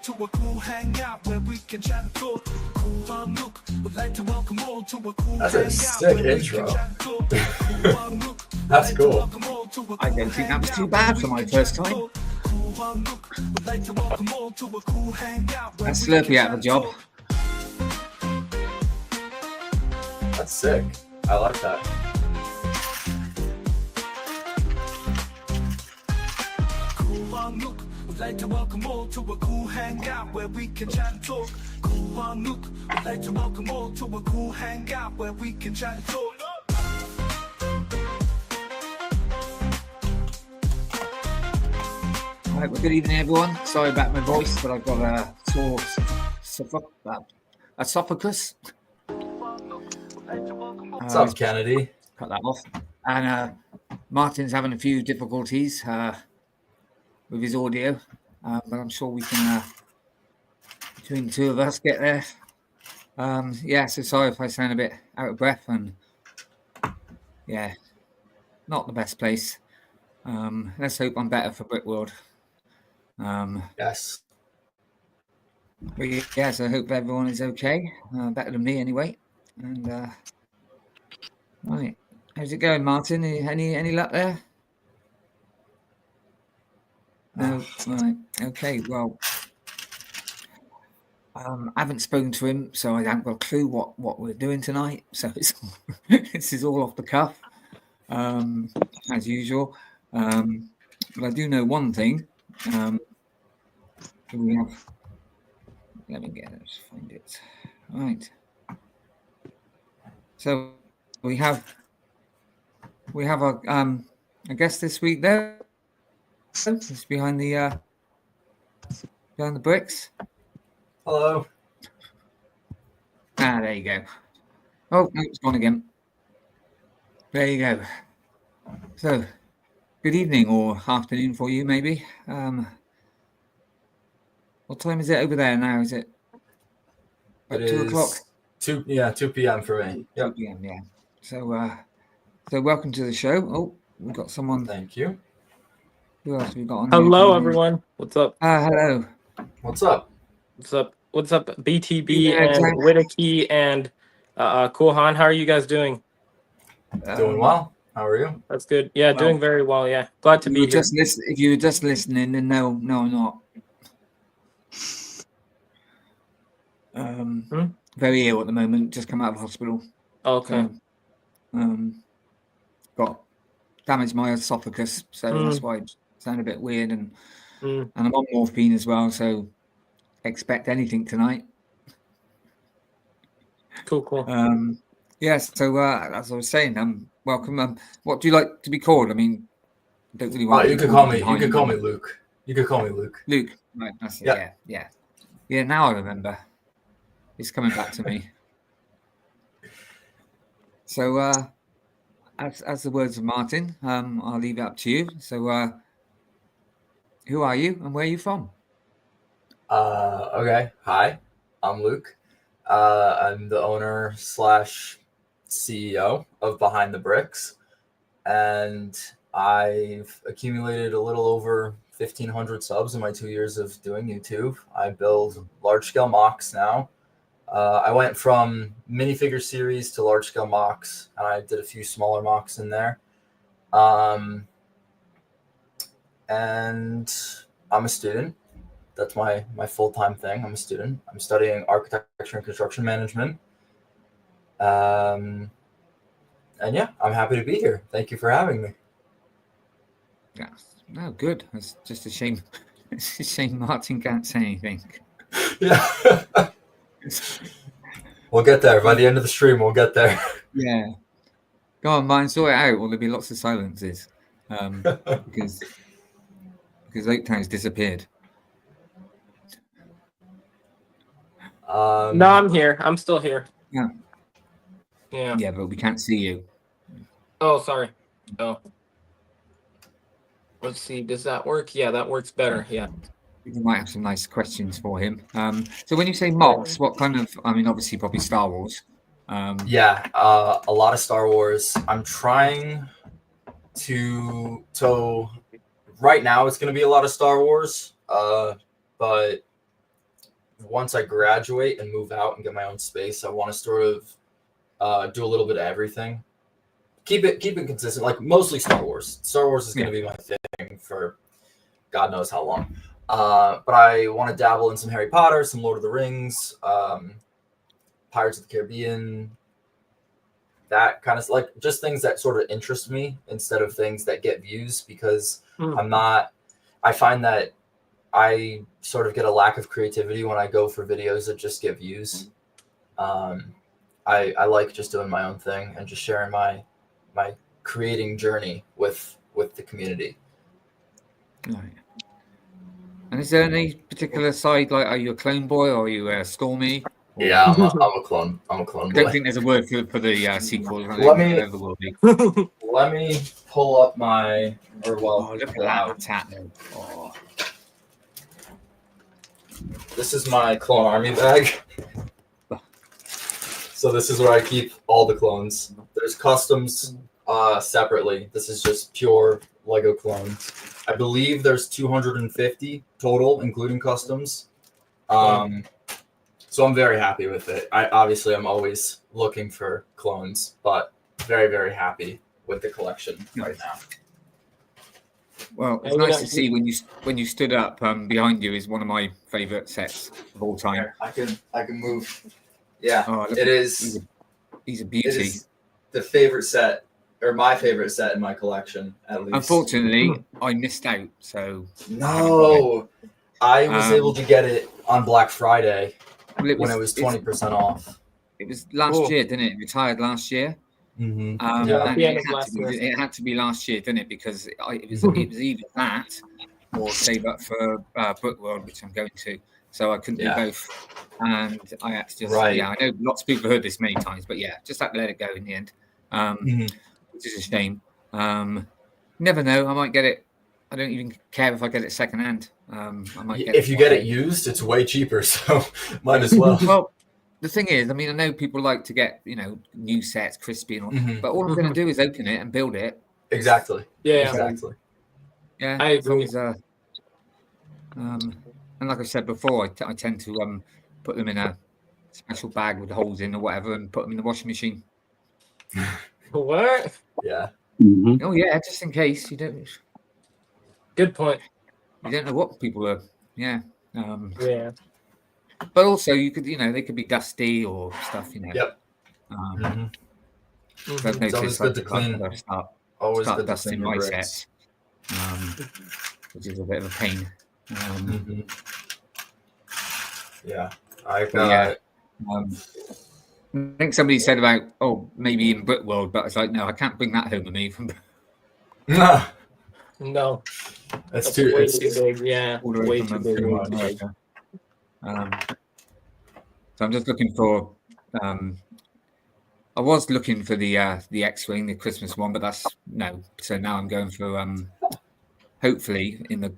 to a cool hangout where we can chat and talk. Cool Han Look would like to welcome all to a cool That's a hangout sick where we intro. can chat and talk. Cool Han Look would That's like cool. to welcome all to a I don't think that was too bad for my first time. Cool Han Look would like to welcome all to a cool hangout where That's we can Slurpee out chat of a job. and talk. That's sick. I like that. Cool Han Look would like to welcome all to a cool hangout where we can chat and talk. Cool Han Look would like to welcome all to a cool hangout where we can chat and talk. Right, well, good evening, everyone. Sorry about my voice, but I've got a sore esophagus. What's up, Kennedy? Cut that off. And Martin's having a few difficulties with his audio, but I'm sure we can, between the two of us, get there. Yeah, so sorry if I sound a bit out of breath, and yeah, not the best place. Let's hope I'm better for Brickworld. Yes. But yes, I hope everyone is okay. Better than me, anyway. And right, how's it going, Martin? Any luck there? No. Right. Okay. Well, I haven't spoken to him, so I haven't got a clue what we're doing tonight. So it's this is all off the cuff, as usual. But I do know one thing. We have. Let me let's find it. Right. So we have a guest this week there. It's behind the bricks. Hello. There you go. Oh, no, it's gone again. There you go. So, good evening or afternoon for you, maybe. What time is it over there now? Is it It 2 o'clock? 2 p.m. for me. 2 p.m. Yeah. So, so welcome to the show. Oh, we've got someone. Thank you. Who else have we got on? Hello, here? everyone. What's up? Hello. What's up? What's up? What's up, BTB Yeah, and exactly. Whittakee and Cool Han? How are you guys doing? Doing well. How are you? That's good. Yeah, Well, doing very well. Yeah, glad to be here. If you were just listening, then no, I'm not. Very ill at the moment. Just come out of hospital. Okay. So, got damaged my esophagus, so that's why it sounded a bit weird, and I'm on morphine as well. So expect anything tonight. Cool. Yes. So as I was saying, welcome. What do you like to be called? I mean, I don't really want. You could call me. You could call me Luke. You could call me Luke. Luke. Right. That's it. Yeah. Now I remember. It's coming back to me. So, as the words of Martin, I'll leave it up to you. So, who are you and where are you from? Okay. Hi, I'm Luke. I'm the owner / CEO of Behind the Bricks, and I've accumulated a little over 1,500 subs in my 2 years of doing YouTube. I build large-scale MOCs now. I went from minifigure series to large-scale MOCs, and I did a few smaller MOCs in there. And I'm a student. That's my full-time thing. I'm a student. I'm studying architecture and construction management. And yeah, I'm happy to be here. Thank you for having me. Yeah. No, good. It's just a shame. It's a shame Martin can't say anything. Yeah. We'll get there. By the end of the stream, we'll get there. Yeah. Go on, Martin, sort it out, or there'll be lots of silences. Because Oaktown's disappeared. No, I'm here. I'm still here. Yeah. Yeah. Yeah, but we can't see you. Oh, sorry. Oh. Let's see. Does that work? Yeah, that works better. Yeah. We might have some nice questions for him. So when you say MOCs, what kind of? I mean, obviously, probably Star Wars. Yeah, a lot of Star Wars. I'm trying to. So right now, it's going to be a lot of Star Wars. But once I graduate and move out and get my own space, I want to sort of do a little bit of everything. Keep it consistent, like mostly Star Wars. Star Wars is going to be my thing for God knows how long. But I want to dabble in some Harry Potter, some Lord of the Rings, Pirates of the Caribbean, that kind of like just things that sort of interest me instead of things that get views, because I find that I sort of get a lack of creativity when I go for videos that just get views. I like just doing my own thing and just sharing my creating journey with the community. Right. And is there any particular side, like, are you a clone boy or are you a Stormy? Yeah, I'm a clone. I'm a clone boy. I don't think there's a word for the sequel. Let me pull up my. Look at that tattoo. Oh. This is my clone army bag. So this is where I keep all the clones. There's customs separately. This is just pure Lego clones. I believe there's 250 total, including customs. So I'm very happy with it. I'm always looking for clones, but very, very happy with the collection right now. Well, it's nice to see when you stood up. Behind you is one of my favorite sets of all time. I can move. Yeah, it is. He's a beauty. It is the favorite set, or my favorite set in my collection, at least. Unfortunately, I missed out. So no, I was able to get it on Black Friday when it was 20% off. It was last year, didn't it? It retired last year. Mm-hmm. It had to be last year, didn't it? Because it was either that or save up for Brickworld, which I'm going to. So I couldn't do both, and I had to just I know lots of people have heard this many times, but just had to let it go in the end, which is a shame. Never know, I might get it. I don't even care if I get it secondhand. I might get if you get it used, it's way cheaper, so might as well. Well, the thing is, I mean, I know people like to get new sets, crispy and all, but all I'm going to do is open it and build it. Exactly. Yeah. Exactly. Yeah, I agree. And like I said before, I tend to put them in a special bag with holes in or whatever and put them in the washing machine. What? Yeah. Mm-hmm. Oh yeah, just in case you don't. Good point. You don't know what people are. Yeah. Yeah. But also, you could, they could be dusty or stuff. Yep. It's always good to clean. Start dusting my sets, which is a bit of a pain. Yeah, I think somebody said about maybe in Brickworld, but I was like, no, I can't bring that home with me. No, that's way too big. Yeah, way too big. So I'm just looking for. I was looking for the X-wing, the Christmas one, but that's no. So now I'm going for hopefully in the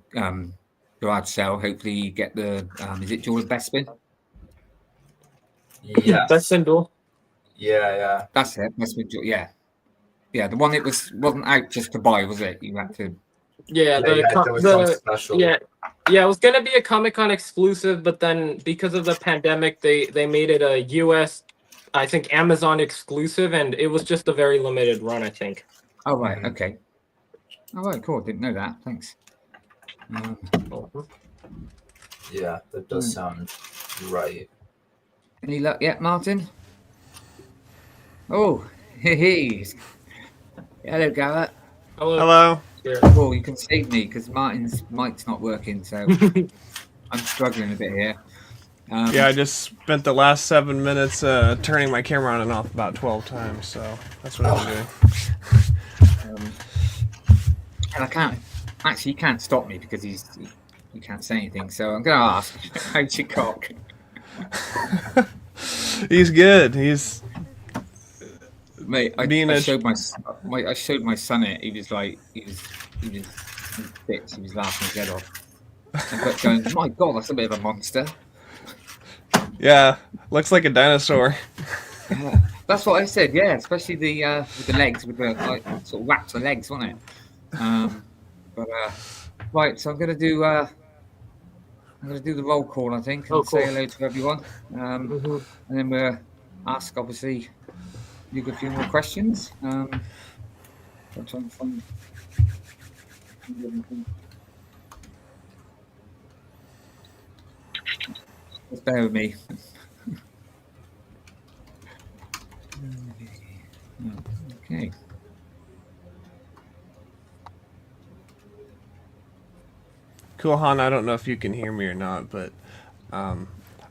garage sale. Hopefully you get the is it Jordan Bespin? Yeah, Bespin duel. Yeah. That's it. Bespin, yeah. The one that wasn't out just to buy, was it? You had to. Yeah, special. Yeah, it was gonna be a Comic-Con exclusive, but then because of the pandemic, they made it a US, I think Amazon exclusive, and it was just a very limited run, I think. Oh right, okay. All right, cool. Didn't know that. Thanks. Yeah, that does sound right. Any luck yet, Martin? Oh, hey. Hello, Garrett. Hello. Oh, you can save me because Martin's mic's not working, so I'm struggling a bit here. I just spent the last 7 minutes turning my camera on and off about 12 times, so that's what I'm doing. And I can't. Actually, he can't stop me because he can't say anything. So I'm going to ask, how's your cock? He's good. He's. Mate, I showed my son it. He was like, he was bits. He was laughing his head off. I kept going, my God, that's a bit of a monster. Yeah, looks like a dinosaur. Yeah, that's what I said. Yeah, especially with the legs, with the sort of whaps the legs, wasn't it? Right, so I'm gonna do I'm going to do the roll call, I think, and Oh, say cool. hello to everyone. Mhm. And then we'll ask, obviously, you a few more questions. I'll try and find. Just bear with me. Okay. Cool Han, I don't know if you can hear me or not, but I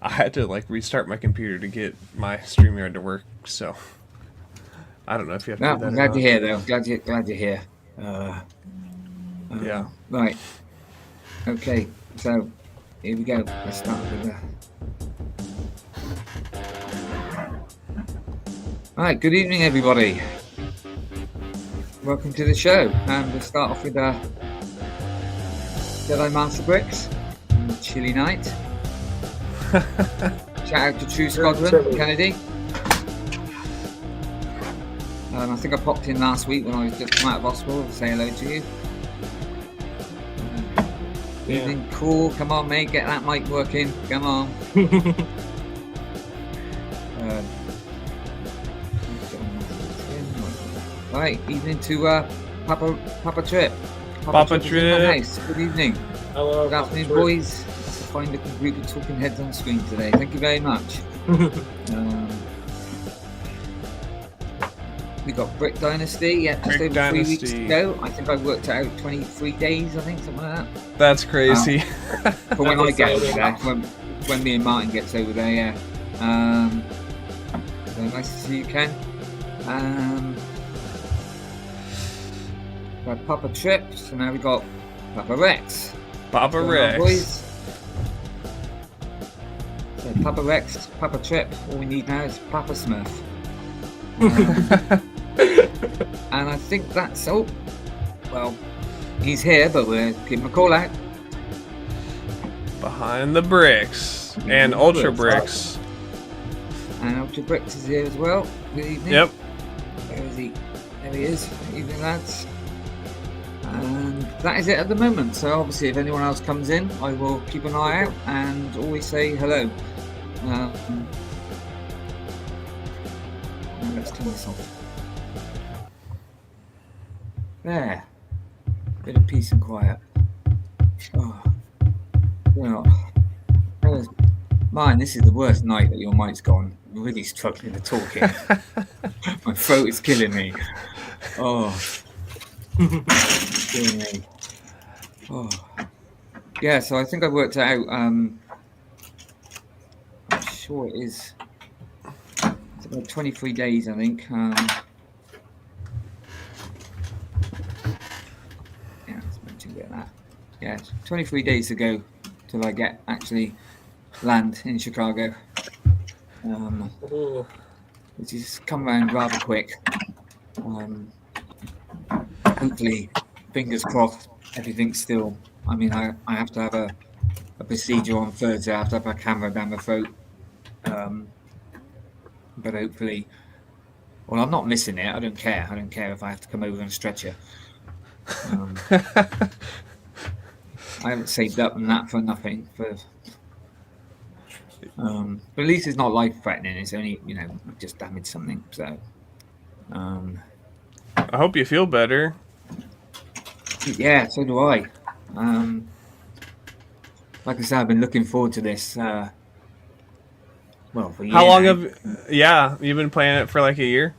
had to like restart my computer to get my StreamYard to work, so I don't know if you have to No, do that I'm or glad not. you're here, though. Glad you're here. Yeah. Right. Okay. So here we go. Let's start with the. All right. Good evening, everybody. Welcome to the show. And we'll start off with Jedi Master Bricks. On a chilly night. Shout out to True Scotland, Kennedy. I think I popped in last week when I was just come out of hospital to say hello to you. Yeah. Evening, cool. Come on, mate. Get that mic working. Come on. Right. Evening to Papa Trip. Papa Trip is in Trip. my house. Good evening. Hello. Good afternoon, boys. That's a fine looking group of talking heads on screen today. Thank you very much. We got Brick Dynasty, yeah, just Brick over 3 weeks Dynasty. to go. I think I worked it out 23 days, I think, something like that. That's crazy. For when I get over there, when me and Martin gets over there, yeah. So nice to see you, Ken. Got Papa Trip, so now we got Papa Rex. Papa Going on, Rex. boys. So Papa Rex, Papa Trip, all we need now is Papa Smurf. And I think that's well, he's here, but we'll give him a call out. Behind the bricks. And Ultra Bricks. And Ultra Bricks is here as well. Good evening. Yep. Where is he? There he is. Good evening, lads. And that is it at the moment. So obviously, if anyone else comes in, I will keep an eye out and always say hello. Now let's turn this off. There. Bit of peace and quiet. Oh. Mine, this is the worst night that your mic's gone. I'm really struggling to talk here. My throat is killing me. Oh. Killing me. Oh. Yeah, so I think I worked it out. I'm sure it is. It's about 23 days, I think. Yeah, it's meant to get that. Yeah, 23 days to go till I get actually land in Chicago. Ooh. Which has come around rather quick. Hopefully, fingers crossed, everything's still. I mean, I have to have a procedure on Thursday. I have to have a camera down my throat. But hopefully, well, I'm not missing it. I don't care. I don't care if I have to come over and stretch it. I haven't saved up on that for nothing. But at least it's not life-threatening. It's only, just damaged something. So, I hope you feel better. yeah, so do I. Like I said, I've been looking forward to this. For a year How long now. you've been playing it for like a year?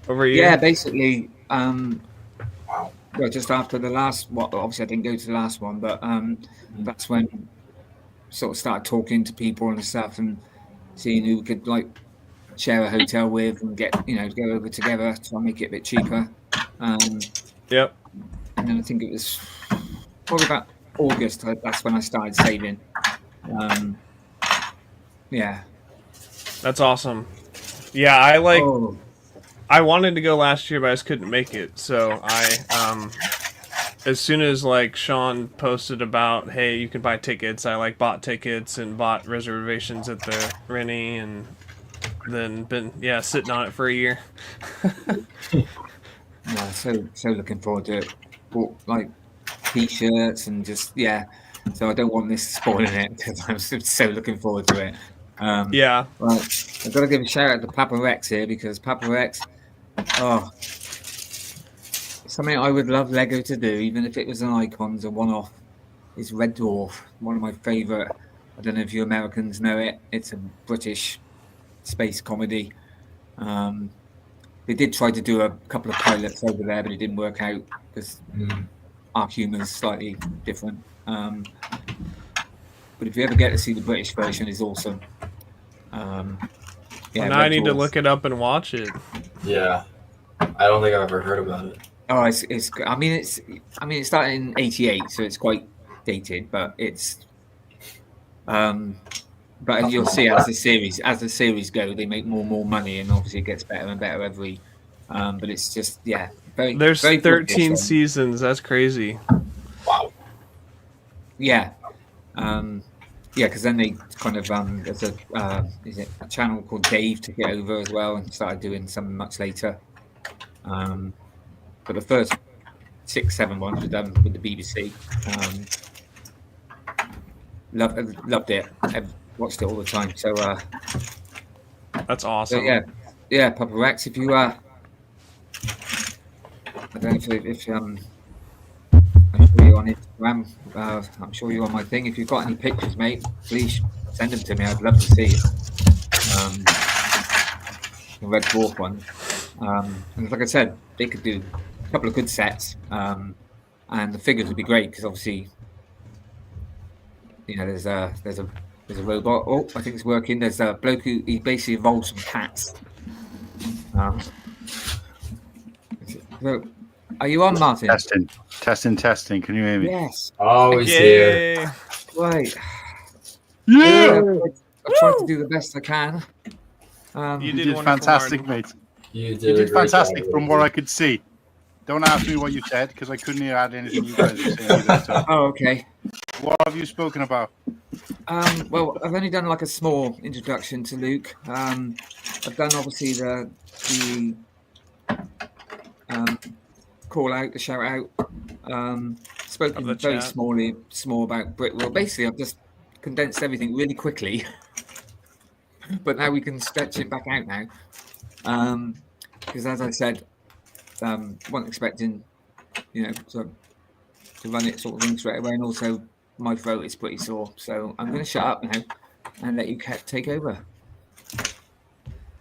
Over a year? Yeah, basically. Well, just after the last, obviously I didn't go to the last one, but that's when sort of started talking to people and stuff and seeing who we could like share a hotel with and get, go over together, try and make it a bit cheaper. Yep. And then I think it was probably about August. That's when I started saving. Yeah. That's awesome. Yeah, I wanted to go last year, but I just couldn't make it. So I, as soon as like Sean posted about, hey, you can buy tickets, I bought tickets and bought reservations at the Rennie, and then been sitting on it for a year. Yeah, so looking forward to it. Bought like t-shirts and just so I don't want this spoiling it because I'm so looking forward to it. Yeah. Well, I've got to give a shout out to Papa Rex here because Papa Rex, something I would love Lego to do, even if it was an Icons, a one-off, is Red Dwarf. One of my favourite. I don't know if you Americans know it. It's a British space comedy. They did try to do a couple of pilots over there, but it didn't work out because our humour is slightly different. But if you ever get to see the British version, it's awesome. Now I need to look it up and watch it. Yeah, I don't think I've ever heard about it. Oh, it's. I mean, it started in '88, so it's quite dated, but it's. But you'll see as the series go, they make more and more money, and obviously it gets better and better every. But it's just very. There's very 13 seasons. That's crazy. Wow. Yeah, because then they kind of there's a channel called Dave took it over as well and started doing something much later. But the first 6-7 ones were done with the BBC. Loved it. I've watched it all the time. So that's awesome. So yeah, Papa Rex. If you I don't know if I'm sure you're on Instagram. I'm sure you're on my thing. If you've got any pictures, mate, please send them to me. I'd love to see the Red Dwarf one. And like I said, they could do a couple of good sets, and the figures would be great because obviously, there's a robot. Oh, I think it's working. There's a bloke who he basically evolves from cats. So, are you on, Martin? Testing. Can you hear me? Yes. Oh, he's here. Right. Yeah. I tried to do the best I can. You did fantastic, mate. You did fantastic from what I could see. Don't ask me what you said because I couldn't hear anything you guys were saying either, so. Oh, okay. What have you spoken about? Well, I've only done like a small introduction to Luke. I've done obviously the call out, the shout out. Spoken very small about Brickworld. Basically, I've just condensed everything really quickly. But now we can stretch it back out now. Because as I said, wasn't expecting, to run it sort of in straight away, and also my throat is pretty sore, so I'm going to shut up now and let you take over.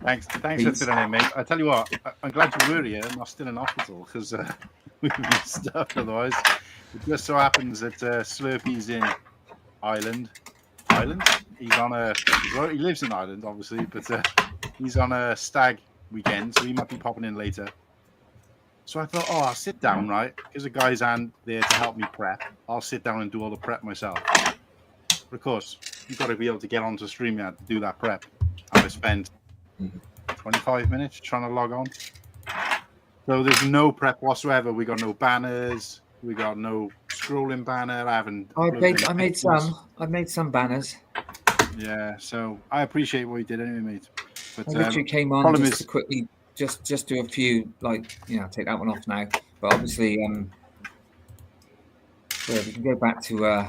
Thanks for filling in, mate. I tell you what, I'm glad you were here and not still in hospital because we've been stuck otherwise. It just so happens that Slurpy's in Ireland. He lives in Ireland, obviously, but he's on a stag weekend, so he might be popping in later. So I thought, I'll sit down, right? There's a guy's hand there to help me prep. I'll sit down and do all the prep myself. But of course, you've got to be able to get onto StreamYard to do that prep. And I spent 25 minutes trying to log on. So there's no prep whatsoever. We got no banners. We got no scrolling banner. I made some banners. Yeah, so I appreciate what you did anyway, mate. But I literally came on just to quickly just do a few, take that one off now. But obviously, we can go back to.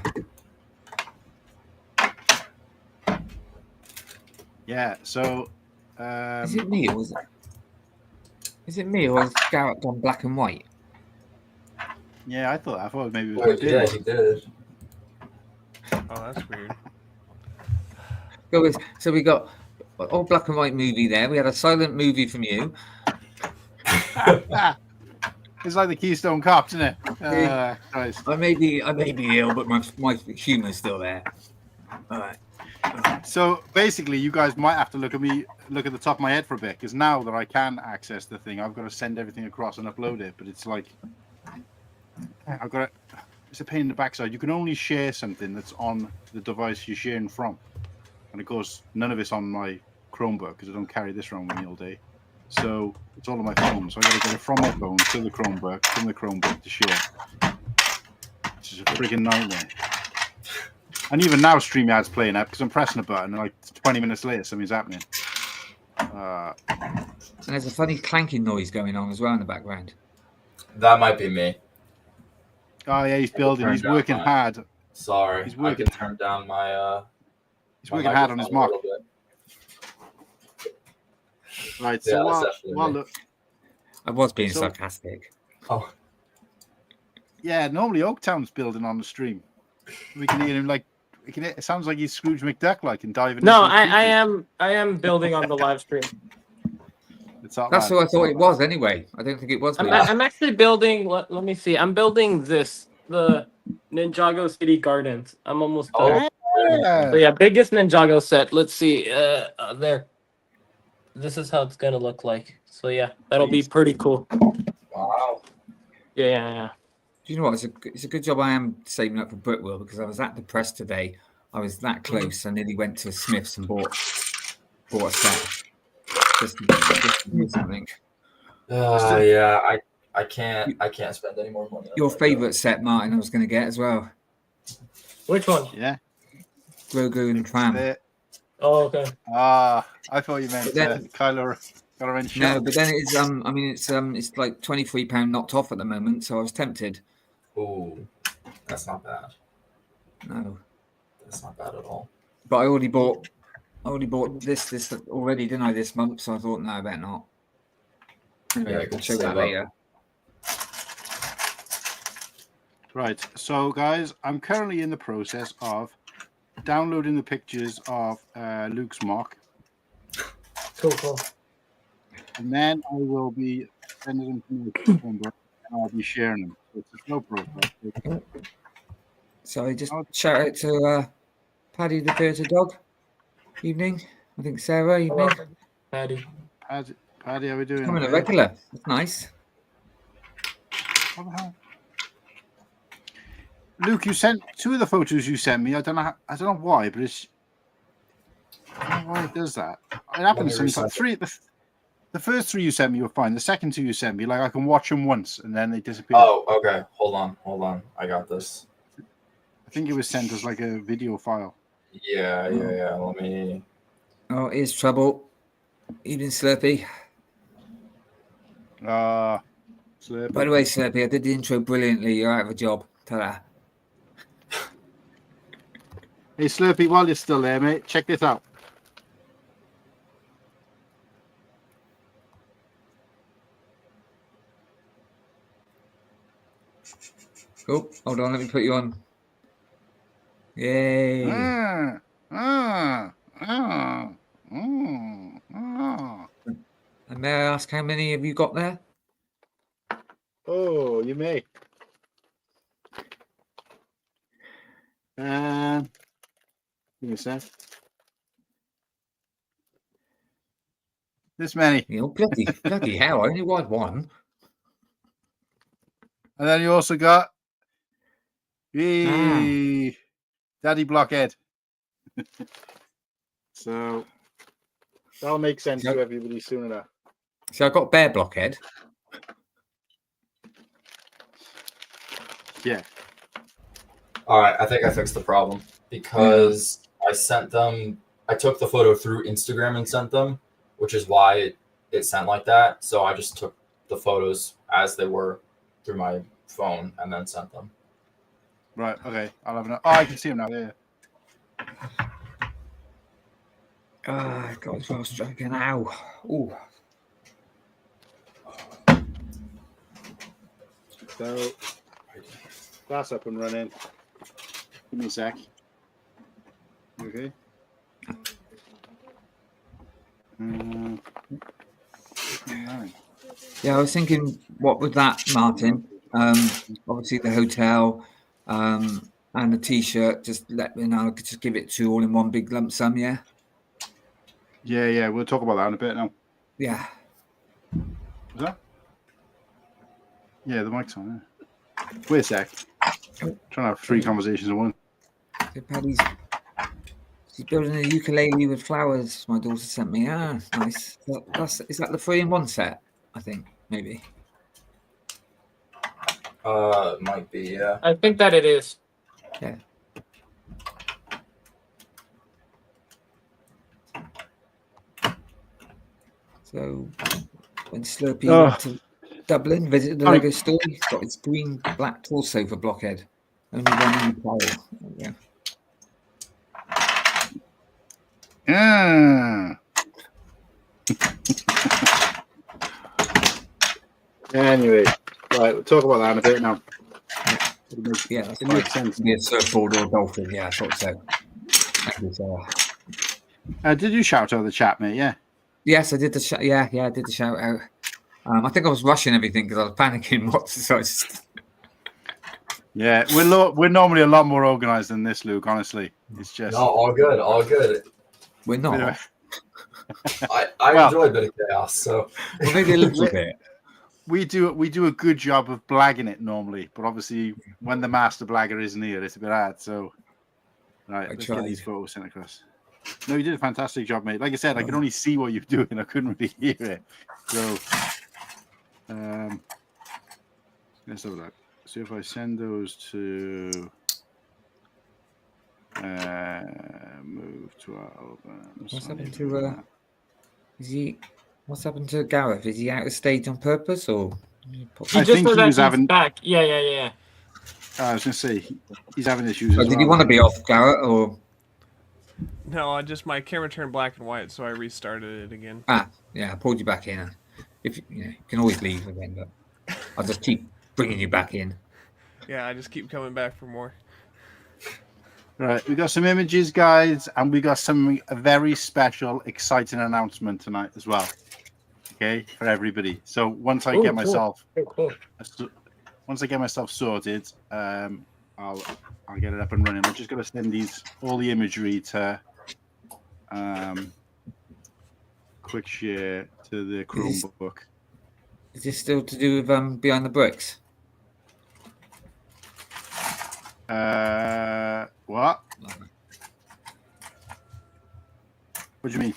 Yeah. So. Is it me or is Garrett gone black and white? Yeah, I thought maybe it was. Yeah, he did. Oh, that's weird. So we got all black and white movie there. We had a silent movie from you. It's like the Keystone Cops, isn't it? Christ. I may be ill, but my humour's still there. All right. So basically, you guys might have to look at the top of my head for a bit, because now that I can access the thing, I've got to send everything across and upload it. But it's like it's a pain in the backside. You can only share something that's on the device you're sharing from, and of course, none of it's on my Chromebook because I don't carry this around with me all day. So it's all on my phone. So I got to get it from my phone to the Chromebook, from the Chromebook to share. It's just a freaking nightmare. And even now, StreamYard's playing up because I'm pressing a button, and like 20 minutes later, something's happening. And there's a funny clanking noise going on as well in the background. That might be me. Oh yeah, he's building. He's working hard Sorry, He's I working. can turn down my. He's my working hard on his microphone a mock. little bit. Right. Yeah, So that's while definitely me. look, I was being So- sarcastic. Oh, yeah, normally Oaktown's building on the stream. We can hear him like. It sounds like he's Scrooge McDuck, like, and diving. No, into the I creatures. am building on the live stream. It's not That's bad. who I It's thought not it bad. was anyway. I don't think it was. I'm, me. I'm actually building. Let me see. I'm building the Ninjago City Gardens. I'm almost done. Yeah. So yeah, biggest Ninjago set. Let's see. There. This is how it's gonna look like. So yeah, that'll be pretty cool. wow. Yeah. Do you know what? It's a good job I am saving up for Brickworld because I was that depressed today. I was that close. I nearly went to Smith's and bought a set. Just to do something. Yeah, I can't spend any more money. on Your that. favourite set, Martin, I was going to get as well. Which one? Yeah. Grogu and Tram. There. Oh, okay. Ah, I thought you meant But then- Kylo Ren. No, but then it's I mean it's like £23 knocked off at the moment, so I was tempted. Ooh, that's not bad. No, That's not bad at all. but I already bought this already, didn't I? This month, so I thought no, I better not. Anyway, Yeah, I'll good show save that up. later. Right. So, guys, I'm currently in the process of downloading the pictures of Luke's mock, Cool. and then I will be sending them to my number, and I'll be sharing them. So it's a slow process. So I just shout out to Paddy the Theatre Dog. Evening. I think Sarah. Evening. Patty. Paddy, how we doing? Coming a Okay? regular. That's nice. What the hell? Luke, you sent two of the photos you sent me. I don't know why, but it's. I don't know why it does that. It happens me sometimes. resend The first three you sent me were fine. The second two you sent me, like I can watch them once and then they disappear. Oh, okay. Hold on. I got this. I think it was sent as like a video file. Yeah. Let me. Oh, here's trouble. Evening, Slurpee. Ah, By the way, Slurpee, I did the intro brilliantly. You're out of a job. Ta-da. Hey Slurpee, while you're still there, mate, check this out. Oh, hold on. Let me put you on. Yay. And may I ask how many have you got there? Oh, you may. Give me a sec. This many. You know, bloody hell. I only want one. And then you also got Daddy Blockhead. So that'll make sense to everybody soon enough. So I got Bear Blockhead. Yeah. All right. I think I fixed the problem because I sent them. I took the photo through Instagram and sent them, which is why it sent like that. So I just took the photos as they were through my phone and then sent them. Right. Okay. I'll have enough. Oh, I can see him now. Yeah. Ah, God, it's well striking. Ow. Ooh. So that's up and running. Give me a sec. Okay. Yeah, I was thinking, what with that, Martin? Obviously the hotel, and the T-shirt. Just let me know. Just give it to all in one big lump sum. Yeah. Yeah. We'll talk about that in a bit now. Yeah. Is that? Yeah, the mic's on. Yeah. Wait a sec. Trying to have three conversations at once. So Paddy's she's building a ukulele with flowers. My daughter sent me. Ah, nice. Is that the 3-in-1 set? I think maybe. Might be. Yeah. I think that it is. Yeah. So when Slurpee went to Dublin, visited the Lego store, he's got his green black torso for Blockhead. Only one in the pile. Yeah. Yeah. Anyway, right, we'll talk about that in a bit now. Yeah, It makes sense. Be a surfboard or a dolphin. Yeah, I thought so. Did you shout out the chat, mate? Yeah. Yes, I did the I did the shout out. I think I was rushing everything because I was panicking. So I just... Yeah, we're normally a lot more organised than this, Luke. Honestly, it's just No, all good, all good. We're not. I enjoy a bit of chaos, so well, maybe a little bit. We do a good job of blagging it normally, but obviously when the master blagger isn't here, it's a bit hard. So, right, let's get these photos sent across. No, you did a fantastic job, mate. Like I said, I could only see what you're doing. I couldn't really hear it. So, let's have a look. See if I send those to move to our albums. What's happened to What's happened to Gareth? Is he out of stage on purpose, or he just said that he's having back? Yeah. I was gonna say he's having issues. Did you want to be off, Gareth, or? No, my camera turned black and white, so I restarted it again. Yeah, I pulled you back in. If you can always leave again, but I'll just keep bringing you back in. Yeah, I just keep coming back for more. Right, we got some images, guys, and we got a very special, exciting announcement tonight as well. Okay, for everybody. So once I get myself, once I get myself sorted, I'll get it up and running. I'm just gonna send all the imagery to quick share to the Chromebook. Is this still to do with Behind the Bricks? What? What do you mean?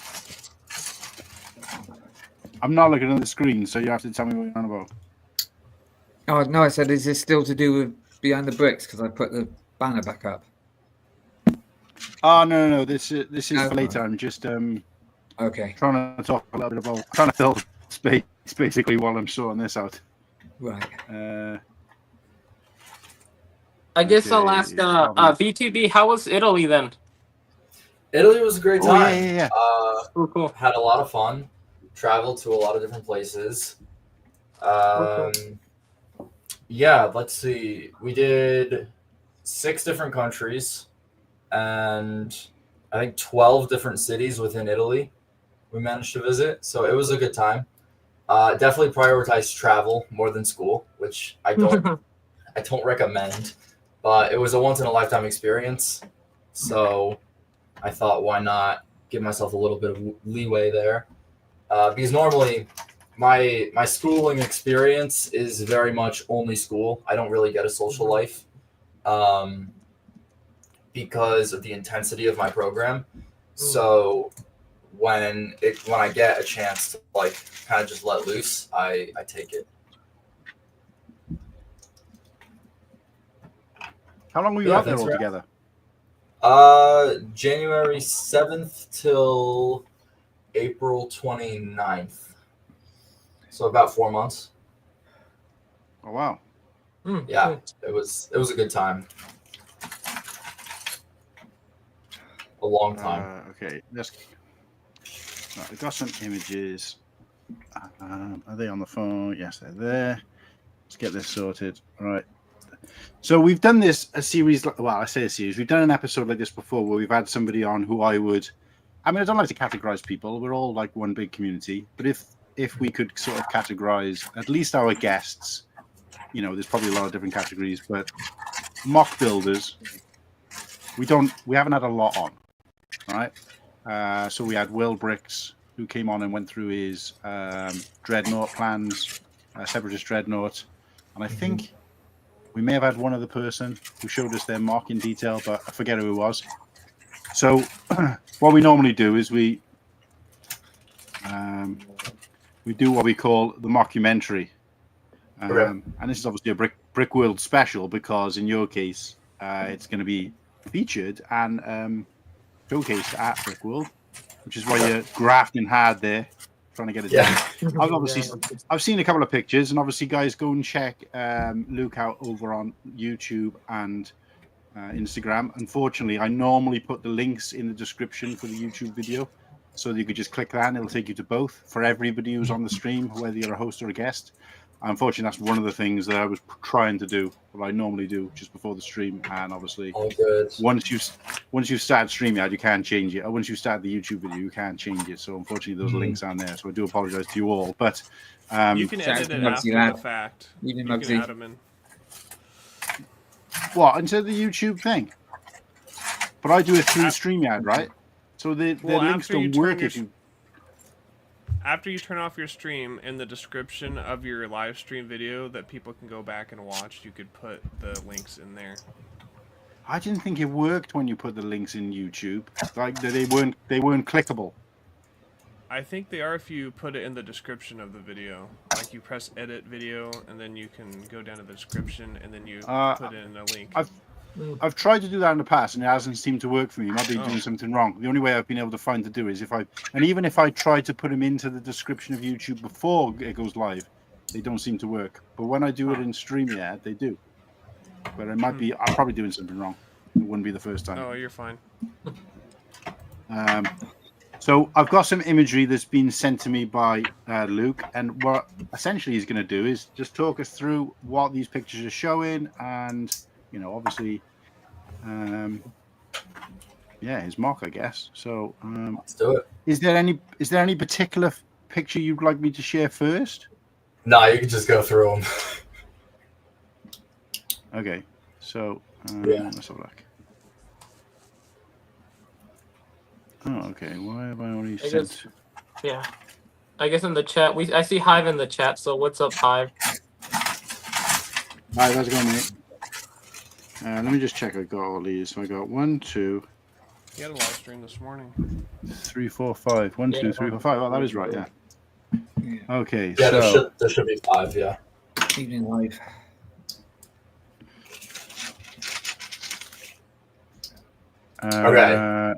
I'm not looking at the screen, so you have to tell me what you're on about. Oh no, I said, is this still to do with Behind the Bricks? Because I put the banner back up. Oh no, this is for later. I'm just okay, trying to talk a little bit about trying to fill space basically while I'm sorting this out. Right. I guess I'll ask VTB, how was Italy then? Italy was a great time. Yeah. Cool. Had a lot of fun. Traveled to a lot of different places. Yeah, let's see. We did 6 different countries and I think 12 different cities within Italy we managed to visit. So it was a good time. Definitely prioritize travel more than school, which I don't recommend. But it was a once-in-a-lifetime experience, so I thought, why not give myself a little bit of leeway there? Because normally, my schooling experience is very much only school. I don't really get a social life because of the intensity of my program. So when I get a chance to kind of just let loose, I take it. How long were you out there altogether? January 7th till April 29th. So about 4 months. Oh wow. Yeah, it was a good time. A long time. Okay, I got some images. Are they on the phone? Yes, they're there. Let's get this sorted. All right. So we've done a series. Well, I say a series. We've done an episode like this before where we've had somebody on who I don't like to categorize people. We're all like one big community. But if we could sort of categorize at least our guests, there's probably a lot of different categories. But mock builders, we haven't had a lot on, right? So we had Will Bricks, who came on and went through his Dreadnought plans, Separatist Dreadnought, and I think we may have had one other person who showed us their mock in detail, but I forget who it was. So what we normally do is we do what we call the mockumentary. And this is obviously a BrickWorld special because in your case, it's going to be featured and showcased at BrickWorld, which is why you're grafting hard there, trying to get it done. I've seen a couple of pictures, and obviously, guys, go and check Luke out over on YouTube and Instagram. Unfortunately, I normally put the links in the description for the YouTube video, so that you could just click that and it'll take you to both for everybody who's on the stream, whether you're a host or a guest. Unfortunately, that's one of the things that I was trying to do, what I normally do just before the stream. And obviously, once you start StreamYard, you can't change it. Or once you start the YouTube video, you can't change it. So unfortunately, those links aren't there. So I do apologize to you all. But you can edit it after the fact. You can add them in. What, into the YouTube thing? But I do it through StreamYard, right? So the links don't work if you... After you turn off your stream, in the description of your live stream video that people can go back and watch, you could put the links in there. I didn't think it worked when you put the links in YouTube. Like they weren't clickable. I think they are if you put it in the description of the video. Like you press edit video, and then you can go down to the description, and then you put in a link. I've tried to do that in the past, and it hasn't seemed to work for me. I might be doing something wrong. The only way I've been able to find to do is even if I try to put them into the description of YouTube before it goes live, they don't seem to work. But when I do it in StreamYard, they do. But I'm probably doing something wrong. It wouldn't be the first time. Oh, you're fine. So I've got some imagery that's been sent to me by Luke, and what essentially he's going to do is just talk us through what these pictures are showing, and obviously, his mock, I guess. So let's do it. Is there any particular picture you'd like me to share first? No, you can just go through them. Okay, so let's have a look. Oh, okay. Why have I only sent? I guess in the chat I see Hive in the chat. So what's up, Hive? All right, how's it going, mate? Let me just check. I got all these. So I got 1, 2. You had a live stream this morning. 3, 4, 5. 1, 2, 3, 4, 5. Oh, that is right. Yeah. Okay. Yeah, so there should be 5. Yeah. Evening live. Okay.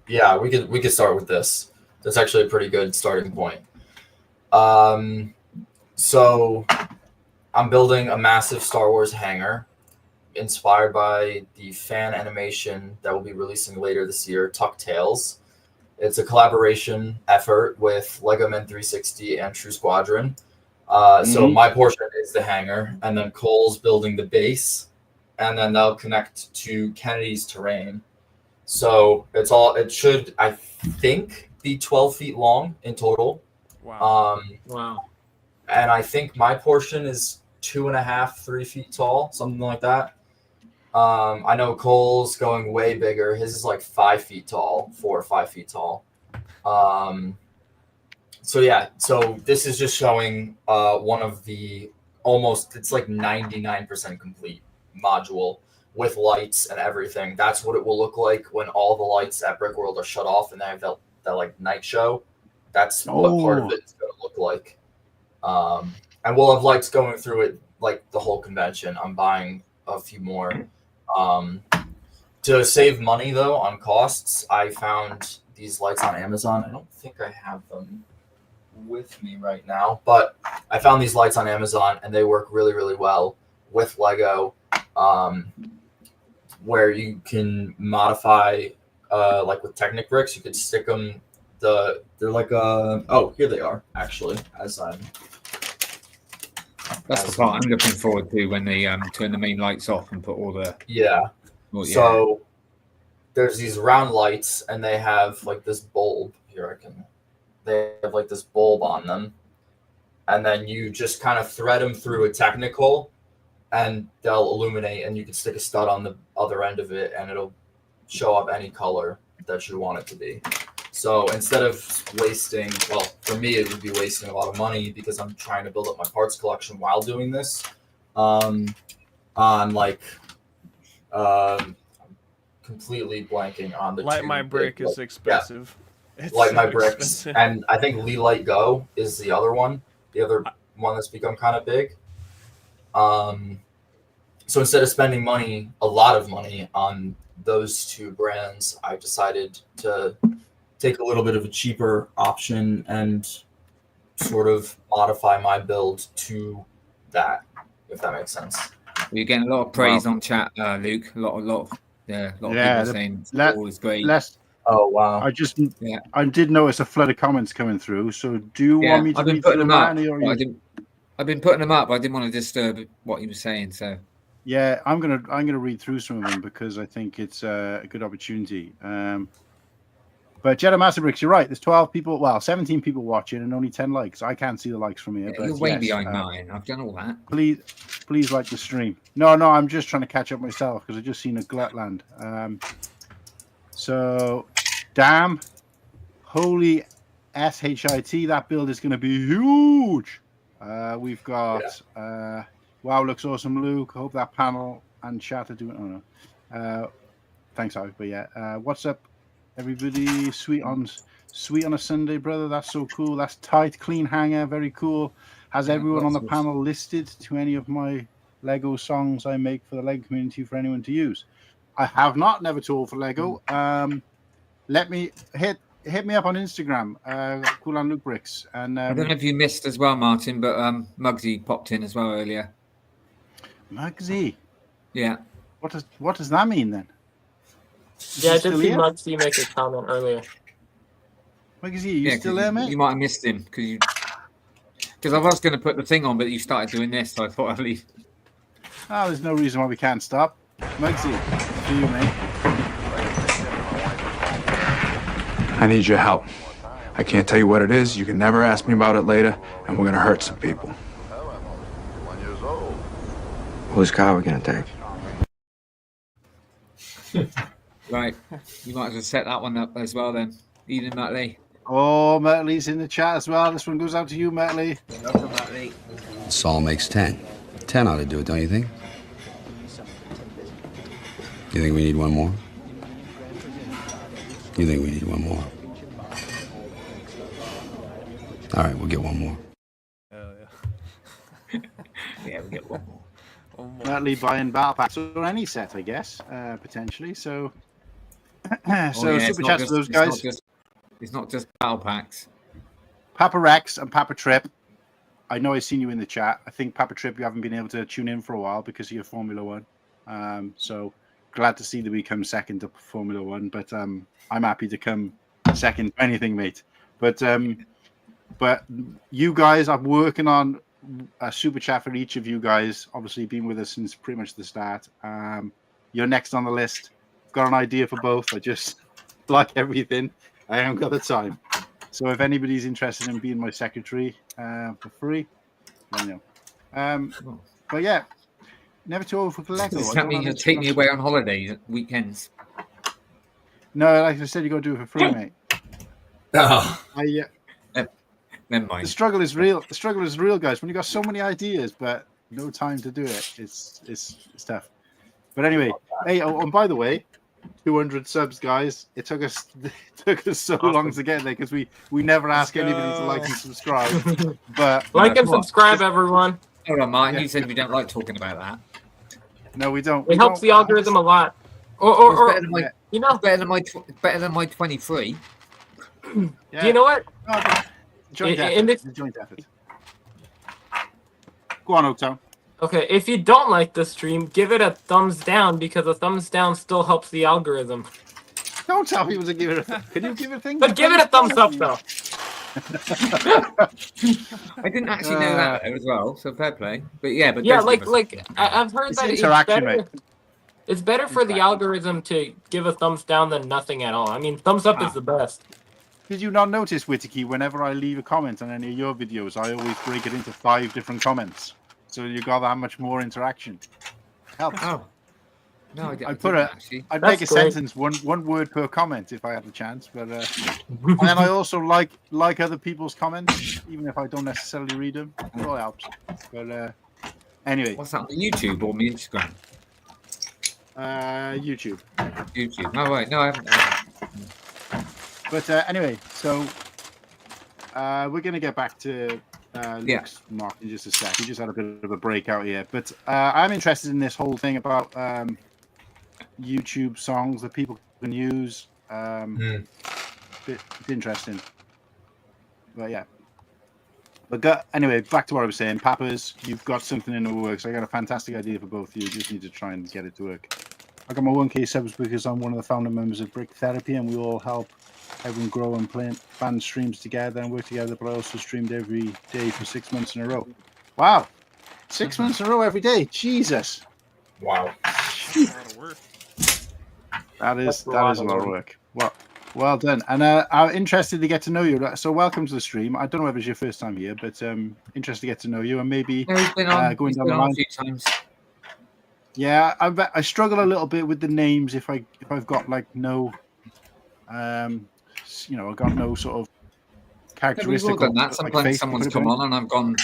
Yeah, we could start with this. That's actually a pretty good starting point. So I'm building a massive Star Wars hangar inspired by the fan animation that will be releasing later this year, Tuck Tales. It's a collaboration effort with Lego Men 360 and True Squadron. So my portion is the hangar, and then Cole's building the base, and then they'll connect to Kennedy's terrain. So it should, I think, be 12 feet long in total. Wow. Wow. And I think my portion is 2.5, 3 feet tall, something like that. I know Cole's going way bigger. His is like 5 feet tall, 4 or 5 feet tall. So this is just showing one of the it's like 99% complete module with lights and everything. That's what it will look like when all the lights at Brickworld are shut off and they have that like night show. That's what part of it is going to look like. And we'll have lights going through it like the whole convention. I'm buying a few more. To save money though on costs, I found these lights on Amazon. I don't think I have them with me right now, but I found these lights on Amazon and they work really, really well with Lego. Where you can modify, like with Technic bricks, you could stick them. They're like here they are actually. That's the part I'm looking forward to when they turn the main lights off and put all the So there's these round lights and they have like this bulb here. They have like this bulb on them, and then you just kind of thread them through a Technical. And they'll illuminate, and you can stick a stud on the other end of it, and it'll show up any color that you want it to be. So instead of wasting, for me, it would be wasting a lot of money because I'm trying to build up my parts collection while doing this. Completely blanking on the Light My Brick is expensive. Yeah. Light My Bricks, and I think Lee Light Go is the other one that's become kind of big. So instead of spending a lot of money on those two brands, I decided to take a little bit of a cheaper option and sort of modify my build to that, if that makes sense. You're getting a lot of praise on chat, Luke. A lot of people saying all is great. Oh wow! I did notice a flood of comments coming through. So do you want me to read through them, Manny, or I've been putting them up. I didn't want to disturb what he was saying. So yeah, I'm gonna read through some of them because I think it's a good opportunity. But Jedi Master Bricks, you're right. There's 12 people, 17 people watching, and only 10 likes. I can't see the likes from here. But you're way behind mine. I've done all that. Please like the stream. No, I'm just trying to catch up myself because I just seen a glut land. So, damn, holy shit, that build is going to be huge. We've got wow, looks awesome, Luke. Hope that panel and chat are doing. Oh no, thanks, Alex. But yeah, what's up, everybody? Sweet on a Sunday, brother. That's so cool. That's tight, clean hanger, very cool. Has everyone on the panel listed to any of my Lego songs I make for the Lego community for anyone to use? I have not, never told for Lego. Let me hit me up on Instagram, Cool Han Luke Bricks. And I don't know if you missed as well, Martin, but Muggsy popped in as well earlier. Muggsy? Yeah. What does that mean then? Yeah, I did see Muggsy make a comment earlier. Muggsy, you still there, mate? You might have missed him because I was going to put the thing on, but you started doing this, so I thought I'd leave. Oh, there's no reason why we can't stop. Muggsy, for you, mate. I need your help. I can't tell you what it is. You can never ask me about it later, and we're gonna hurt some people. Whose car are we gonna take? Right. You might as well set that one up as well then. Eden Matley. Oh, Matley's in the chat as well. This one goes out to you, Matley. Welcome, Matley. Saul makes 10. 10 ought to do it, don't you think? You think we need one more? You think we need one more? All right, we'll get one more. Yeah, we'll get one more. Matley buying battle packs or any set, I guess, potentially. So, super chats for those guys. It's not just battle packs. Papa Rex and Papa Trip. I know I've seen you in the chat. I think Papa Trip, you haven't been able to tune in for a while because of your Formula One. So glad to see that we come second to Formula One. But I'm happy to come second to anything, mate. But you guys, I'm working on a super chat for each of you guys. Obviously, been with us since pretty much the start. You're next on the list. Got an idea for both. I just like everything. I haven't got the time. So if anybody's interested in being my secretary for free, let me know. But yeah, never too old for Lego. Does that mean you'll take me away on holidays at weekends? No, like I said, you got to do it for free, mate. Oh. Never mind. The struggle is real. The struggle is real, guys. When you got so many ideas but no time to do it, it's tough. But anyway, hey, and by the way, 200 subs, guys. It took us so long to get there because we never ask anybody to like and subscribe. But like and subscribe, everyone. Hold on, Martin. You said we don't like talking about that. No, we don't. It helps the algorithm a lot. Or better than my 23. Yeah. Do you know what? Joint effort. Go on, Oaktown. Okay, if you don't like the stream, give it a thumbs down because a thumbs down still helps the algorithm. Don't tell people to give it a. Can you give it a thing? But give it a thumbs up though. I didn't actually know that as well, so fair play. But yeah, I've heard it's that interaction, it's better for the algorithm to give a thumbs down than nothing at all. I mean, thumbs up is the best. Did you not notice, Whittakee, whenever I leave a comment on any of your videos, I always break it into 5 different comments. So you got that much more interaction. Helps. Oh. No, I'd make a sentence, one word per comment if I had the chance. But and then I also like other people's comments, even if I don't necessarily read them. It all helps. But anyway. What's that on YouTube or my Instagram? YouTube. YouTube. No, right. No, I haven't. But anyway, so we're going to get back to Luke's mark in just a sec. He just had a bit of a break out here. But I'm interested in this whole thing about YouTube songs that people can use. Bit interesting. But yeah. But anyway, back to what I was saying. Pappers, you've got something in the works. I got a fantastic idea for both of you. You just need to try and get it to work. I got my 1K subs because I'm one of the founder members of Brick Therapy, and we all help everyone grow and plan streams together and work together. But I also streamed every day for 6 months in a row. Wow, 6 months in a row every day. Jesus. Wow. That's a lot of work. That is a lot of work. Well done. And I'm interested to get to know you. So welcome to the stream. I don't know if it's your first time here, but interested to get to know you and maybe No, he's been on, going he's down been the on line. a few times. Yeah, I struggle a little bit with the names if I've got like no, I've got no sort of Yeah, we've characteristic. all done that. Like Sometimes face someone's come on and I've gone,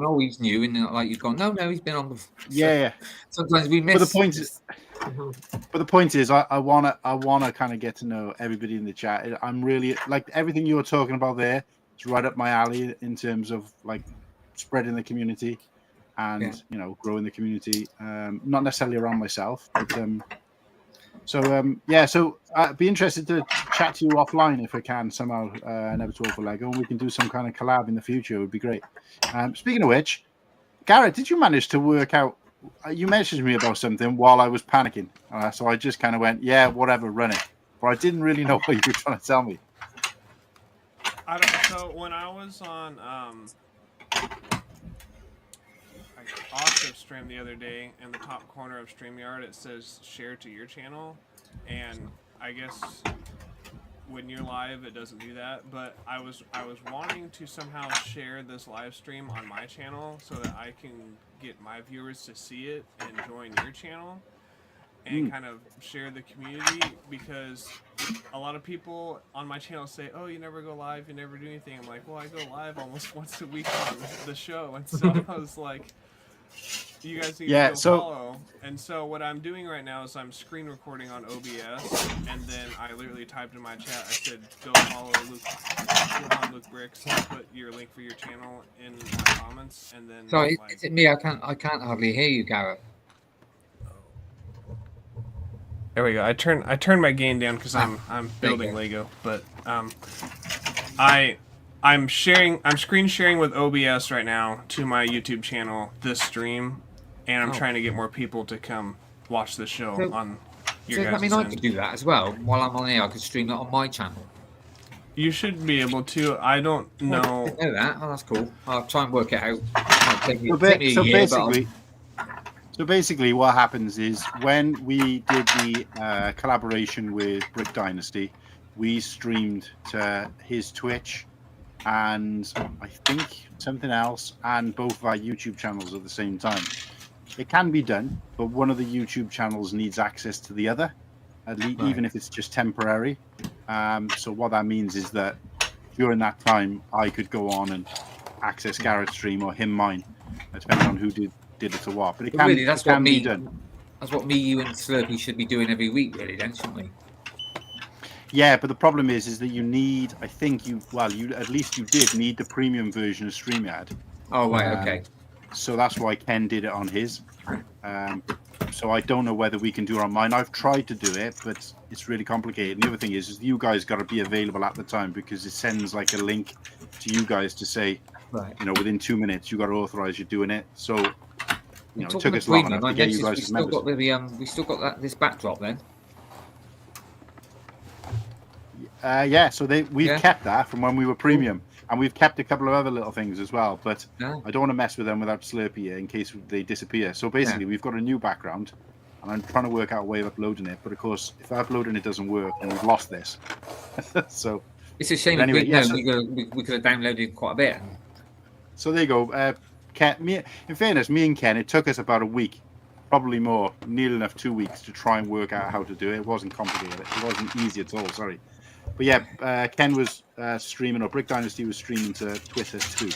oh, he's new, and like you've gone, no, he's been on before. Yeah. Sometimes we miss. But the point is, I wanna kind of get to know everybody in the chat. I'm really like everything you're talking about there. It's right up my alley in terms of like spreading the community and growing the community. Not necessarily around myself, but So I'd be interested to chat to you offline if I can somehow, Never Talk for Lego, and we can do some kind of collab in the future. It would be great. Speaking of which, Garrett, did you manage to work out? You messaged me about something while I was panicking, so I just kind of went, "Yeah, whatever, run it." But I didn't really know what you were trying to tell me. So when I was on Oaktown the other day, in the top corner of StreamYard, it says share to your channel, and I guess when you're live, it doesn't do that. But I was wanting to somehow share this live stream on my channel so that I can get my viewers to see it and join your channel and kind of share the community, because a lot of people on my channel say, "Oh, you never go live, you never do anything." I'm like, "Well, I go live almost once a week on the show," and so I was like, you guys need to go follow. And so what I'm doing right now is I'm screen recording on OBS, and then I literally typed in my chat, I said, go follow Luke Bricks, put your link for your channel in my comments, and then Sorry, is it me? I can't hardly hear you, Gareth. There we go. I turned my gain down because I'm building Lego, but I'm screen sharing with OBS right now to my YouTube channel this stream, and I'm trying to get more people to come watch the show on your guys' end. I could do that as well. While I'm on here, I could stream that on my channel. You should be able to. I don't know. I didn't know that. Oh, that's cool. I'll try and work it out. So basically, what happens is when we did the collaboration with Brick Dynasty, we streamed to his Twitch and I think something else, and both of our YouTube channels at the same time. It can be done, but one of the YouTube channels needs access to the other, even if it's just temporary. So what that means is that during that time, I could go on and access Garrett's stream or him mine, depending on who did it to what. But it can, really, that's it can be done. That's what me, you, and Slurpee should be doing every week, really, then, shouldn't we? Yeah, but the problem is that you need, I think you at least you did need the premium version of StreamYard. Oh, right, okay. So that's why Ken did it on his. So I don't know whether we can do it on mine. I've tried to do it, but it's really complicated. And the other thing is you guys got to be available at the time, because it sends like a link to you guys to say, within 2 minutes you got to authorize you doing it. So it took us long enough to get you guys as members. We still got this backdrop then. So we've kept that from when we were premium, and we've kept a couple of other little things as well. But I don't want to mess with them without Slurpee in case they disappear. So basically, we've got a new background, and I'm trying to work out a way of uploading it. But of course, if uploading it doesn't work, then we've lost this. So it's a shame. Anyway, we could have downloaded quite a bit. So there you go. Ken, in fairness, me and Ken, it took us about a week, probably more, nearly enough 2 weeks to try and work out how to do it. It wasn't complicated. It wasn't easy at all. Sorry. But yeah, Ken was streaming, or Brick Dynasty was streaming to Twitter too.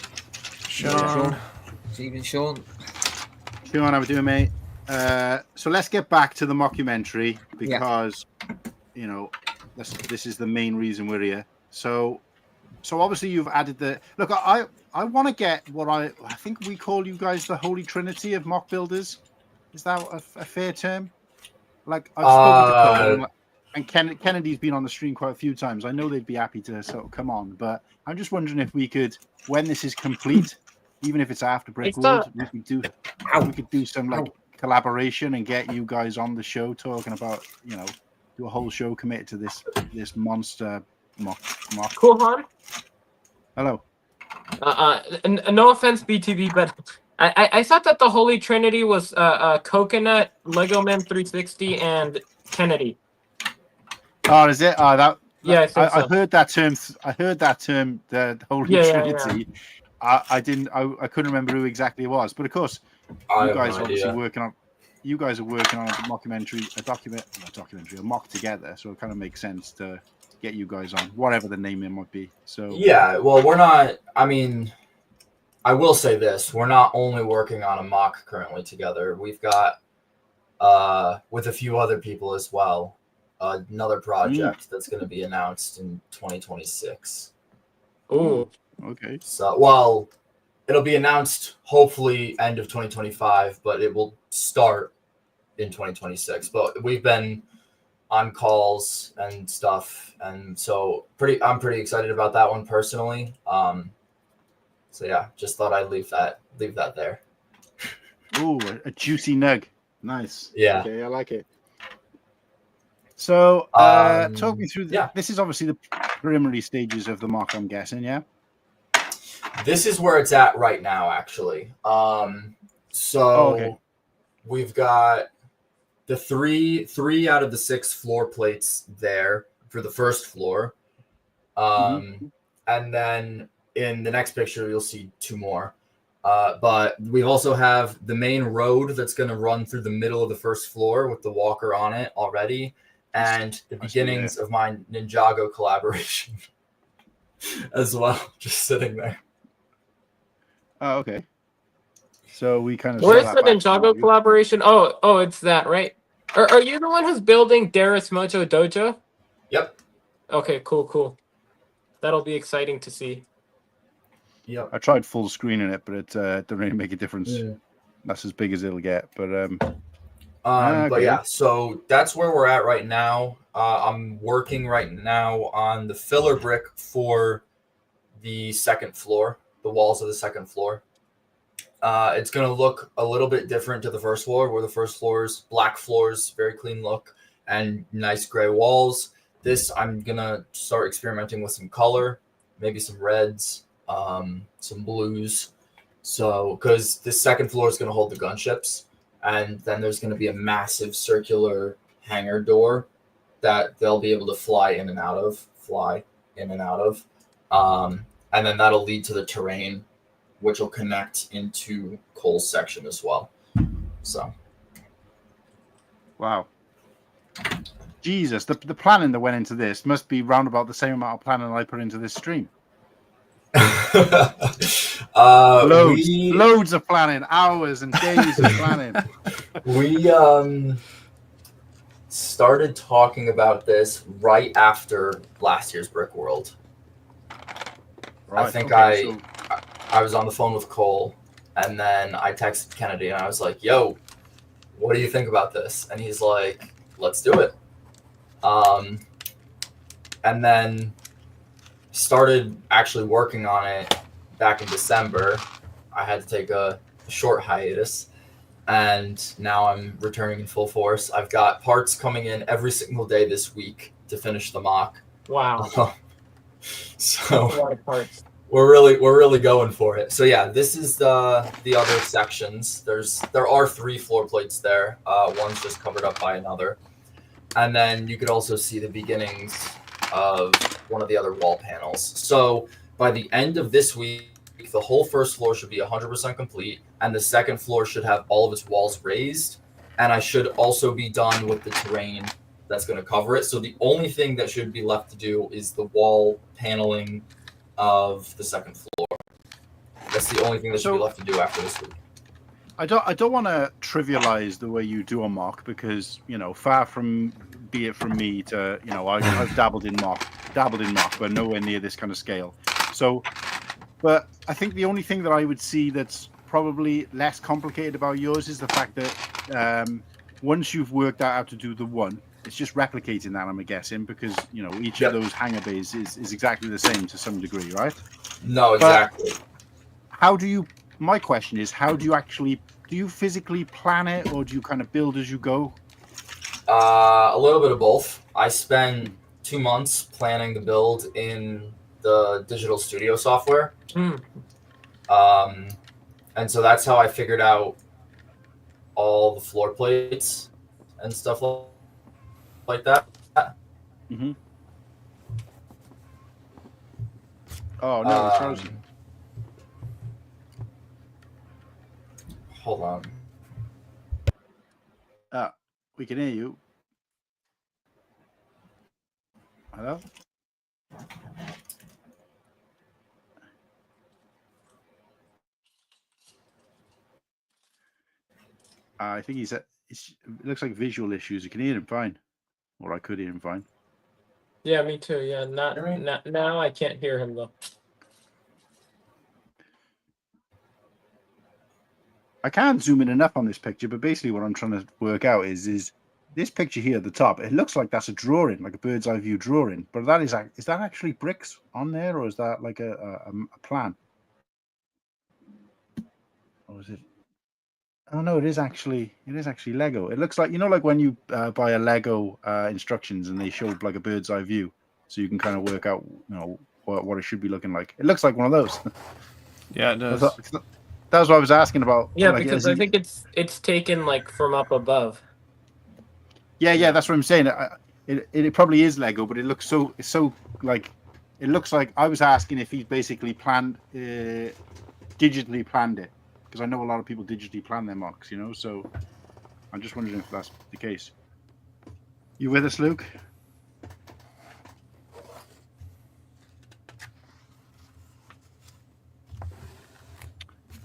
Sean. Even Sean. Sean, how we doing, mate? So let's get back to the mockumentary, because this is the main reason we're here. So obviously you've added the look. I want to get what I think we call you guys the Holy Trinity of mock builders. Is that a fair term? Like I've spoken to Cole. And Kennedy's been on the stream quite a few times. I know they'd be happy to sort of come on, but I'm just wondering if we could, when this is complete, even if it's after Brickworld, we could do some like collaboration and get you guys on the show talking about, do a whole show committed to this monster mock. Cool Han. Hello. No offense, BTV, but I thought that the Holy Trinity was Coconut, Lego Man 360, and Kennedy. Oh, is it? Yeah, I heard that term. The Holy Trinity. Yeah. I couldn't remember who exactly it was, but of course, you guys are obviously working on. You guys are working on a mock together, so it kind of makes sense to get you guys on, whatever the name it might be. So yeah, well, we're not. I mean, I will say this: we're not only working on a mock currently together. We've got, with a few other people as well, another project that's going to be announced in 2026. Oh, okay. So, well, it'll be announced hopefully end of 2025, but it will start in 2026. But we've been on calls and stuff, and so I'm pretty excited about that one personally. So yeah, just thought I'd leave that there. Ooh, a juicy nug. Nice. Yeah. Okay, I like it. So, talk me through. This is obviously the preliminary stages of the mock, I'm guessing. Yeah. This is where it's at right now, actually. We've got the three out of the 6 floor plates there for the first floor. And then in the next picture, you'll see 2 more. But we also have the main road that's going to run through the middle of the first floor with the walker on it already. And the beginnings of my Ninjago collaboration as well, just sitting there. Oh, okay. So we kind of. Where's the Ninjago collaboration? Oh, it's that, right? Are you the one who's building Darius Mojo Dojo? Yep. Okay, cool. That'll be exciting to see. Yep. I tried full screening it, but it doesn't really make a difference. Yeah. That's as big as it'll get, but But yeah, so that's where we're at right now. I'm working right now on the filler brick for the second floor, the walls of the second floor. It's going to look a little bit different to the first floor, where the first floor is black floors, very clean look, and nice gray walls. This, I'm going to start experimenting with some color, maybe some reds, some blues. So, because this second floor is going to hold the gunships. And then there's going to be a massive circular hangar door that they'll be able to fly in and out of. And then that'll lead to the terrain, which will connect into Cole's section as well. So. Wow. Jesus, the planning that went into this must be round about the same amount of planning I put into this stream. Loads of planning, hours and days of planning. We started talking about this right after last year's Brickworld. Right, I think I was on the phone with Cole, and then I texted Kennedy, and I was like, "Yo, what do you think about this?" And he's like, "Let's do it." And then started actually working on it back in December. I had to take a short hiatus, and now I'm returning in full force. I've got parts coming in every single day this week to finish the mock. Wow. So a lot of parts. We're really going for it. So yeah, this is the other sections. There are 3 floor plates there. One's just covered up by another. And then you could also see the beginnings of one of the other wall panels. So by the end of this week, the whole first floor should be 100% complete, and the second floor should have all of its walls raised. And I should also be done with the terrain that's going to cover it. So the only thing that should be left to do is the wall paneling of the second floor. That's the only thing that should be left to do after this week. I don't want to trivialize the way you do a mock, because far from be it from me to I've dabbled in mock, but nowhere near this kind of scale. So, but I think the only thing that I would see that's probably less complicated about yours is the fact that once you've worked out how to do the one, it's just replicating that, I'm guessing, because each of those hangar bays is exactly the same to some degree, right? No, exactly. My question is, how do you physically plan it, or do you kind of build as you go? A little bit of both. I spent 2 months planning the build in the digital studio software. And so that's how I figured out all the floor plates and stuff like that. Mm-hmm. Oh, no, it's frozen. Hold on. We can hear you. Hello? I think it looks like visual issues. You can hear him fine. Or I could hear him fine. Yeah, me too. Yeah, not now. I can't hear him though. I can't zoom in enough on this picture, but basically what I'm trying to work out is this picture here at the top. It looks like that's a drawing, like a bird's eye view drawing. But is that actually bricks on there, or is that like a plan? Or is it? Oh no, it is actually Lego. It looks like, like when you buy a Lego instructions and they show like a bird's eye view, so you can kind of work out what it should be looking like. It looks like one of those. Yeah, it does. That was what I was asking about. Yeah, because I think it's taken like from up above. Yeah, that's what I'm saying. It probably is Lego, but it looks like it looks like I was asking if he's basically digitally planned it, because I know a lot of people digitally plan their mocks, So I'm just wondering if that's the case. You with us, Luke?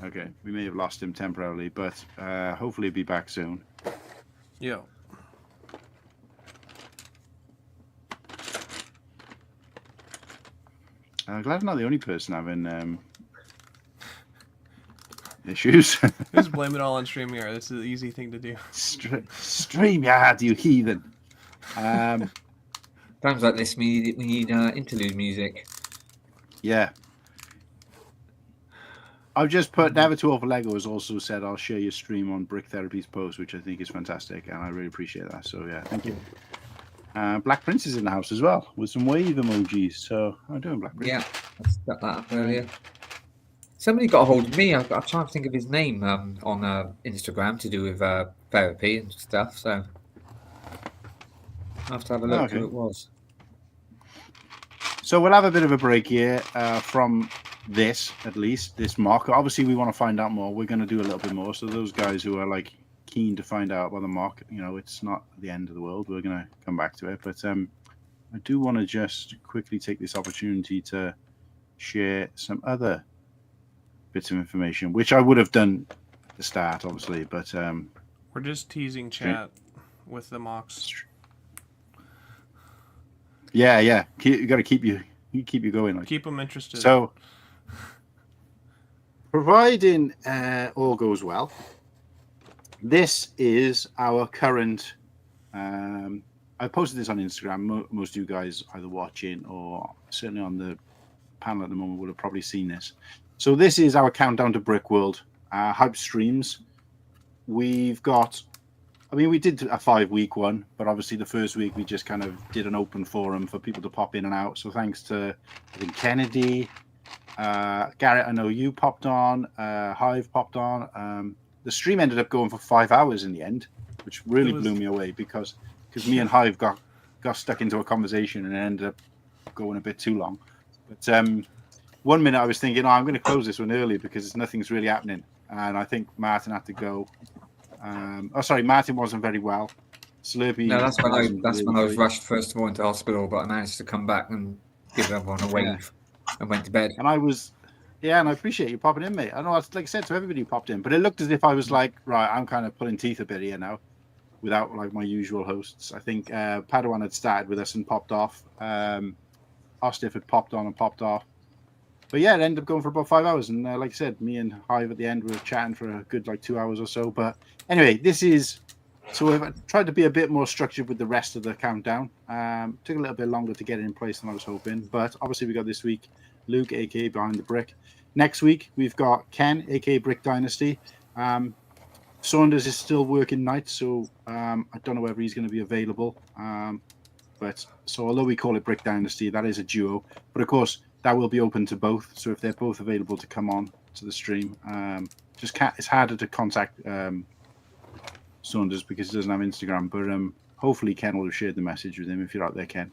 Okay, we may have lost him temporarily, but hopefully he'll be back soon. Yeah. I'm glad I'm not the only person having issues. Just blame it all on StreamYard. This is the easy thing to do. StreamYard, you heathen. Times like this, we need interlude music. Yeah. I've just put Never Too Old for Lego has also said I'll share your stream on Brick Therapy's post, which I think is fantastic, and I really appreciate that. So yeah, thank you. Black Prince is in the house as well with some wave emojis. So how are you doing, Black Prince? Yeah, I set that up earlier. Somebody got a hold of me. I'm trying to think of his name on Instagram to do with therapy and stuff. So I'll have to have a look who it was. So we'll have a bit of a break here from this mock. Obviously we want to find out more. We're going to do a little bit more, so those guys who are like keen to find out about the mock, it's not the end of the world. We're going to come back to it, but I do want to just quickly take this opportunity to share some other bits of information, which I would have done at the start, obviously, but we're just teasing chat with the mocks. Yeah, you got to keep you going, like. Keep them interested. So providing all goes well, this is our current. I posted this on Instagram. Most of you guys either watching or certainly on the panel at the moment will have probably seen this. So this is our countdown to Brickworld hype streams. We've got. We did a 5-week one, but obviously the first week we just kind of did an open forum for people to pop in and out. So thanks to, I think, Kennedy, Garrett, I know you popped on, Hive popped on. The stream ended up going for 5 hours in the end, which really blew me away because me and Hive got stuck into a conversation and it ended up going a bit too long. But 1 minute I was thinking, I'm going to close this one early because nothing's really happening. And I think Martin had to go. Martin wasn't very well. Slurpee. No, that's when I was rushed first of all into hospital, but I managed to come back and give everyone a wave and went to bed. And I was, and I appreciate you popping in, mate. I know, like I said to everybody who popped in, but it looked as if I was like, right, I'm kind of pulling teeth a bit here now, without like my usual hosts. I think Padawan had started with us and popped off. Ostiff had popped on and popped off. But yeah, it ended up going for about 5 hours. And like I said, me and Hive at the end were chatting for a good 2 hours or so. But anyway, this is So we've tried to be a bit more structured with the rest of the countdown. Took a little bit longer to get it in place than I was hoping, but obviously we got this week Luke, aka Behind the Brick. Next week we've got Ken, aka Brick Dynasty. Saunders is still working nights, so I don't know whether he's going to be available. But so although we call it Brick Dynasty, that is a duo. But of course, that will be open to both. So if they're both available to come on to the stream, it's harder to contact Saunders because he doesn't have Instagram. But hopefully Ken will have shared the message with him if you're out there, Ken.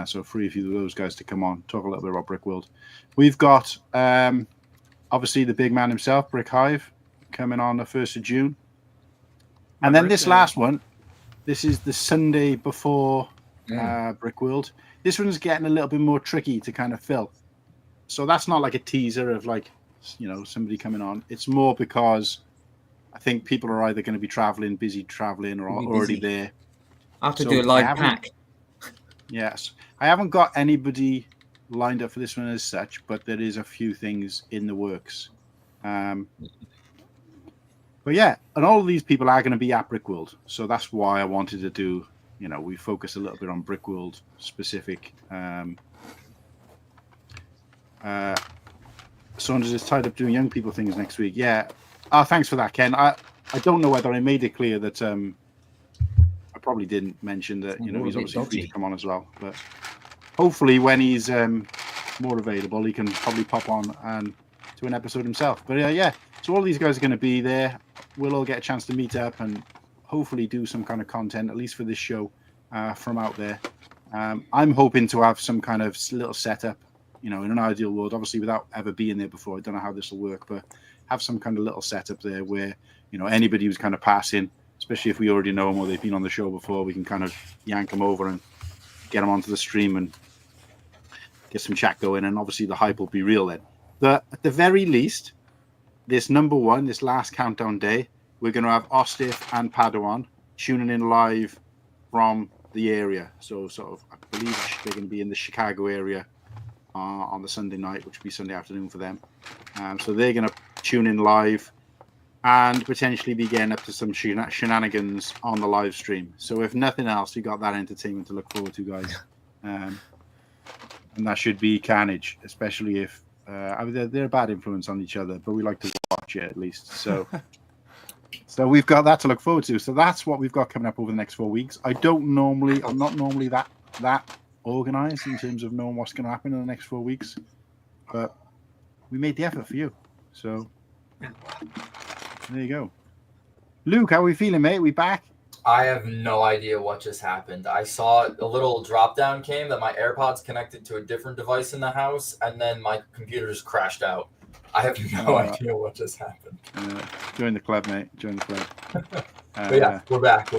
So free a few of those guys to come on, talk a little bit about Brickworld. We've got obviously the big man himself, Brick Hive, coming on the 1st of June. And then this last one, this is the Sunday before Brickworld. This one's getting a little bit more tricky to kind of fill. So that's not like a teaser of like, somebody coming on. It's more because I think people are either going to be busy traveling, or already there. I have to do a live pack. Yes. I haven't got anybody lined up for this one as such, but there is a few things in the works. But yeah, and all of these people are going to be at Brickworld. So that's why I wanted to do, we focus a little bit on Brickworld specific. Saunders is tied up doing young people things next week. Yeah. Thanks for that, Ken. I don't know whether I made it clear that I probably didn't mention that, he's obviously free to come on as well. But hopefully when he's more available, he can probably pop on and to an episode himself. But yeah. So all these guys are going to be there. We'll all get a chance to meet up and hopefully do some kind of content, at least for this show, from out there. I'm hoping to have some kind of little setup, in an ideal world, obviously without ever being there before. I don't know how this will work, but have some kind of little setup there where, anybody who's kind of passing, especially if we already know them or they've been on the show before, we can kind of yank them over and get them onto the stream and get some chat going. And obviously the hype will be real then. But at the very least, this number one, this last countdown day, we're going to have Ostif and Padawan tuning in live from the area. So sort of, I believe they're going to be in the Chicago area on the Sunday night, which will be Sunday afternoon for them. So they're going to tune in live and potentially be getting up to some shenanigans on the live stream. So if nothing else, you got that entertainment to look forward to, guys. And that should be carnage, especially if they're a bad influence on each other, but we like to watch it at least. So we've got that to look forward to. So that's what we've got coming up over the next 4 weeks. I'm not normally that organized in terms of knowing what's going to happen in the next 4 weeks, but we made the effort for you. So there you go. Luke, how are we feeling, mate? We back? I have no idea what just happened. I saw a little drop down came that my AirPods connected to a different device in the house, and then my computer just crashed out. I have no idea what just happened. Join the club, mate. Join the club. But yeah, we're back.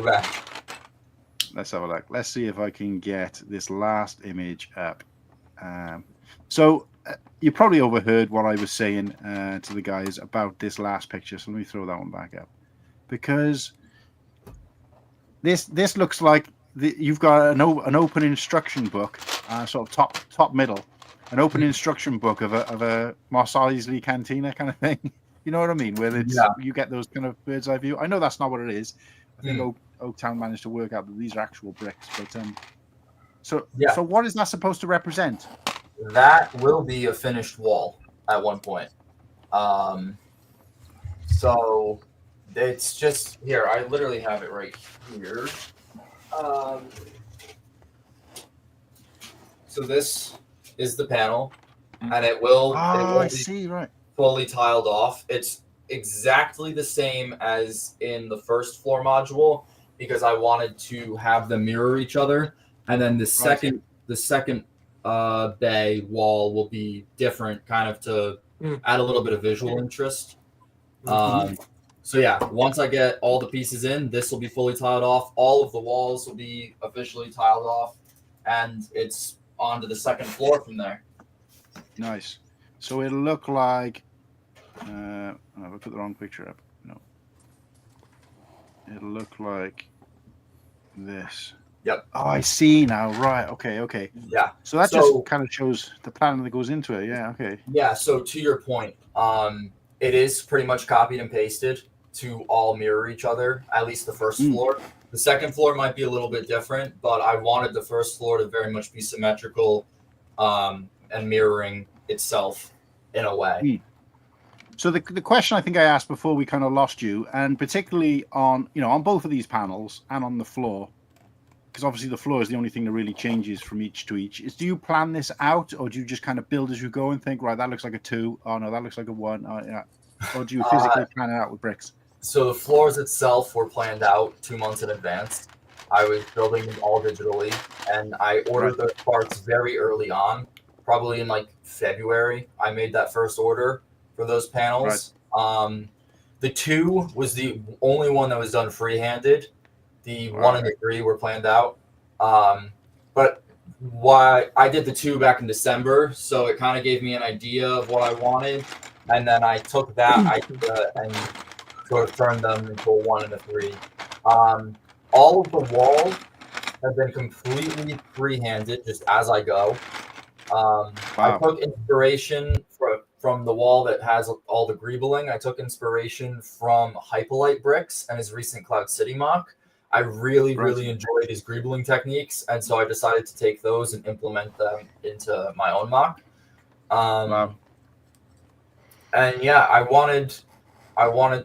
Let's have a look. Let's see if I can get this last image up. So you probably overheard what I was saying to the guys about this last picture. So let me throw that one back up, because this looks like you've got an open instruction book, sort of top middle, an open instruction book of a Mos Eisley Cantina kind of thing. You know what I mean? Where you get those kind of bird's eye view. I know that's not what it is. I think Oaktown managed to work out that these are actual bricks. But so what is that supposed to represent? That will be a finished wall at one point. So it's just here. I literally have it right here. So this is the panel, and it will be fully tiled off. It's exactly the same as in the first floor module, because I wanted to have them mirror each other, and then the second bay wall will be different, kind of to add a little bit of visual interest. So yeah, once I get all the pieces in, this will be fully tiled off. All of the walls will be officially tiled off, and it's on to the second floor from there. Nice. So it'll look like I put the wrong picture up. No. It'll look like this. Yep. Oh, I see now. Right. Okay. Yeah. So that just kind of shows the plan that goes into it. Yeah. Okay. Yeah. So to your point, it is pretty much copied and pasted to all mirror each other, at least the first floor. The second floor might be a little bit different, but I wanted the first floor to very much be symmetrical and mirroring itself in a way. So the question I think I asked before we kind of lost you, and particularly on both of these panels and on the floor, because obviously the floor is the only thing that really changes from each to each, is do you plan this out, or do you just kind of build as you go and think, right, that looks like a 2, oh no, that looks like a 1, oh, yeah. Or do you physically plan it out with bricks? So the floors itself were planned out 2 months in advance. I was building them all digitally, and I ordered those parts very early on, probably in like February. I made that first order for those panels. The 2 was the only one that was done freehanded. The 1 and the 3 were planned out. But why I did the 2 back in December, so it kind of gave me an idea of what I wanted, and then I took that idea and sort of turned them into a 1 and a 3. All of the walls have been completely freehanded, just as I go. I took inspiration from the wall that has all the greebling. I took inspiration from Hypolite Bricks and his recent Cloud City MOC. I really enjoyed his greebling techniques, and so I decided to take those and implement them into my own MOC. And yeah, I wanted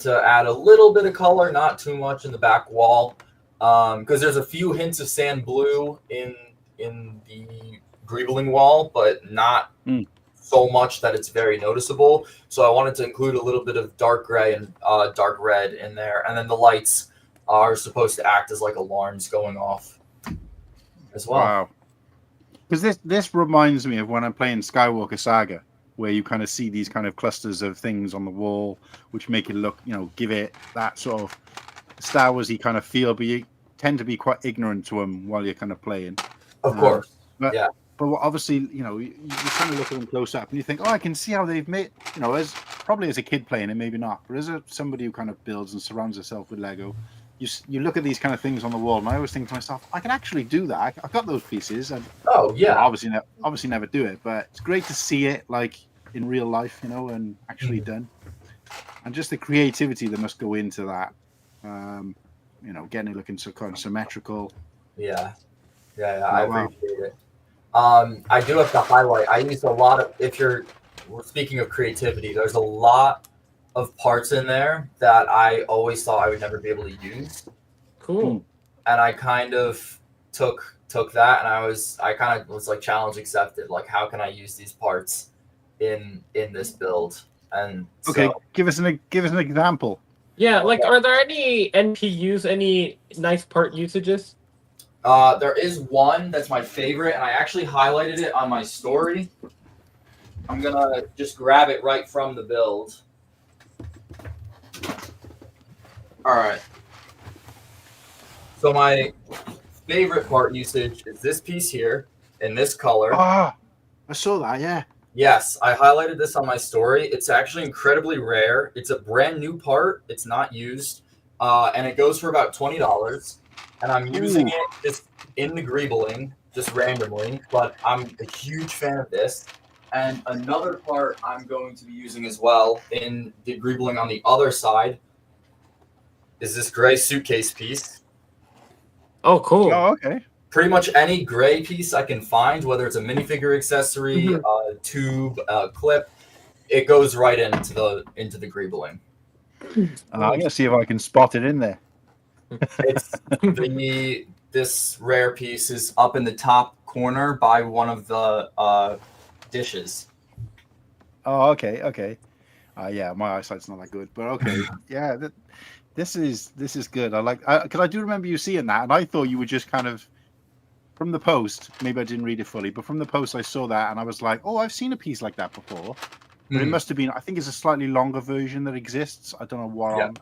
to add a little bit of color, not too much in the back wall, because there's a few hints of sand blue in the greebling wall, but not so much that it's very noticeable. So I wanted to include a little bit of dark gray and dark red in there, and then the lights are supposed to act as like alarms going off as well. Wow. Because this reminds me of when I'm playing Skywalker Saga, where you kind of see these kind of clusters of things on the wall, which make it look, give it that sort of Star Wars-y kind of feel, but you tend to be quite ignorant to them while you're kind of playing. Of course. But, yeah. But obviously, you kind of look at them close up and you think, oh, I can see how they've made, as probably as a kid playing it, maybe not, but as somebody who kind of builds and surrounds herself with Lego, you look at these kind of things on the wall, and I always think to myself, I can actually do that. I've got those pieces. And obviously never do it, but it's great to see it like in real life, and actually done. And just the creativity that must go into that, getting it looking so kind of symmetrical. Yeah, I appreciate it. I do have to highlight, I used a lot of, we're speaking of creativity, there's a lot of parts in there that I always thought I would never be able to use. Cool. And I kind of took that, and I kind of was like, challenge accepted. Like, how can I use these parts in this build? And give us an example. Yeah, like, are there any NPUs, any nice part usages? There is one that's my favorite, and I actually highlighted it on my story. I'm gonna just grab it right from the build. All right. So my favorite part usage is this piece here in this color. Ah, I saw that. Yeah. Yes, I highlighted this on my story. It's actually incredibly rare. It's a brand new part. It's not used, and it goes for about $20. And I'm using it just in the greebling, just randomly. But I'm a huge fan of this. And another part I'm going to be using as well in the greebling on the other side is this gray suitcase piece. Oh, cool. Oh, okay. Pretty much any gray piece I can find, whether it's a minifigure accessory, a tube, a clip, it goes right into the greebling. I'm gonna see if I can spot it in there. It's this rare piece is up in the top corner by one of the dishes. Oh, okay. Yeah, my eyesight's not that good, but okay. Yeah, this is good. I like, because I do remember you seeing that, and I thought you were just kind of from the post. Maybe I didn't read it fully, but from the post I saw that, and I was like, oh, I've seen a piece like that before. But it must have been. I think it's a slightly longer version that exists. I don't know what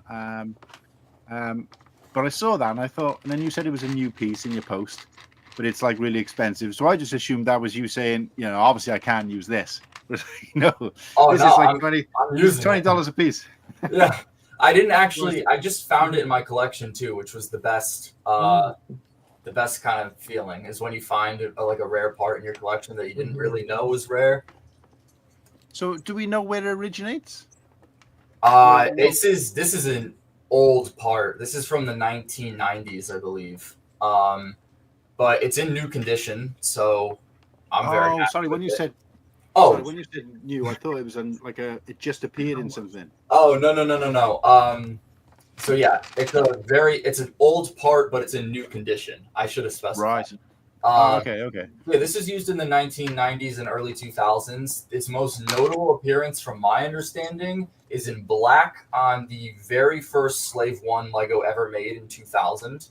but I saw that, and I thought, and then you said it was a new piece in your post, but it's like really expensive. So I just assumed that was you saying, obviously I can't use this. This is like $20 a piece. Yeah, I didn't actually. I just found it in my collection too, which was the best. The best kind of feeling is when you find like a rare part in your collection that you didn't really know was rare. So, do we know where it originates? This is old part. This is from the 1990s, I believe. But it's in new condition, so I'm very happy sorry. When with you it. said Oh, sorry, when you said new, I thought it was it just appeared in something. oh no. So yeah, it's an old part, but it's in new condition. I should have specified. Right. Okay. Yeah, this is used in the 1990s and early 2000s. Its most notable appearance, from my understanding, is in black on the very first Slave One Lego ever made in 2000.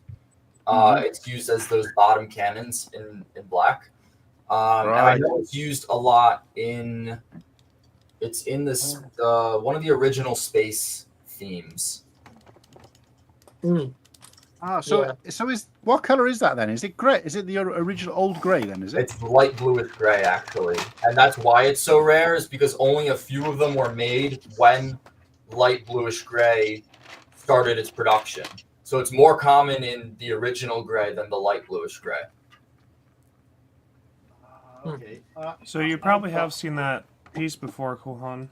It's used as those bottom cannons in black. And I know it's used a lot in this one of the original space themes. So is what color is that then? Is it gray? Is it the original old gray then? Is it? It's light bluish gray actually, and that's why it's so rare. Is because only a few of them were made when light bluish gray started its production. So it's more common in the original gray than the light bluish gray. Okay. So you probably have seen that piece before, Cool Han.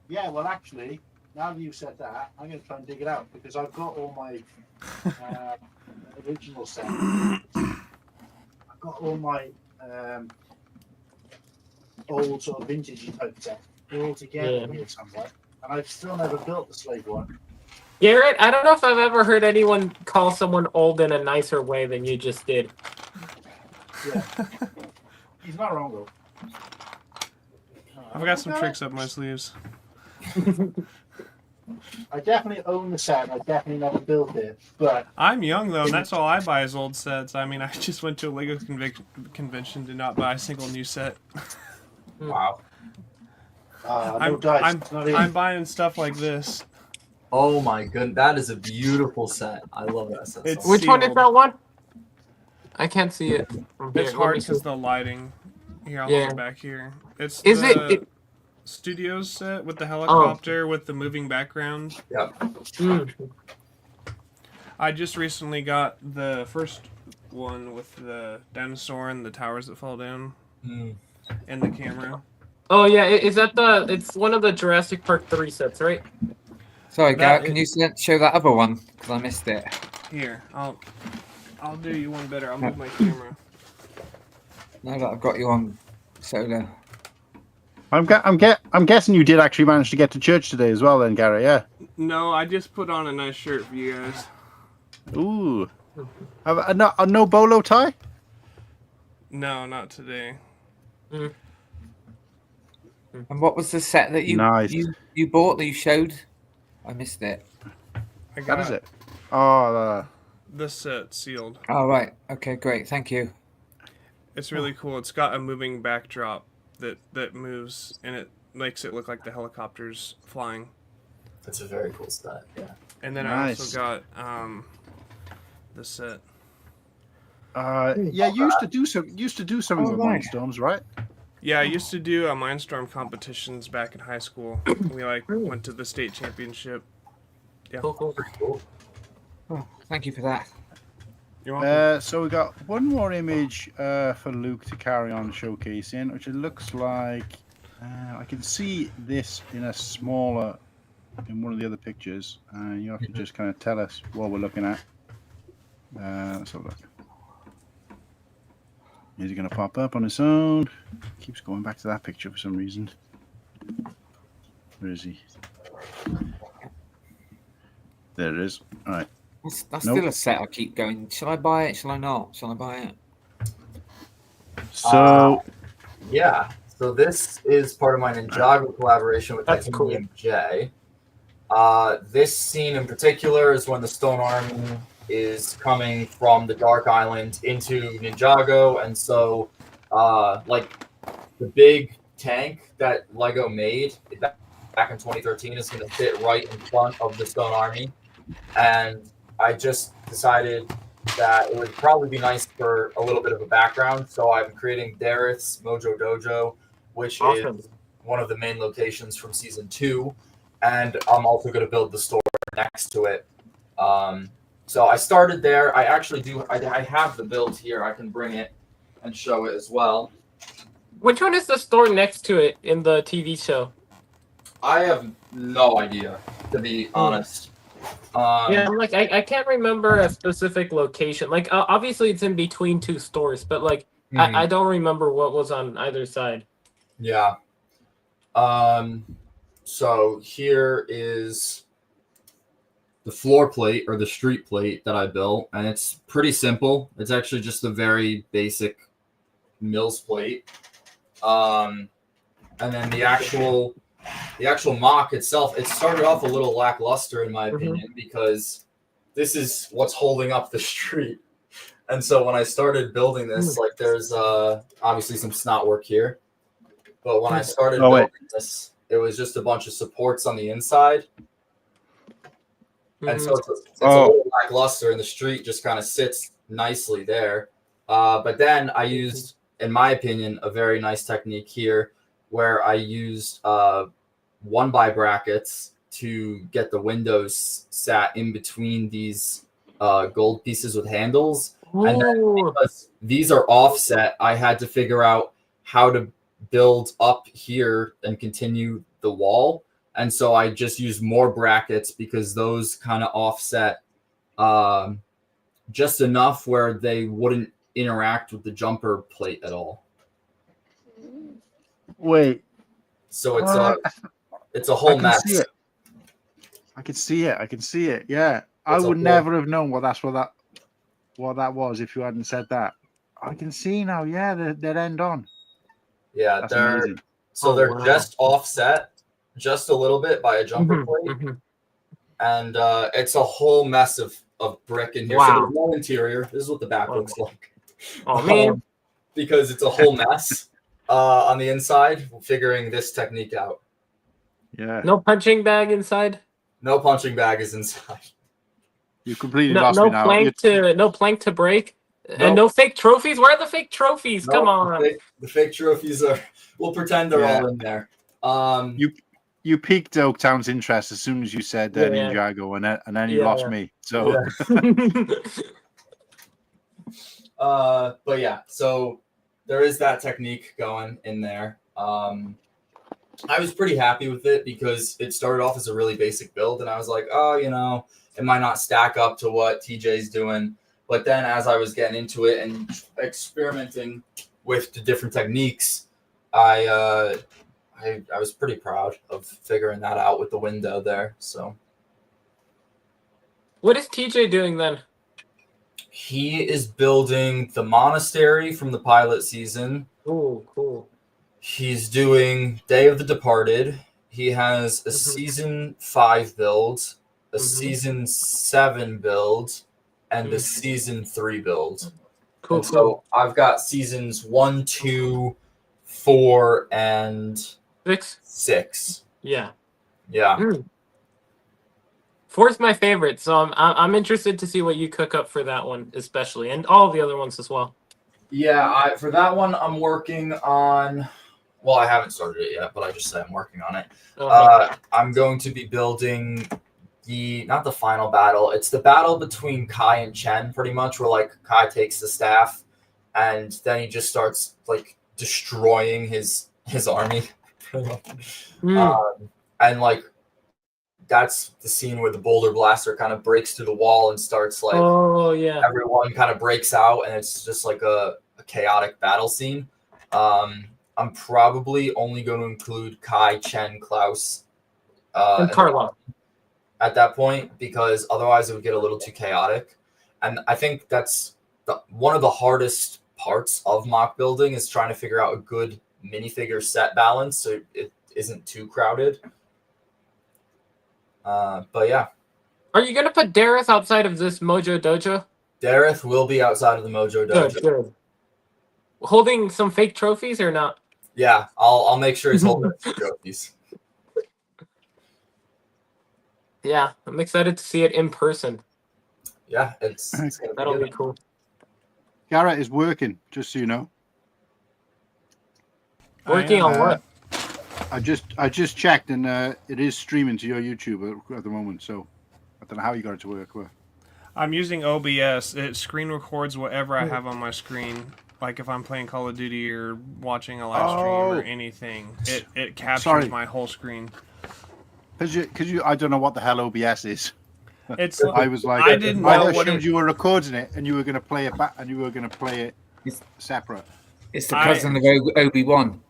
Yeah. Well, actually, now that you've said that, I'm going to try and dig it out because I've got all my original set. I've got all my old sort of vintage type set. They're all together here somewhere, and I've still never built the Slave One. Garrett, I don't know if I've ever heard anyone call someone old in a nicer way than you just did. Yeah. He's not wrong though. I've got some tricks up my sleeves. I definitely own the set. I definitely never built it, but I'm young though, and that's all I buy is old sets. I mean, I just went to a Lego convention, did not buy a single new set. Wow. I'm buying stuff like this. Oh my goodness, that is a beautiful set. I love that set. It's Which one is that one? I can't see it from here. It's hard because the lighting. Here, I'll hold it back here. It's Studios set with the helicopter with the moving background. Yeah. I just recently got the first one with the dinosaur and the towers that fall down and the camera. Oh yeah, is that it's one of the Jurassic Park 3 sets, right? Sorry, Garrett, can you show that other one? Because I missed it. Here, I'll do you one better. I'll move my camera. Now that I've got you on solo. I'm guessing you did actually manage to get to church today as well, then, Gary. Yeah. No, I just put on a nice shirt for you guys. Ooh. No bolo tie? No, not today. And what was the set that you bought that you showed? I missed it. That is it. Oh, this set sealed. Oh right. Okay, great. Thank you. It's really cool. It's got a moving backdrop that moves, and it makes it look like the helicopter's flying. That's a very cool set. Yeah. And then I also got the set. Yeah, you used to do some of the Mindstorms, right? Yeah, I used to do Mindstorm competitions back in high school. We went to the state championship. Yeah. Cool. Oh, thank you for that. You're welcome. So we got one more image for Luke to carry on showcasing, which it looks like I can see this in one of the other pictures. You have to just kind of tell us what we're looking at. Let's have a look. Is he going to pop up on its own? Keeps going back to that picture for some reason. Where is he? There it is. All right. That's still a set I keep going. Shall I buy it? Shall I not? Shall I buy it? So, yeah. So this is part of my Ninjago collaboration with Titanium J. This scene in particular is when the Stone Army is coming from the Dark Island into Ninjago, and so the big tank that Lego made back in 2013 is going to fit right in front of the Stone Army, and I just decided that it would probably be nice for a little bit of a background, so I'm creating Dareth's Mojo Dojo, which is one of the main locations from season 2, and I'm also going to build the store next to it. So I started there. I actually I have the build here. I can bring it and show it as well. Which one is the store next to it in the TV show? I have no idea. to be honest. Yeah, I'm like I can't remember a specific location. Like obviously it's in between two stores, but like I don't remember what was on either side. Yeah. So here is the floor plate or the street plate that I built, and it's pretty simple. It's actually just a very basic Mills plate. And then the actual MOC itself, it started off a little lackluster in my opinion because this is what's holding up the street. And so when I started building this, like there's obviously some snot work here. But when I started building this, it was just a bunch of supports on the inside. And so it's a little lackluster, and the street just kind of sits nicely there. But then I used, in my opinion, a very nice technique here where I used 1x brackets to get the windows sat in between these gold pieces with handles. And then because these are offset, I had to figure out how to build up here and continue the wall. And so I just used more brackets because those kind of offset just enough where they wouldn't interact with the jumper plate at all. Wait. So it's a whole mess. I can see it. Yeah. I would never have known what that was if you hadn't said that. I can see now. Yeah, they're end on. Yeah, they're just offset just a little bit by a jumper plate. And it's a whole mess of brick in here. So there's no interior. This is what the back looks like. Oh man. Because it's a whole mess on the inside, figuring this technique out. Yeah. No punching bag inside? No punching bag is inside. You completely lost me now. No plank to break? Nope. And no fake trophies? Where are the fake trophies? Nope, come on. The fake trophies are, we'll pretend they're all in there. You piqued Oaktown's interest as soon as you said Ninjago, and then you lost me. So but yeah, so there is that technique going in there. I was pretty happy with it because it started off as a really basic build, and I was like, oh, it might not stack up to what TJ's doing. But then as I was getting into it and experimenting with the different techniques, I was pretty proud of figuring that out with the window there. So, what is TJ doing then? He is building the monastery from the pilot season. Oh, cool. He's doing Day of the Departed. He has a season 5 build, a season 7 build, and a season 3 build. Cool. So I've got seasons 1, 2, 4, and 6. Yeah. 4's my favorite, so I'm interested to see what you cook up for that one, especially, and all the other ones as well. Yeah, for that one, I'm working on. Well, I haven't started it yet, but I just said I'm working on it. Okay. I'm going to be building not the final battle. It's the battle between Kai and Chen, pretty much, where like Kai takes the staff, and then he just starts like destroying his army. And like that's the scene where the boulder blaster kind of breaks through the wall and starts like everyone kind of breaks out, and it's just like a chaotic battle scene. I'm probably only going to include Kai, Chen, Klaus, and Carla at that point, because otherwise it would get a little too chaotic. And I think that's one of the hardest parts of mock building is trying to figure out a good minifigure set balance so it isn't too crowded. But yeah. Are you gonna put Dareth outside of this Mojo Dojo? Dareth will be outside of the Mojo Dojo. Good. Holding some fake trophies or not? Yeah, I'll make sure he's holding trophies. Yeah, I'm excited to see it in person. Yeah, that'll be cool. Garrett is working, just so you know. Working on what? I just checked, and it is streaming to your YouTube at the moment. So I don't know how you got it to work. I'm using OBS. It screen records whatever I have on my screen. Like if I'm playing Call of Duty or watching a live stream or anything, it captures my whole screen. because you, I don't know what the hell OBS is. It's I was like, I didn't I know what assumed it, you were recording it and you were going to play it back and you were going to play it separate. It's the cousin of Obi-Wan.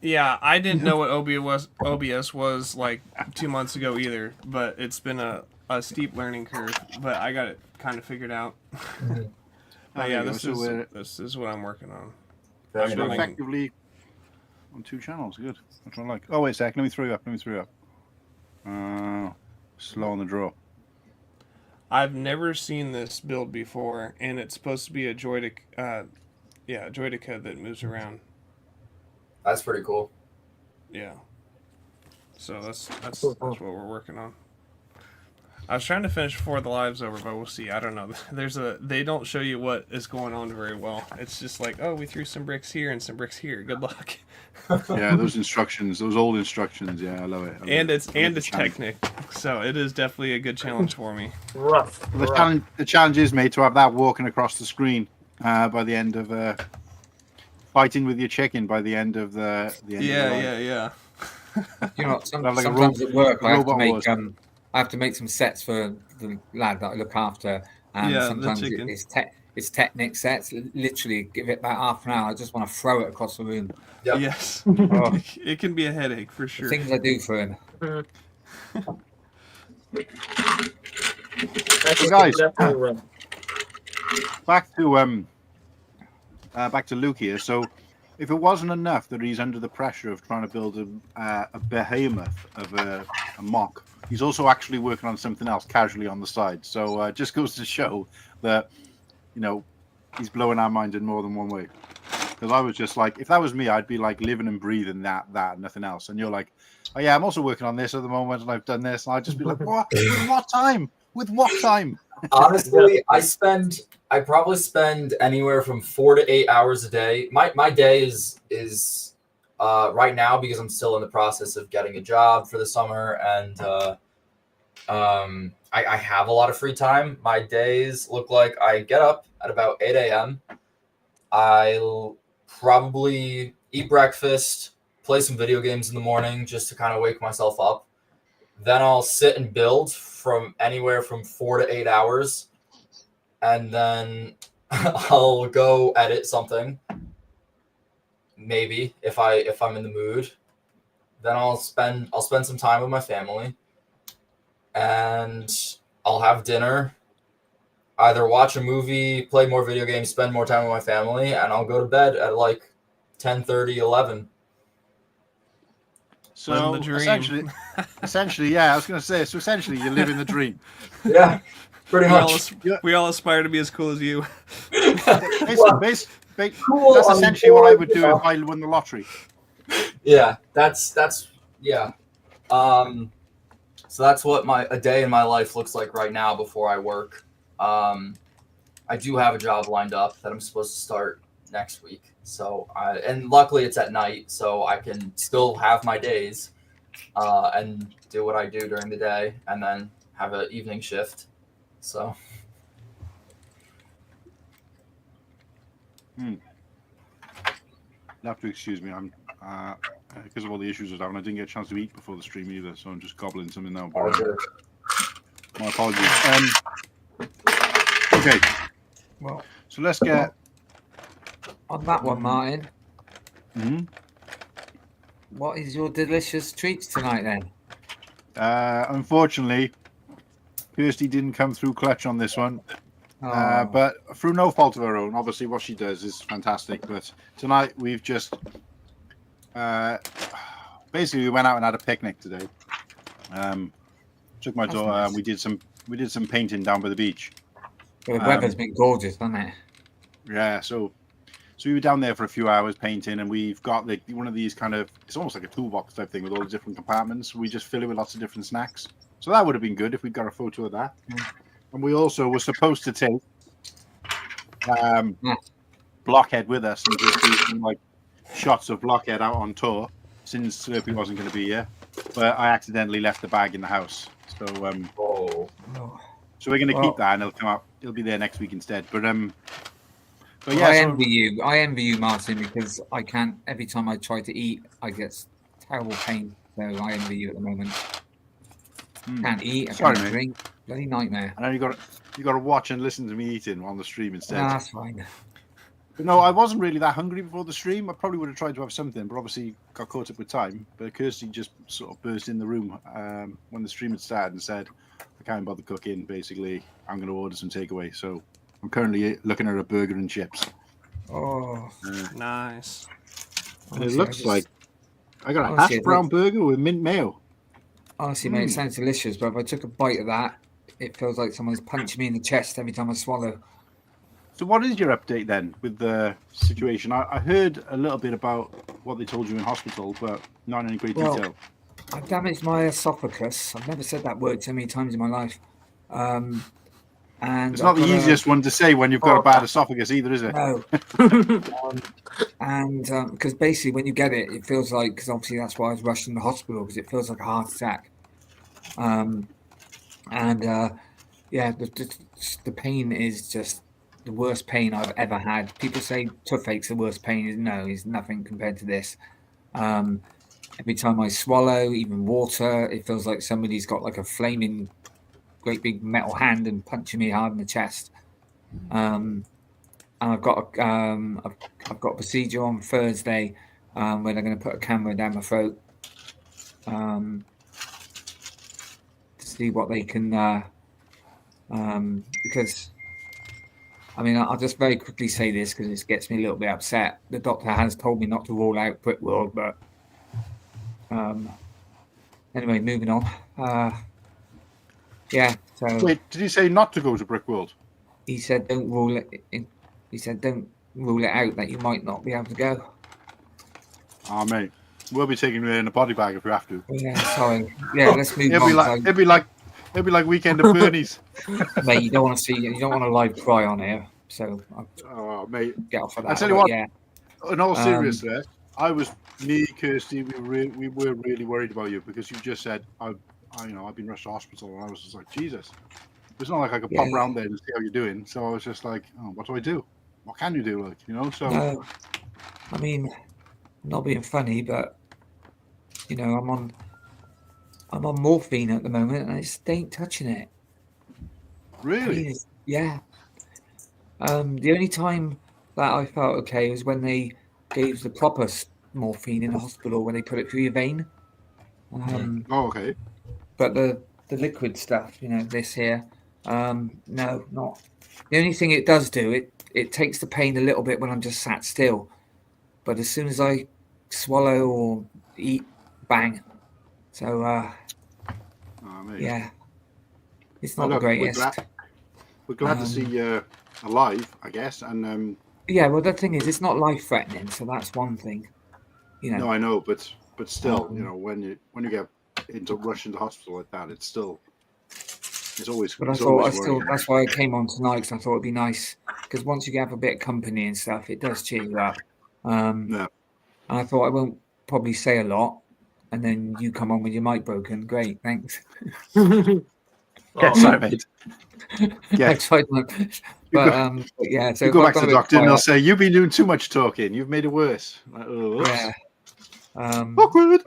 Yeah, I didn't know what OBS was like 2 months ago either, but it's been a steep learning curve. But I got it kind of figured out. But yeah, this is what I'm working on. Very So nice. effectively on 2 channels. Good. That's what I like. Oh wait a sec. Let me throw you up. Slow on the draw. I've never seen this build before, and it's supposed to be a Joytica that moves around. That's pretty cool. Yeah. So that's what we're working on. I was trying to finish before the live's over, but we'll see. I don't know. They don't show you what is going on very well. It's just like, oh, we threw some bricks here and some bricks here. Good luck. Yeah, those instructions, those old instructions. Yeah, I love it. It's Technic, so it is definitely a good challenge for me. Rough. The challenge is, mate, to have that walking across the screen by the end of fighting with your chicken by the end of the end. Yeah. You know, Like a sometimes at work I have to robot make wars. I have to make some sets for the lad that I look after, and Yeah, the sometimes chicken. it's Technic sets. Literally, give it about half an hour. I just want to throw it across the room. Yep. Yes. Oh, It can be a headache for the sure. things I do for him. So guys, Definitely rough. back to Luke here. So, if it wasn't enough that he's under the pressure of trying to build a behemoth of a mock, he's also actually working on something else casually on the side. So, just goes to show that, you know, he's blowing our mind in more than one way. Because I was just like, if that was me, I'd be like living and breathing that, nothing else. And you're like, oh yeah, I'm also working on this at the moment, and I've done this, and I'd just be like, what? With what time? With what time? Honestly, I probably spend anywhere from 4 to 8 hours a day. My day is right now, because I'm still in the process of getting a job for the summer, and I have a lot of free time. My days look like I get up at about 8 a.m. I'll probably eat breakfast, play some video games in the morning just to kind of wake myself up. Then I'll sit and build from anywhere from 4 to 8 hours, and then I'll go edit something. Maybe if I'm in the mood. Then I'll spend some time with my family, and I'll have dinner. Either watch a movie, play more video games, spend more time with my family, and I'll go to bed at like 10:30, 11. So Living the dream. essentially, yeah, I was going to say. So essentially, you're living the dream. Yeah, pretty much. We all aspire to be as cool as you. Basically, Cool that's on essentially what I would do board. if I won the lottery. Yeah, that's yeah. So that's what a day in my life looks like right now before I work. I do have a job lined up that I'm supposed to start next week. So and luckily it's at night, so I can still have my days and do what I do during the day, and then have an evening shift. So. You'll have to excuse me. I'm because of all the issues I was having, I didn't get a chance to eat before the stream either, so I'm just gobbling something now. All good. My apologies. Okay. Well, So let's get on that one, Martin. Mhm. What is your delicious treats tonight then? Unfortunately, Kirsty didn't come through clutch on this one. Oh, But through no fault of her own. Obviously, what she does is fantastic. But tonight we've just basically we went out and had a picnic today. Took my That's daughter nice. and we did some painting down by the beach. the weather's been gorgeous, hasn't it? Yeah, so we were down there for a few hours painting, and we've got like one of these kind of, it's almost like a toolbox type thing with all the different compartments. We just fill it with lots of different snacks. So that would have been good if we got a photo of that. And we also were supposed to take Blockhead with us and just do some like shots of Blockhead out on tour, since Slurpee wasn't going to be here. But I accidentally left the bag in the house. So so we're going to keep that, and it'll come up. It'll be there next week instead. But Well, yeah, I so- envy you. I envy you, Martin, because I can't. Every time I try to eat, I get terrible pain. So I envy you at the moment. Can't eat. I Sorry, can't mate. drink. Bloody nightmare. And then you got to watch and listen to me eating on the stream instead. No, that's fine. But no, I wasn't really that hungry before the stream. I probably would have tried to have something, but obviously got caught up with time. But Kirsty just sort of burst in the room when the stream had started and said, I can't bother cooking. Basically, I'm going to order some takeaway. So I'm currently looking at a burger and chips. Oh, Nice. And honestly, it looks like I got a honestly, hash brown burger with mint mayo. Honestly, mate, it sounds delicious, but if I took a bite of that, it feels like someone's punching me in the chest every time I swallow. So what is your update then with the situation? I heard a little bit about what they told you in hospital, but not in any great detail. I've damaged my esophagus. I've never said that word so many times in my life. And It's not the easiest one to say when you've got a bad esophagus either, is it? No. Because basically when you get it, it feels like, because obviously that's why I was rushed in the hospital, because it feels like a heart attack. Yeah, the pain is just the worst pain I've ever had. People say toothache's the worst pain. No, it's nothing compared to this. Every time I swallow, even water, it feels like somebody's got like a flaming great big metal hand and punching me hard in the chest. And I've got a procedure on Thursday where they're going to put a camera down my throat to see what they can because I mean I'll just very quickly say this because it gets me a little bit upset. The doctor has told me not to rule out Brickworld, but anyway, moving on. Yeah. So Wait, did he say not to go to Brickworld? He said don't rule it. He said don't rule it out that you might not be able to go. Oh, mate, we'll be taking you in a body bag if we have to. Yeah, sorry. Yeah, let's move It'll on. be like Weekend at Bernie's. Mate, you don't want to live cry on here, so Oh, mate, get off of that. I tell you what. Yeah. In all seriousness, me, Kirsty, we were really worried about you because you just said I've been rushed to hospital, and I was just like, Jesus. It's not like I could pop around there and see how you're doing. So I was just like, oh, what do I do? What can you do? Like, so. No, I mean, I'm not being funny, but I'm on morphine at the moment, and I just ain't touching it. Really? Yeah. The only time that I felt okay was when they gave the proper morphine in the hospital, when they put it through your vein. Okay. But the liquid stuff, this here, no, not. The only thing it does do, it takes the pain a little bit when I'm just sat still. But as soon as I swallow or eat, bang. So, yeah, it's not the greatest. We're glad to see you alive, I guess. And yeah, well, the thing is, it's not life-threatening, so that's one thing. No, I know, but still, when you get rush into hospital like that, it's always. But that's why I came on tonight, because I thought it'd be nice, because once you have a bit of company and stuff, it does cheer you up. And I thought I won't probably say a lot, and then you come on with your mic broken. Great, thanks. Sorry, mate. Yeah. But yeah, so you go back to the doctor and they'll say you've been doing too much talking. You've made it worse. Like, yeah. Awkward.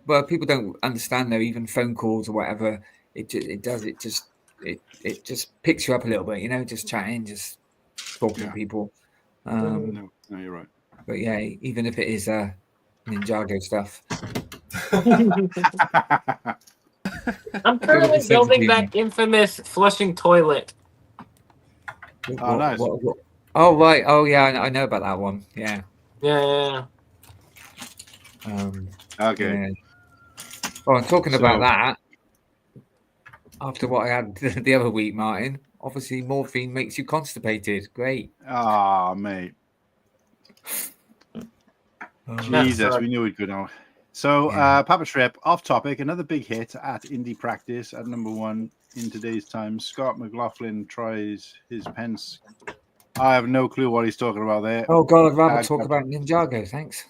But people don't understand though. Even phone calls or whatever, it just picks you up a little bit. Just chatting, just talking to people. No, you're right. But yeah, even if it is Ninjago stuff. I'm currently building that infamous flushing toilet. Oh, nice. What? Oh, right. Oh, yeah, I know about that one. Yeah. Yeah. Okay. Yeah. Well, talking about that, after what I had the other week, Martin, obviously morphine makes you constipated. Great. Ah, mate. Jesus, we knew we'd go now. So, Papa Trip, off topic, another big hit at Indie Practice at #1 in today's time. Scott McLaughlin tries his pence. I have no clue what he's talking about there. Oh, God, I'd rather talk about Ninjago, thanks.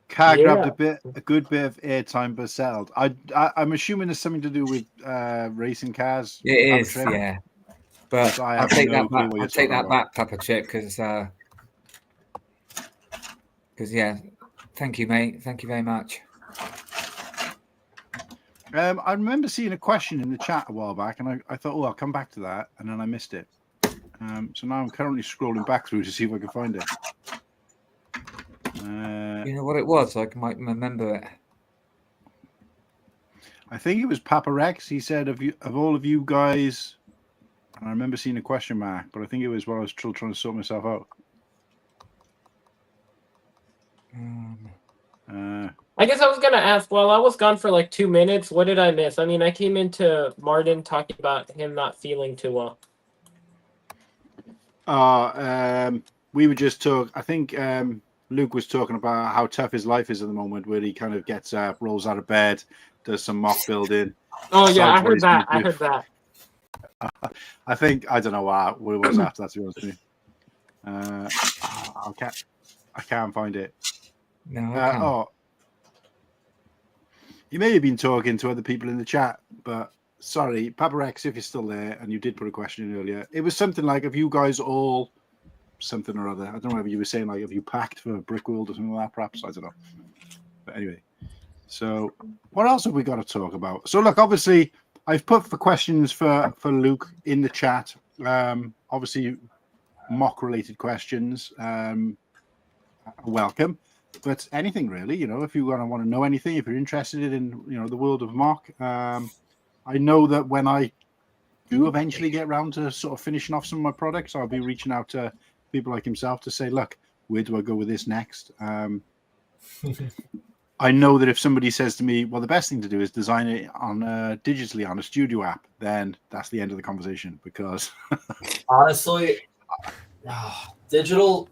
Car grabbed a good bit of airtime, but settled. I'm assuming it's something to do with racing cars. It is, yeah. But I'll take that back. I'll take that back, Papa Chip, because yeah. Thank you, mate. Thank you very much. I remember seeing a question in the chat a while back, and I thought, oh, I'll come back to that, and then I missed it. So now I'm currently scrolling back through to see if I can find it. You know what it was? I might remember it. I think it was Papa Rex. He said, of all of you guys, and I remember seeing a question mark, but I think it was while I was still trying to sort myself out. I guess I was gonna ask. Well, I was gone for like 2 minutes. What did I miss? I mean, I came into Martin talking about him not feeling too well. We were just talking. I think Luke was talking about how tough his life is at the moment, where he kind of gets up, rolls out of bed, does some mock building. Oh yeah, I heard that. I heard that. I think I don't know what it was after that. To be honest with you, I can't find it. No. You may have been talking to other people in the chat, but sorry, Papa Rex, if you're still there, and you did put a question in earlier, it was something like, "Have you guys all something or other?" I don't know whether you were saying like, "Have you packed for Brickworld" or something like that? Perhaps I don't know. But anyway, so what else have we got to talk about? So look, obviously, I've put for questions for Luke in the chat. Obviously, mock related questions. Welcome. But anything really, if you want to know anything, if you're interested in, the world of mock, I know that when I do eventually get around to sort of finishing off some of my products, I'll be reaching out to people like himself to say, look, where do I go with this next? I know that if somebody says to me, well, the best thing to do is design it on digitally on a studio app, then that's the end of the conversation, because honestly, digital,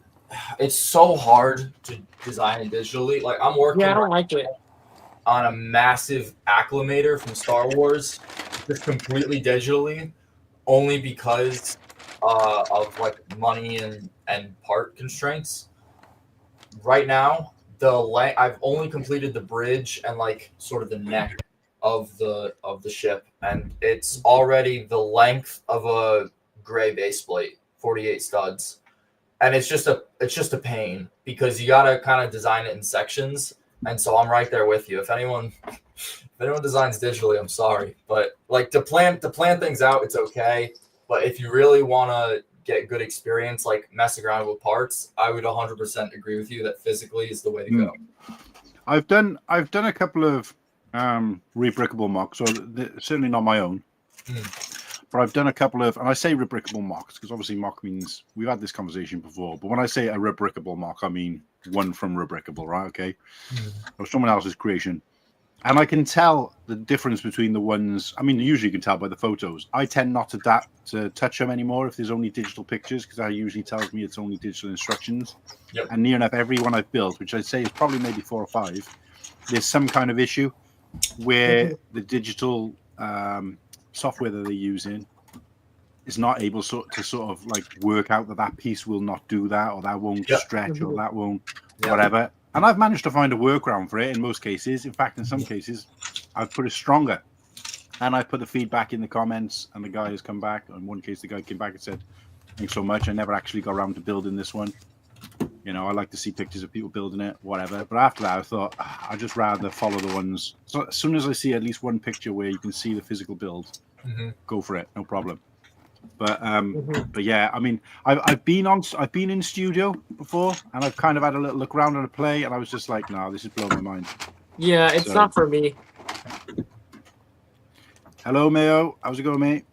it's so hard to design it digitally. Like I'm working I don't like it on a massive acclimator from Star Wars, just completely digitally, only because of like money and part constraints. Right now, I've only completed the bridge and like sort of the neck of the ship, and it's already the length of a gray base plate, 48 studs. And it's just a pain because you gotta kind of design it in sections. And so I'm right there with you. If anyone designs digitally, I'm sorry, but like to plan things out, it's okay. But if you really want to get good experience, like messing around with parts, I would 100% agree with you that physically is the way to go. I've done a couple of rebrickable mocks, so certainly not my own. But I've done a couple of, and I say rebrickable mocks because obviously mock means, we've had this conversation before, but when I say a rebrickable mock, I mean one from rebrickable, right? Okay. Or someone else's creation. And I can tell the difference between the ones, I mean, usually you can tell by the photos. I tend not to touch them anymore if there's only digital pictures, because that usually tells me it's only digital instructions. Yep. And near enough every one I've built, which I'd say is probably maybe 4 or 5, there's some kind of issue where the digital software that they're using is not able to sort of like work out that piece will not do that, or that won't stretch, or that won't whatever. And I've managed to find a workaround for it in most cases. In fact, in some cases, I've put it stronger. And I put the feedback in the comments, and the guy has come back. In one case, the guy came back and said, "Thanks so much. I never actually got around to building this one. I like to see pictures of people building it, whatever." But after that, I thought, I'd just rather follow the ones. So as soon as I see at least one picture where you can see the physical build, go for it, no problem. But yeah, I mean, I've been in studio before, and I've kind of had a little look around and a play, and I was just like, no, this is blowing my mind. Yeah, it's not for me. Hello, Mayo. How's it going, mate?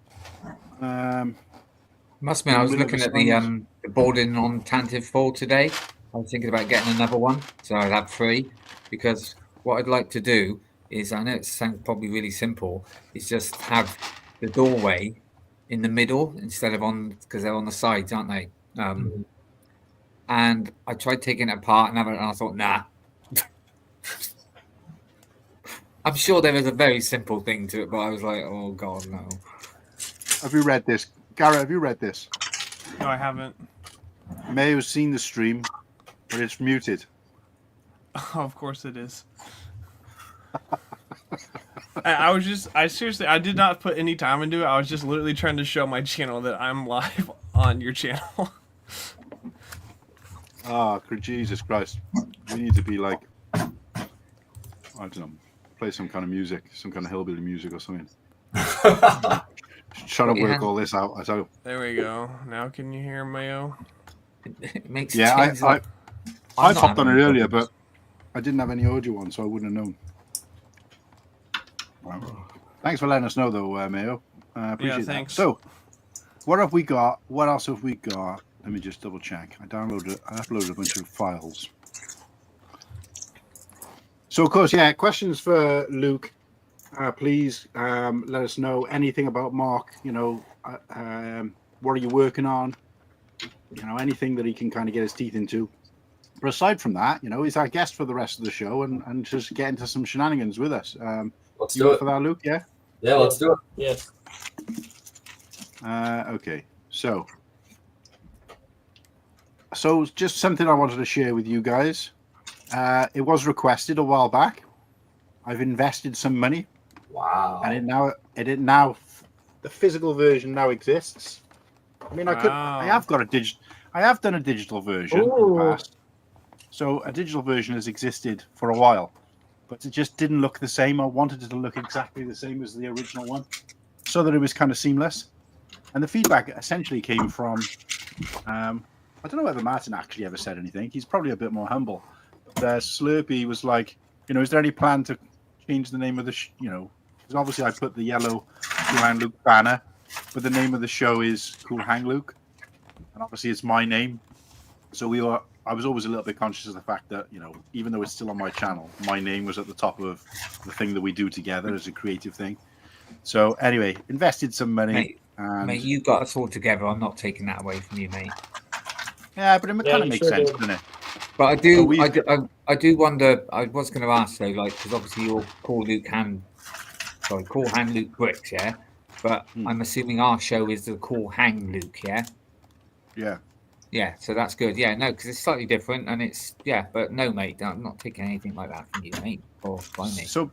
Must admit, I was looking at the boarding on Tantive 4 today. I was thinking about getting another one, so I'd have 3, because what I'd like to do is, I know it sounds probably really simple, is just have the doorway in the middle instead of because they're on the sides, aren't they? And I tried taking it apart and I thought, nah. I'm sure there is a very simple thing to it, but I was like, oh God, no. Have you read this? Garrett, have you read this? No, I haven't. Mayo's seen the stream, but it's muted. Oh, of course it is. I seriously, I did not put any time into it. I was just literally trying to show my channel that I'm live on your channel. Jesus Christ. We need to be like, I don't know. play some kind of music, some kind of hillbilly music or something. Wow. Trying to Your work hand- all this out. I tell you. There we go. Now can you hear Mayo? It makes Yeah, changes I like- I I'm not popped on it having any earlier, problems. but I didn't have any audio on, so I wouldn't have known. Wow. Thanks for letting us know, though, Mayo. Appreciate thanks. that. So, what have we got? What else have we got? Let me just double check. I uploaded a bunch of files. So, of course, yeah, questions for Luke. Please let us know anything about Mark. You know, what are you working on? You know, anything that he can kind of get his teeth into. But aside from that, you know, he's our guest for the rest of the show and just get into some shenanigans with us. Let's You do up it. for that, Luke? Yeah? Yeah, let's do it. Yes. Okay. So just something I wanted to share with you guys. It was requested a while back. I've invested some money, Wow. and it now the physical version now exists. I mean, I have done a digital version in the past. So a digital version has existed for a while, but it just didn't look the same. I wanted it to look exactly the same as the original one, so that it was kind of seamless. And the feedback essentially came from, I don't know whether Martin actually ever said anything. He's probably a bit more humble. But Slurpee was like, you know, is there any plan to change the name of the, because obviously I put the yellow Cool Han Luke banner, but the name of the show is Cool Han Luke, and obviously it's my name. So I was always a little bit conscious of the fact that, you know, even though it's still on my channel, my name was at the top of the thing that we do together as a creative thing. So anyway, invested some money. Mate, you got us all together. I'm not taking that away from you, mate. Yeah, but it kind you of makes sure sense, do. doesn't it? But I do wonder. I was going to ask though, like, because obviously you're Cool Han Luke Bricks, yeah. But I'm assuming our show is the Cool Han Luke, yeah. Yeah. Yeah, so that's good. Yeah, no, because it's slightly different, and it's but no, mate, I'm not taking anything like that from you, mate, or by me. So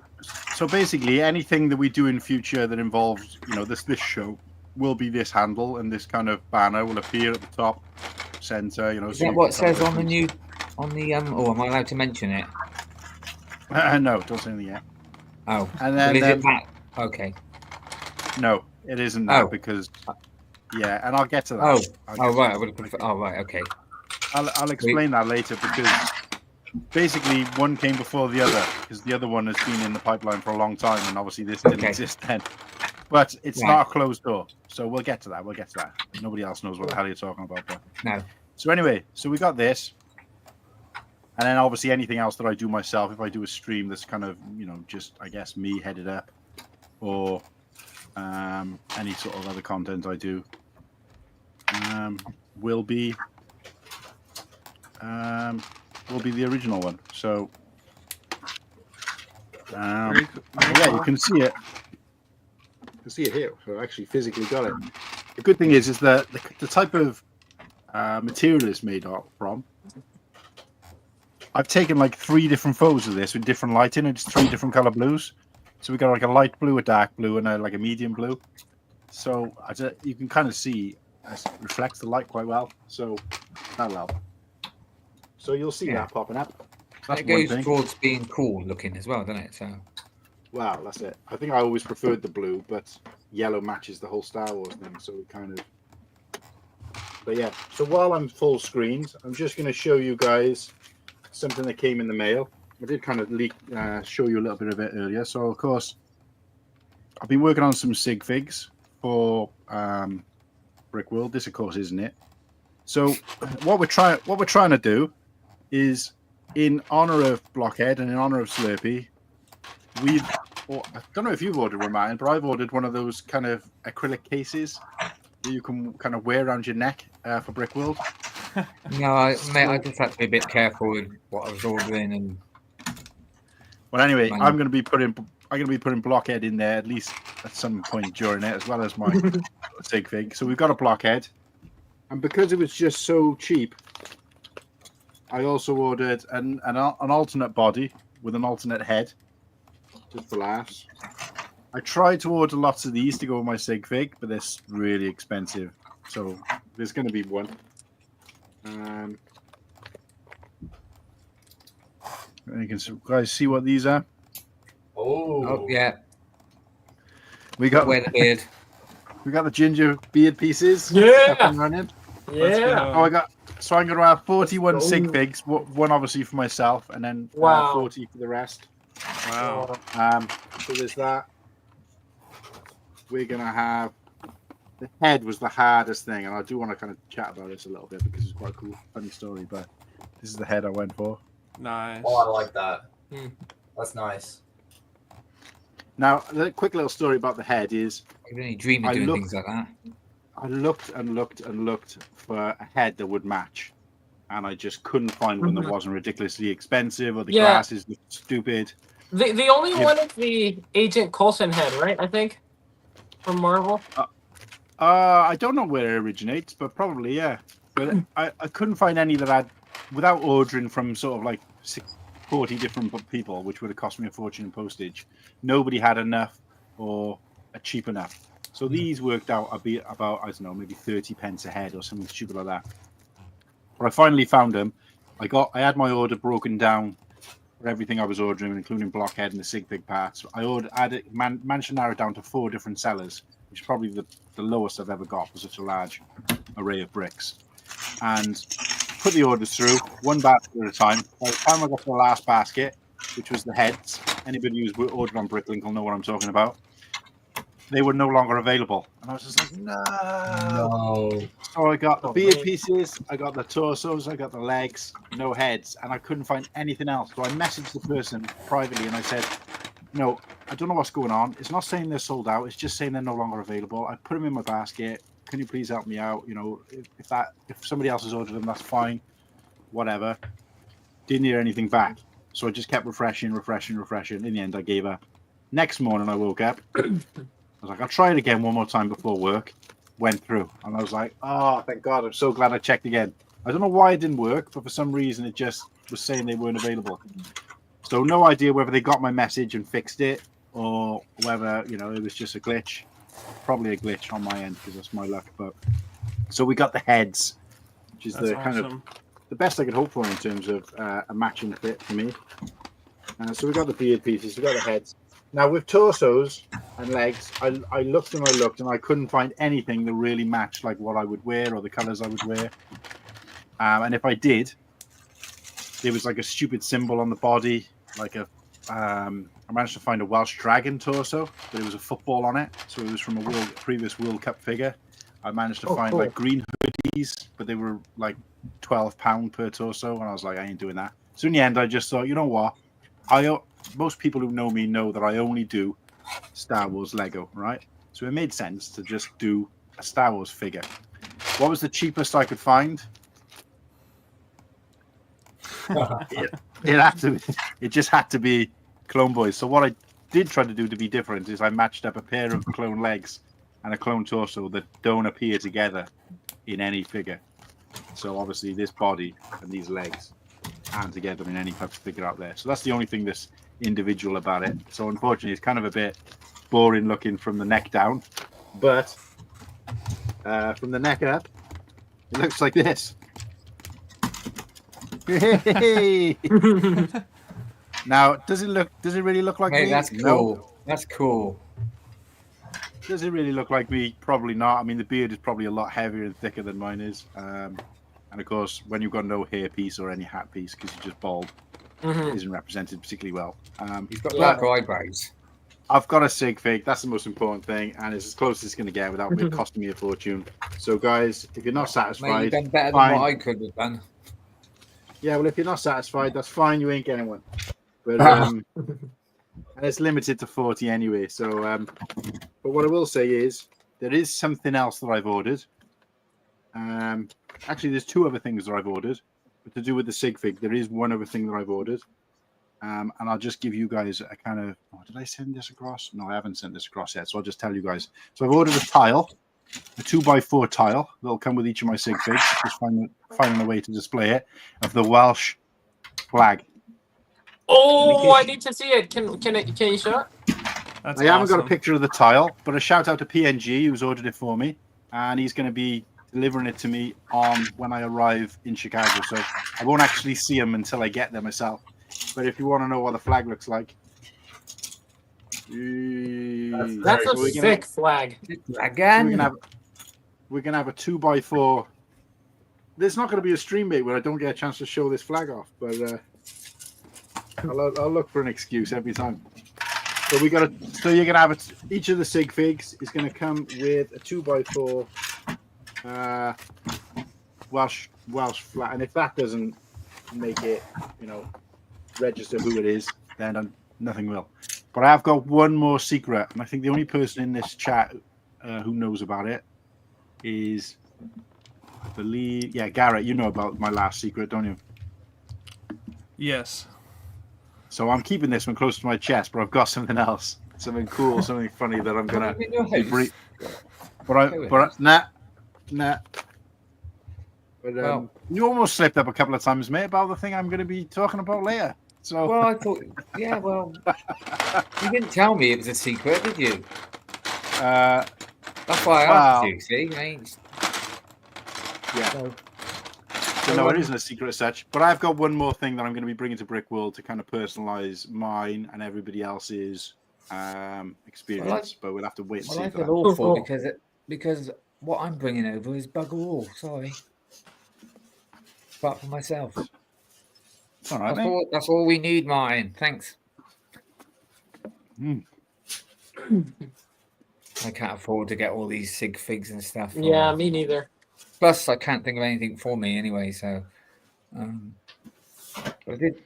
basically, anything that we do in future that involves, you know, this show will be this handle, and this kind of banner will appear at the top center. You know, Is that what it says on the new, on the Oh, am I allowed to mention it? No, don't say anything yet. Oh, and then is it that? Okay. No, it isn't that because. Yeah, and I'll get to that. Right. I would have preferred. Oh, right. Okay. I'll explain that later because basically one came before the other because the other one has been in the pipeline for a long time, and obviously this didn't exist then. But it's not a closed door, so we'll get to that. Nobody else knows what the hell you're talking about. But no. So anyway, so we got this, and then obviously anything else that I do myself, if I do a stream that's kind of, you know, just I guess me headed up, or any sort of other content I do will be the original one. So yeah, you can see it. You can see it here. So I actually physically got it. The good thing is that the type of material it's made from. I've taken like 3 different photos of this with different lighting, and it's 3 different color blues. So we got like a light blue, a dark blue, and like a medium blue. So you can kind of see it reflects the light quite well. So that'll help. So you'll see that popping up. That's it goes towards being cool looking as well, doesn't it? So. Wow, that's it. I think I always preferred the blue, but yellow matches the whole Star Wars thing, so it kind of. But yeah, so while I'm full screened, I'm just going to show you guys something that came in the mail. I did kind of show you a little bit of it earlier. So of course, I've been working on some sig figs for Brickworld. This, of course, isn't it? So what we're trying to do is, in honor of Blockhead and in honor of Slurpee, I don't know if you've ordered one, Martin, but I've ordered one of those kind of acrylic cases that you can kind of wear around your neck for Brickworld. No, mate, I just had to be a bit careful with what I was ordering. And well, anyway, I'm going to be putting Blockhead in there at least at some point during it, as well as my sig fig. So we've got a Blockhead, and because it was just so cheap, I also ordered an alternate body with an alternate head, just for laughs. I tried to order lots of these to go with my sig fig, but they're really expensive. So there's going to be one. You can guys see what these are. Oh Oh, yeah. We got Wear the beard. we got the ginger beard pieces. Yeah. Up and running. Let's Yeah. go. So I'm going to have 41 sig figs. One obviously for myself, and then Wow. 40 for the rest. Wow. So there's that. We're going to have the head was the hardest thing, and I do want to kind of chat about this a little bit because it's quite a cool, funny story. But this is the head I went for. Nice. Oh, I like that. Hmm. That's nice. Now, the quick little story about the head is I really dream of doing things like that. I looked and looked and looked for a head that would match, and I just couldn't find one that wasn't ridiculously expensive or the glasses looked stupid. The only one is the Agent Coulson head, right? I think from Marvel. I don't know where it originates, but probably yeah. But I couldn't find any that I'd, without ordering from sort of like 40 different people, which would have cost me a fortune in postage. Nobody had enough or a cheap enough. So these worked out a bit about, I don't know, maybe 30 pence a head or something stupid like that. But I finally found them. I had my order broken down for everything I was ordering, including blockhead and the sig fig parts. Managed to narrow it down to 4 different sellers, which is probably the lowest I've ever got for such a large array of bricks. And put the orders through, one basket at a time. By the time I got to the last basket, which was the heads, anybody who's ordered on Bricklink will know what I'm talking about. They were no longer available, and I was just like, no. So I got the beard pieces, I got the torsos, I got the legs, no heads, and I couldn't find anything else. So I messaged the person privately, and I said, no, I don't know what's going on. It's not saying they're sold out. It's just saying they're no longer available. I put them in my basket. Can you please help me out? You know, if somebody else has ordered them, that's fine. Whatever. Didn't hear anything back. So I just kept refreshing. In the end, I gave up. Next morning, I woke up. I was like, I'll try it again one more time before work. Went through. And I was like, oh, thank God. I'm so glad I checked again. I don't know why it didn't work, but for some reason, it just was saying they weren't available. So no idea whether they got my message and fixed it or whether, you know, it was just a glitch. Probably a glitch on my end because that's my luck. But so we got the heads, which is That's kind of the best I could hope for in terms of a matching fit for me. So we got the beard pieces, we got the heads. Now with torsos and legs, I looked and I couldn't find anything that really matched like what I would wear or the colors I would wear. And if I did, there was like a stupid symbol on the body, like a I managed to find a Welsh dragon torso, but it was a football on it, so it was from a previous World Cup figure. I managed to find like green hoodies, but they were like £12 per torso, and I was like, I ain't doing that. So in the end, I just thought, you know what? Most people who know me know that I only do Star Wars Lego, right? So it made sense to just do a Star Wars figure. What was the cheapest I could find? It just had to be Clone Boys. So what I did try to do to be different is I matched up a pair of clone legs and a clone torso that don't appear together in any figure. So obviously this body and these legs aren't together in any type of figure out there. So that's the only thing that's individual about it. So unfortunately it's kind of a bit boring looking from the neck down, but from the neck up it looks like this. Hey. Now, does it really look like me? That's cool. No. That's cool. Does it really look like me? Probably not. I mean, the beard is probably a lot heavier and thicker than mine is. And of course, when you've got no hair piece or any hat piece because you're just bald, it isn't represented particularly well. He's got black eyebrows. I've got a sig fig. That's the most important thing, and it's as close as it's going to get without it costing me a fortune. So, guys, if you're not satisfied, Mate, you've done better than what I could have done. Yeah, well, if you're not satisfied, that's fine. You ain't getting one. But and it's limited to 40 anyway. So, but what I will say is there is something else that I've ordered. Actually, there's 2 other things that I've ordered, but to do with the sig fig, there is one other thing that I've ordered. And I'll just give you guys a kind of. Oh, did I send this across? No, I haven't sent this across yet. So I'll just tell you guys. So I've ordered a tile, a 2x4 tile that'll come with each of my sig figs. Just finding a way to display it of the Welsh flag. Oh, I need to see it. Can you show it? That's I haven't got a picture of the tile, but a shout out to PNG who's ordered it for me, and he's going to be delivering it to me on when I arrive in Chicago. So I won't actually see him until I get there myself. But if you want to know what the flag looks like, That's a So we're sick flag. Again. we're gonna have a 2x4. There's not going to be a stream, mate, where I don't get a chance to show this flag off, but I'll look for an excuse every time. So so you're gonna have each of the sig figs is going to come with a 2x4 Welsh flag, and if that doesn't make it, register who it is, then nothing will. But I have got one more secret, and I think the only person in this chat who knows about it is, I believe, Garrett. You know about my last secret, don't you? Yes. So I'm keeping this one close to my chest, but I've got something else, something cool, something funny that I'm gonna. Nah. But you almost slipped up a couple of times, mate, about the thing I'm going to be talking about later. So. Well, I thought, you didn't tell me it was a secret, did you? That's why I asked you. See, No, it isn't a secret as such. But I've got one more thing that I'm going to be bringing to Brickworld to kind of personalize mine and everybody else's experience. But we'll have to wait and see. I feel awful because what I'm bringing over is bugger all. Sorry, apart from myself. All right, that's all we need, Martin. Thanks. I can't afford to get all these sig figs and stuff. Yeah, me neither. Plus, I can't think of anything for me anyway. So, but I did.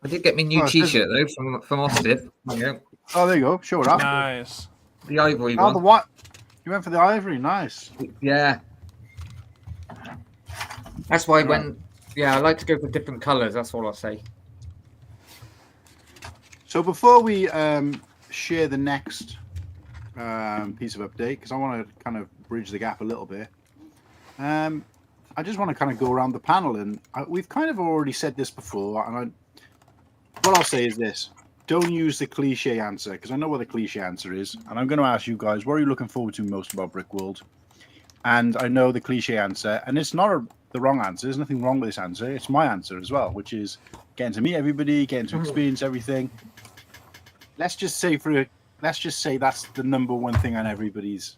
I did get me new T-shirt though from Austin. Yeah. Oh, there you go. Show it up. Nice. The ivory one. one. The what? You went for the ivory. Nice. Yeah. That's why I like to go for different colours. That's all I'll say. So before we share the next piece of update, because I want to kind of bridge the gap a little bit, I just want to kind of go around the panel, and we've kind of already said this before, and what I'll say is this: don't use the cliche answer, because I know what the cliche answer is, and I'm going to ask you guys, what are you looking forward to most about Brickworld? And I know the cliche answer, and it's not the wrong answer. There's nothing wrong with this answer. It's my answer as well, which is getting to meet everybody, getting to experience everything. Let's just say that's the number one thing on everybody's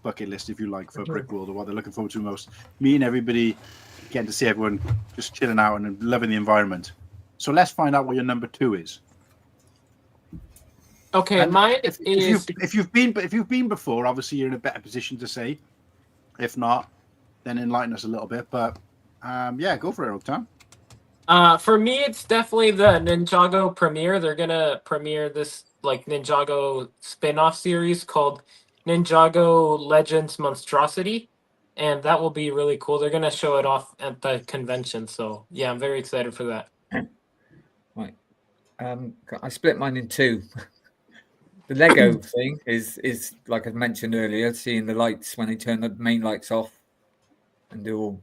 bucket list, if you like, for Brickworld, or what they're looking forward to most. Meeting everybody, getting to see everyone, just chilling out and loving the environment. So let's find out what your number 2 is. Okay, and mine is. If you've been before, obviously you're in a better position to say. If not, then enlighten us a little bit. But go for it, Oaktown. For me, it's definitely the Ninjago premiere. They're gonna premiere this Ninjago spin-off series called Ninjago Legends Monstrosity, and that will be really cool. They're gonna show it off at the convention, so yeah, I'm very excited for that. Right, I split mine in two. The Lego thing is like I mentioned earlier, seeing the lights when they turn the main lights off and do all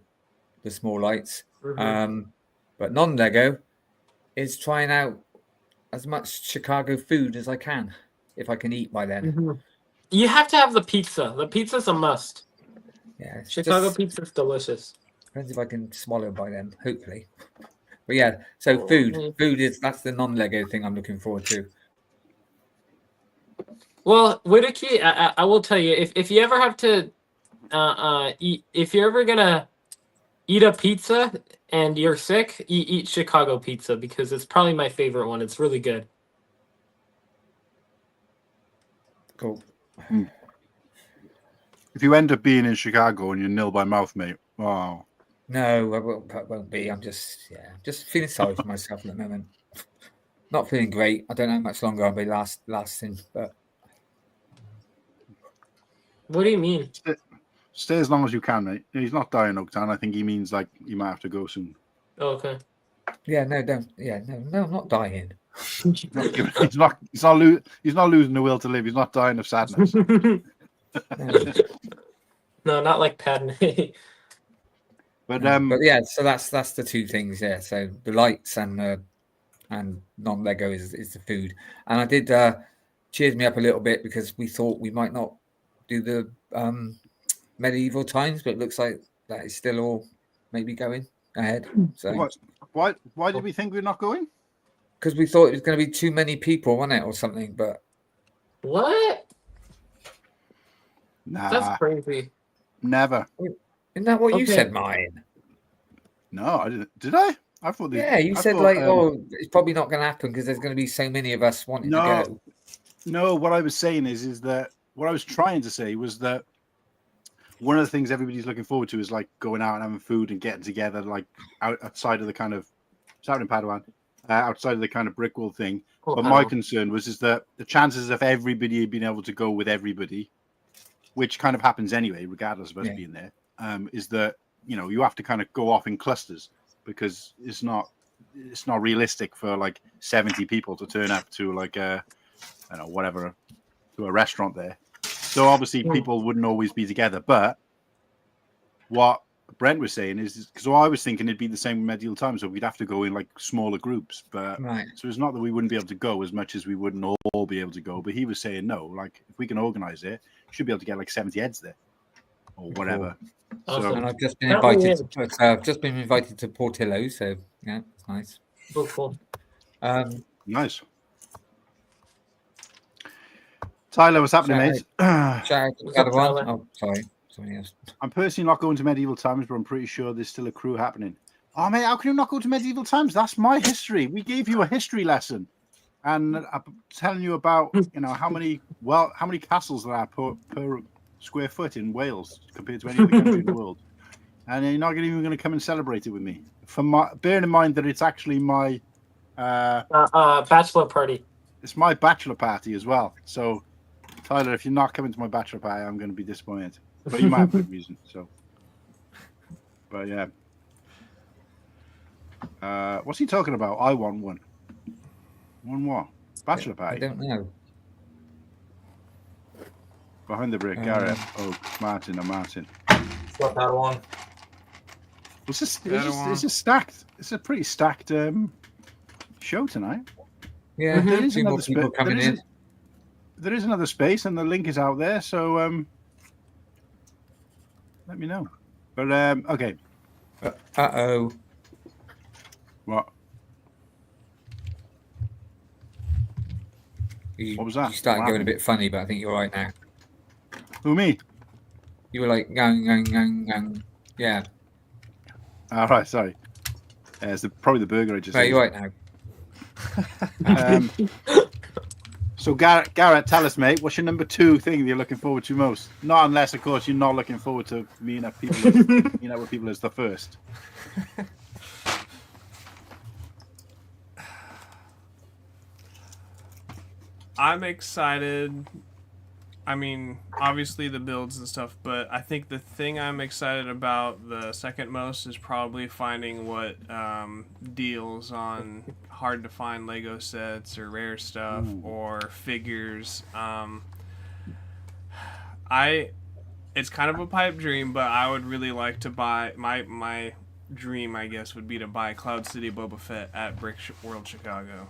the small lights. But non-Lego is trying out as much Chicago food as I can, if I can eat by then. You have to have the pizza. The pizza's a must. Yeah, Chicago pizza's delicious. Depends if I can swallow by then, hopefully. But yeah, so food that's the non-Lego thing I'm looking forward to. Well, Whittakee, I will tell you, if you ever have to eat, if you're ever gonna eat a pizza and you're sick, eat Chicago pizza, because it's probably my favorite one. It's really good. Cool. If you end up being in Chicago and you're nil by mouth, mate, wow. No, I won't be. I'm just feeling sorry for myself at the moment. Not feeling great. I don't know how much longer I'll be lasting, but. What do you mean? Stay as long as you can, mate. He's not dying, Oaktown. I think he means like you might have to go soon. Oh, okay. Yeah, no, don't. Yeah, no, I'm not dying. He's not losing the will to live. He's not dying of sadness. No, not like Padme. But yeah, so that's the two things. Yeah, so the lights and non-Lego is the food. And I did cheers me up a little bit because we thought we might not do the medieval times, but it looks like that is still all maybe going ahead. So why did we think we're not going? because we thought it was going to be too many people, wasn't it, or something? But What? Nah, That's crazy. never. isn't that what you Okay. said, Martin? No, I didn't. Did I? I thought. Yeah, you said it's probably not going to happen because there's going to be so many of us wanting to go. No, what I was saying is that what I was trying to say was that one of the things everybody's looking forward to is like going out and having food and getting together, like outside of the kind of it's out in Padawan, outside of the kind of Brickworld thing. But my concern was that the chances of everybody being able to go with everybody, which kind of happens anyway, regardless of us being there, is that you have to kind of go off in clusters because it's not realistic for like 70 people to turn up to like to a restaurant there. So obviously people wouldn't always be together. But what Brent was saying is because I was thinking it'd be the same with medieval times, so we'd have to go in like smaller groups. But so it's not that we wouldn't be able to go as much as we wouldn't all be able to go. But he was saying no, like if we can organize it, we should be able to get like 70 heads there or whatever. Awesome. So, And I've just been invited to Portillo, so yeah, it's nice. Oh, cool. Nice. Tyler, what's happening, mate? Shout out to the other one. Oh, sorry. Something else. I'm personally not going to medieval times, but I'm pretty sure there's still a crew happening. Oh, mate, how can you not go to medieval times? That's my history. We gave you a history lesson. And I'm telling you about, how many castles there are per square foot in Wales compared to any other country in the world. And you're not even going to come and celebrate it with me. Bearing in mind that it's actually my bachelor party. It's my bachelor party as well. So, Tyler, if you're not coming to my bachelor party, I'm going to be disappointed. But you might have a good reason. So, but yeah. What's he talking about? I want one. One what? Bachelor party? I don't know. Behind the brick, Garrett, Oak, Martin, and Martin. Got that one. It's a stacked. It's a pretty stacked show tonight. Yeah, there is people another coming in. There is another space, and the link is out there. So let me know. But okay. Uh-oh. What? What was that? You started going a bit funny, but I think you're right now. Who, me? You were like, gang. Yeah. All right, sorry. It's probably the burger I just ate. You're right now. So Garrett, tell us, mate, what's your number 2 thing that you're looking forward to most? Not unless, of course, you're not looking forward to meeting up with people as the first. I'm excited. I mean, obviously the builds and stuff, but I think the thing I'm excited about the second most is probably finding what deals on hard to find Lego sets or rare stuff or figures. It's kind of a pipe dream, but I would really like to buy my dream, I guess, would be to buy Cloud City Boba Fett at Brickworld Chicago.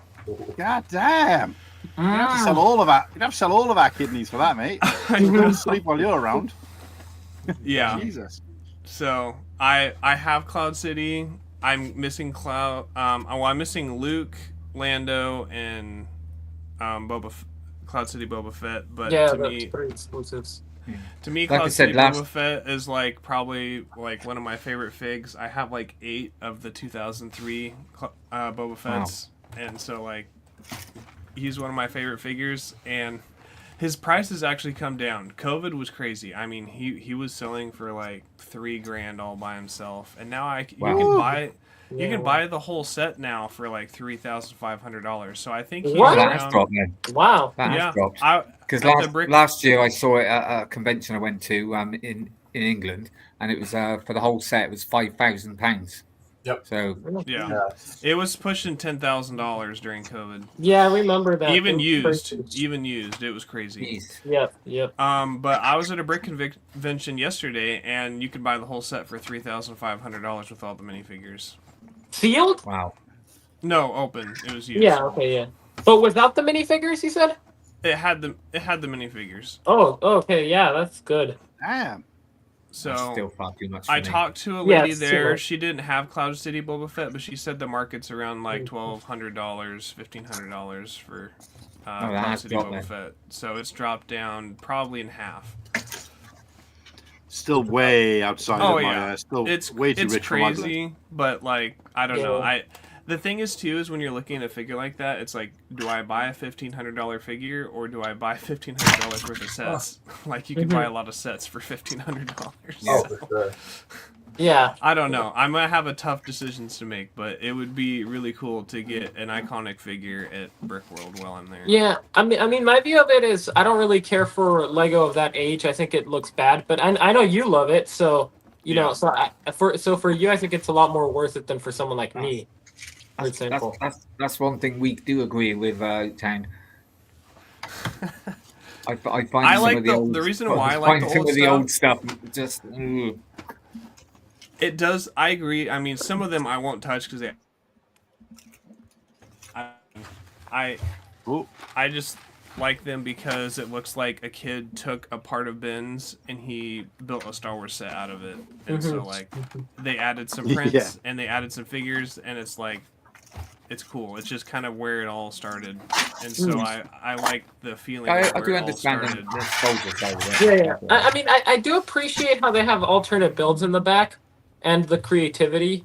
God damn! You'd have to sell all of that. You'd have to sell all of our kidneys for that, mate. You don't sleep while you're around. Yeah. Jesus. So I have Cloud City. I'm missing I'm missing Luke, Lando, and Cloud City Boba Fett. But yeah, to that's me, pretty exclusives. To me, Like Cloud City Boba Fett is like probably like one of my favorite figs. I have like 8 of the 2003 Boba Fetts, and so like he's one of my favorite figures. And his price has actually come down. COVID was crazy. I mean, he was selling for like $3,000 all by himself, and now you can buy the whole set now for like $3,500. So I think he's around. Wow. That has dropped. Because last year I saw it at a convention I went to in England, and it was for the whole set it was £5,000. Yep. So yeah, it was pushing $10,000 during COVID. Yeah, I remember that. Even used, it was crazy. Yep. But I was at a brick convention yesterday, and you could buy the whole set for $3,500 with all the minifigures. Sealed? Wow. No, open. It was used. Yeah. Okay. Yeah. But without the minifigures, you said? It had the minifigures. Oh. Okay. Yeah, that's good. Damn. That's So still far too much for I me. talked to a Yeah, lady it's too there. much. She didn't have Cloud City Boba Fett, but she said the market's around like $1,200, $1,500 for Cloud that's City dropped Boba then. Fett. So it's dropped down probably in half. Still way outside Oh of my. yeah, Still it's way too it's rich for my blood. crazy, but like I don't know. Yeah. The thing is too is when you're looking at a figure like that, it's like, do I buy a $1,500 figure or do I buy $1,500 worth of sets? Like you can buy a lot of sets for $1,500. Oh, for sure. Yeah. I don't know. I'm gonna have a tough decisions to make, but it would be really cool to get an iconic figure at Brickworld while I'm there. Yeah, I mean, my view of it is I don't really care for Lego of that age. I think it looks bad, but I know you love it, so you know. So for you, I think it's a lot more worth it than for someone like me, for example. That's one thing we do agree with Oaktown. I find I some like of the old, the reason why I like the some old of the stuff. old stuff just. It does. I agree. I mean, some of them I won't touch because I just like them because it looks like a kid took a part of Ben's and he built a Star Wars set out of it, and so like they added some prints and they added some figures, and it's like it's cool. It's just kind of where it all started, and so I like the feeling. I of where do it all understand started. the nostalgia side of it. Yeah. I mean, I do appreciate how they have alternate builds in the back and the creativity.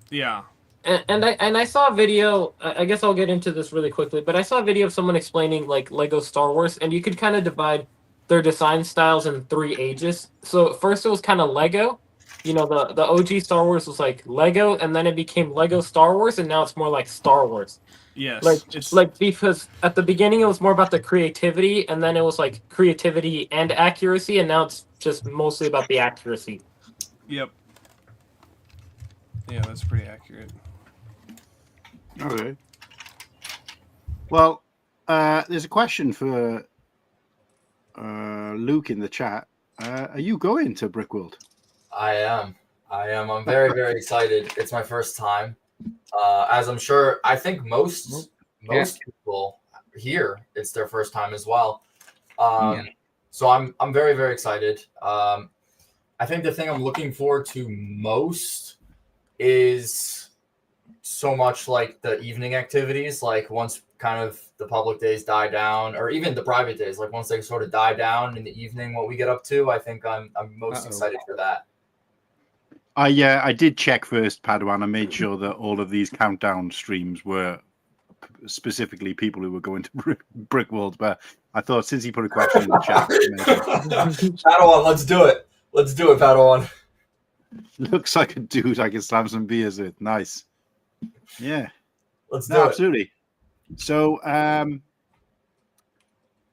Yeah. And I saw a video. I guess I'll get into this really quickly, but I saw a video of someone explaining like Lego Star Wars, and you could kind of divide their design styles in 3 ages. So first it was kind of Lego, you know, the OG Star Wars was like Lego, and then it became Lego Star Wars, and now it's more like Star Wars. Yes. Like because at the beginning it was more about the creativity, and then it was like creativity and accuracy, and now it's just mostly about the accuracy. Yep. Yeah, that's pretty accurate. Okay. Well, there's a question for Luke in the chat. Are you going to Brickworld? I am. I'm very, very excited. It's my first time. As I'm sure, I think most people here, it's their first time as well. So I'm very, very excited. I think the thing I'm looking forward to most is so much like the evening activities. Like once kind of the public days die down, or even the private days, like once they sort of die down in the evening, what we get up to, I think I'm most excited for that. I did check first, Padawan. I made sure that all of these countdown streams were specifically people who were going to Brickworld, but I thought since he put a question in the chat, Padawan, let's do it. Let's do it, Padawan. Looks like a dude I can slam some beers with. Nice. Yeah. Let's do it. Absolutely. So,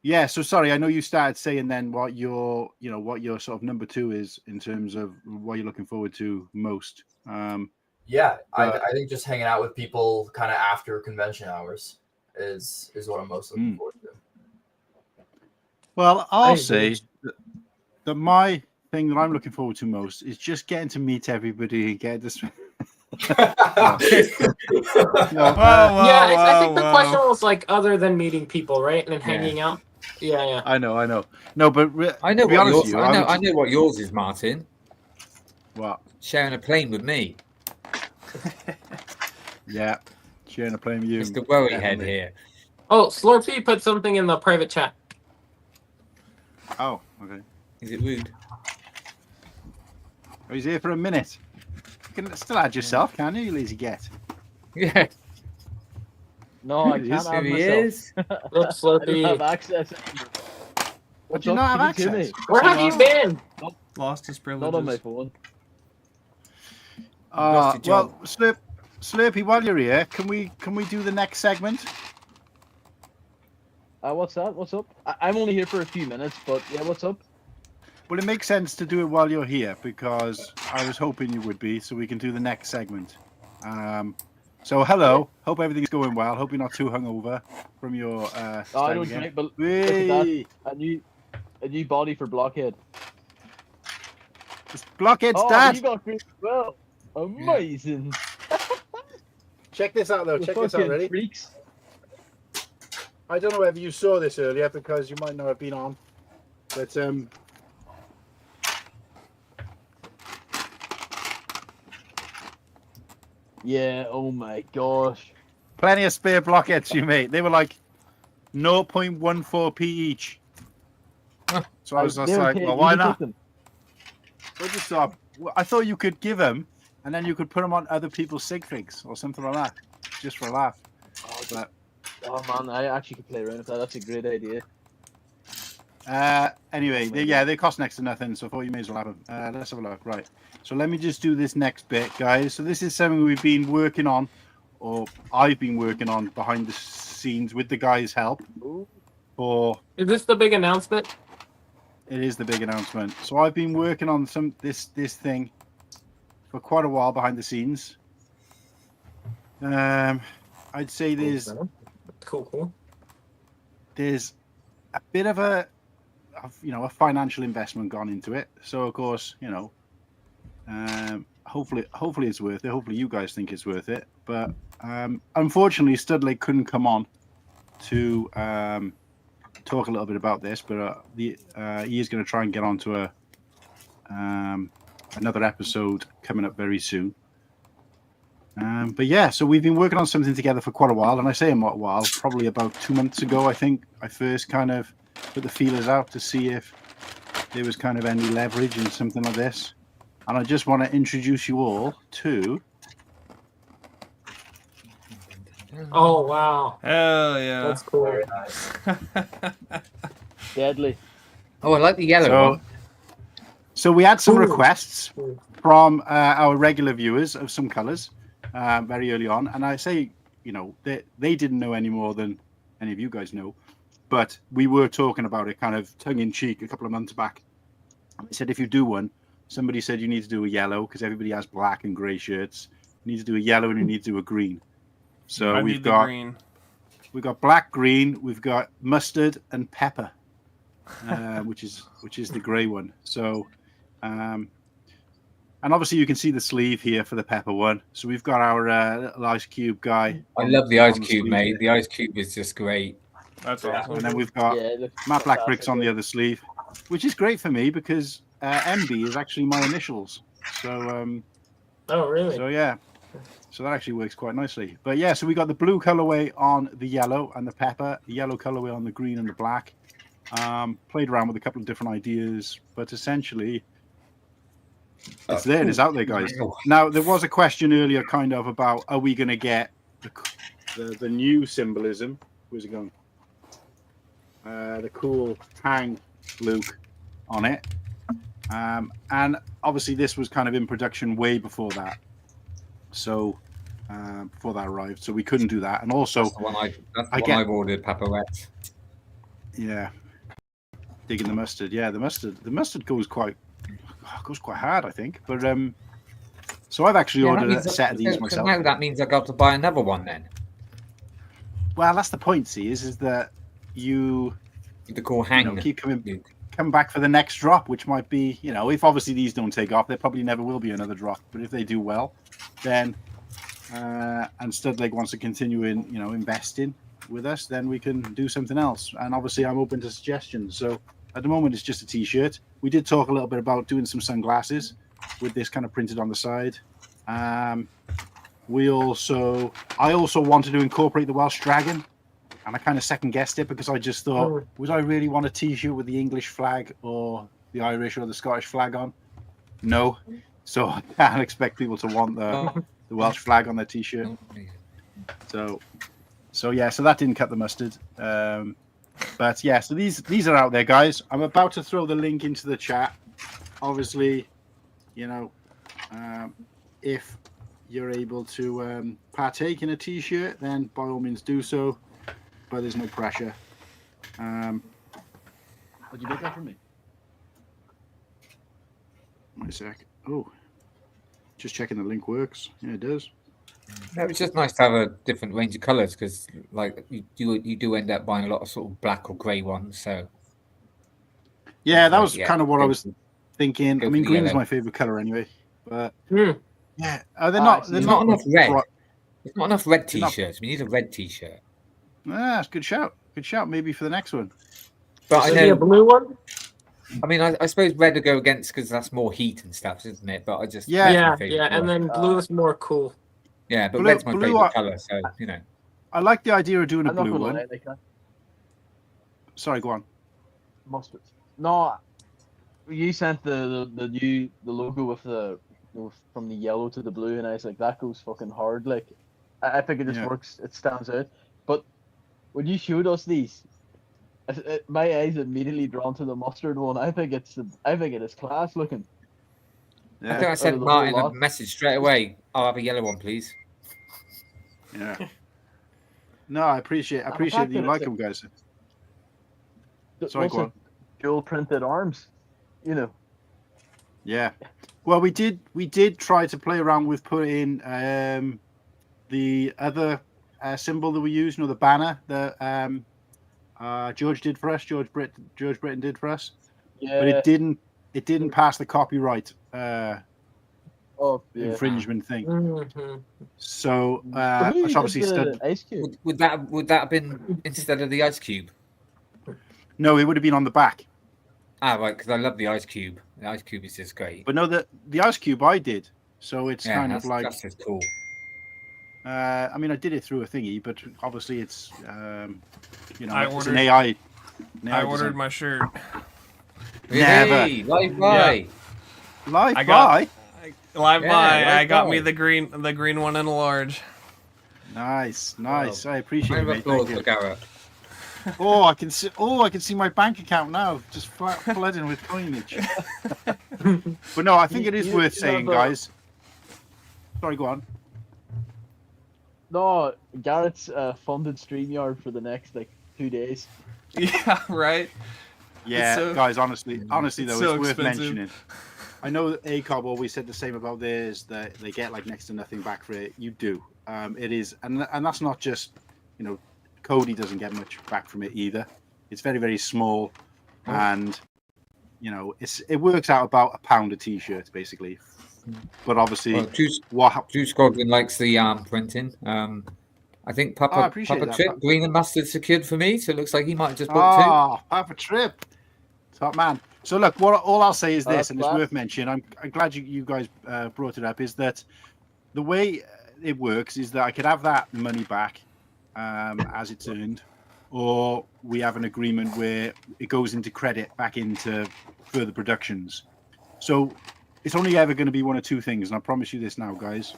yeah. So sorry, I know you started saying then what your sort of number 2 is in terms of what you're looking forward to most. Yeah, I think just hanging out with people kind of after convention hours is what I'm most looking forward to. Well, I'll say that my thing that I'm looking forward to most is just getting to meet everybody and get this. I think the question was like other than meeting people, right, and hanging out. Yeah. I know. No, but I know to be what honest yours. with you, I know what yours is, Martin. What? Sharing a plane with me. Yeah, sharing a plane with you, Mr. Worryhead here. Oh, Slurpee put something in the private chat. Oh, okay. Is it rude? Oh, he's here for a minute. You can still add yourself, can't you lazy get? Yeah. No, I can't add He myself. is. Slurpee. I don't have access. What do you not have access? Me? Where have you been? Lost his privileges. Not on my phone. Well, Slurpee, while you're here, can we do the next segment? What's that? What's up? I'm only here for a few minutes, but yeah, what's up? Well, it makes sense to do it while you're here because I was hoping you would be, so we can do the next segment. So hello, hope everything's going well. Hope you're not too hungover from your. I don't again. drink, but look at that. A new body for Blockhead. It's Blockhead's Oh, dad. you got great as well. Amazing. Check this out, though. The Check this out, fucking ready? Freaks. I don't know whether you saw this earlier because you might not have been on, but Yeah. Oh my gosh. Plenty of spare blockheads, you mate. They were like 0.14p each. So I was just like, well, why not? I just thought, I thought you could give them, and then you could put them on other people's sig figs or something like that, just for a laugh. But, Oh man, I actually could play around with that. That's a great idea. anyway, they cost next to nothing, so I thought you may as well have them. Let's have a look. Right. So let me just do this next bit, guys. So this is something we've been working on, or I've been working on behind the scenes with the guys' help. Is this the big announcement? It is the big announcement. So I've been working on this thing for quite a while behind the scenes. I'd say there's Cool. There's a bit of a financial investment gone into it. So of course, hopefully it's worth it. Hopefully you guys think it's worth it. But unfortunately, Studley couldn't come on to talk a little bit about this. But he is going to try and get onto another episode coming up very soon. But yeah, so we've been working on something together for quite a while, and I say in what while, probably about 2 months ago, I think I first kind of put the feelers out to see if there was kind of any leverage in something like this. And I just want to introduce you all to... Oh wow! Hell yeah! That's cool. Very nice. Deadly. Oh, I like the yellow one. So we had some Ooh. requests from our regular viewers of some colours very early on, and I say, they didn't know any more than any of you guys know, but we were talking about it kind of tongue-in-cheek a couple of months back. I said, if you do one, somebody said you need to do a yellow because everybody has black and grey shirts. You need to do a yellow and you need to do a green. So we've got black, green, we've got mustard and pepper, which is the grey one. So, and obviously you can see the sleeve here for the pepper one. So we've got our little ice cube guy. I love the ice cube, mate. The ice cube is just great. That's awesome. And then we've got matte black bricks on the other sleeve, which is great for me because MB is actually my initials. So, Oh really? so yeah. So that actually works quite nicely. But yeah, so we got the blue colorway on the yellow and the pepper, the yellow colorway on the green and the black. Played around with a couple of different ideas, but essentially it's there. It's out there, guys. Now, there was a question earlier kind of about, are we going to get the new symbolism? Where's it going? The cool hang Luke on it. And obviously this was kind of in production way before that. So before that arrived, so we couldn't do that. And also, that's the one I've ordered, Paparette. Yeah, digging the mustard. Yeah, the mustard goes quite hard, I think. But so I've actually ordered a set of these myself. Now that means I got to buy another one then. Well, that's the point. See, is that you the cool hang keep come back for the next drop, which might be, if obviously these don't take off, there probably never will be another drop. But if they do well, then and Studleg wants to continue investing with us, then we can do something else. And obviously I'm open to suggestions. So at the moment it's just a t-shirt. We did talk a little bit about doing some sunglasses with this kind of printed on the side. I also wanted to incorporate the Welsh Dragon, and I kind of second guessed it because I just thought, would I really want a t-shirt with the English flag or the Irish or the Scottish flag on? No. So I can't expect people to want the Welsh flag on their t-shirt. So that didn't cut the mustard. But yeah, so these are out there, guys. I'm about to throw the link into the chat. Obviously, if you're able to partake in a t-shirt, then by all means do so. But there's no pressure. Would you make that for me? Wait a sec. Oh, just checking the link works. Yeah, it does. No, it's just nice to have a different range of colours because, like, you do end up buying a lot of sort of black or grey ones. So yeah, that was kind of what I was thinking. I mean, green is my favourite colour anyway. But yeah, they're not enough red. There's not enough red t-shirts. We need a red t-shirt. That's a good shout. Good shout. Maybe for the next one. But I know a blue one. I mean, I suppose red to go against because that's more heat and stuff, isn't it? But I just yeah, and then blue is more cool. Yeah, but Blue- red's my blue favourite are- colour, so you know. I like the idea of doing a I'm not blue gonna one. lie, like that. Sorry, go on. Mustard. No, you sent the logo with the from the yellow to the blue, and I was like, that goes fucking hard. Like, I think it just Yeah. works. It stands out. But when you showed us these, my eyes immediately drawn to the mustard one. I think it is class looking. I think Yeah, I sent the whole Martin a lot. message straight away. I'll have a yellow one, please. yeah. No, I appreciate the that fact you that like it's them, guys. a- Sorry, go also on. dual printed arms. You know. Yeah. Well, we did try to play around with putting the other symbol that we use, the banner that George did for us. George Britton did for us, Yeah. but it didn't pass the copyright Oh, yeah. infringement thing. Mhm. So So who it's did obviously the Ice Cube? Would that have been instead of the ice cube? no, it would have been on the back. Ah, right, because I love the ice cube. The ice cube is just great. But no, the ice cube I did. So it's Yeah, kind that's, of like that's just cool. I mean, I did it through a thingy, but obviously it's I it's an ordered- AI. I ordered my shirt. Never. Hey, live buy. Live I got- buy. Live Yeah, by. live I got by. me the green one in a large. Nice. Well, I appreciate Round it, of mate. applause Thank for you. Garrett. Oh, I can see my bank account now, just flooding with coinage. But no, I think it is You- worth you saying, have a- guys. Sorry, go on. No, Garrett's funded StreamYard for the next 2 days. Yeah, right. Yeah, so- guys. Honestly, though, it's it's so worth expensive. mentioning. I know that ACOB always said the same about theirs, that they get next to nothing back for it. You do. It is, and that's not just, Cody doesn't get much back from it either. It's very, very small, and it works out about £1 a t-shirt basically. But obviously, Well, Juice Scroggin likes the printing. I think I Papa appreciate that. Trip green and mustard secured for me, so it looks like he might have just bought Papa Trip, top man. So look, all I'll say is this, and it's class. worth mentioning. I'm glad you guys brought it up. Is that the way it works? Is that I could have that money back as it's earned, or we have an agreement where it goes into credit back into further productions. So it's only ever going to be one of two things, and I promise you this now, guys.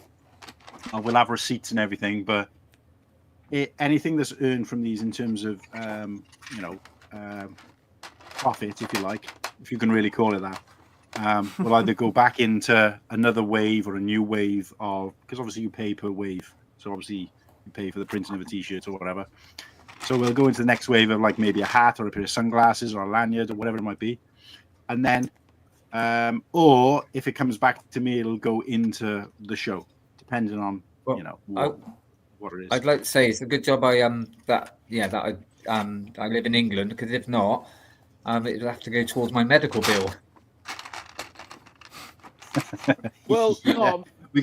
We'll have receipts and everything, but anything that's earned from these in terms of profit, if you like, if you can really call it that, will either go back into another wave or a new wave of, because obviously you pay per wave, so obviously you pay for the printing of a t-shirt or whatever. So we'll go into the next wave of maybe a hat or a pair of sunglasses or a lanyard or whatever it might be, and then or if it comes back to me, it'll go into the show, depending on what it is. I'd like to say it's a good job I live in England, because if not, it would have to go towards my medical bill. Well, Yeah. we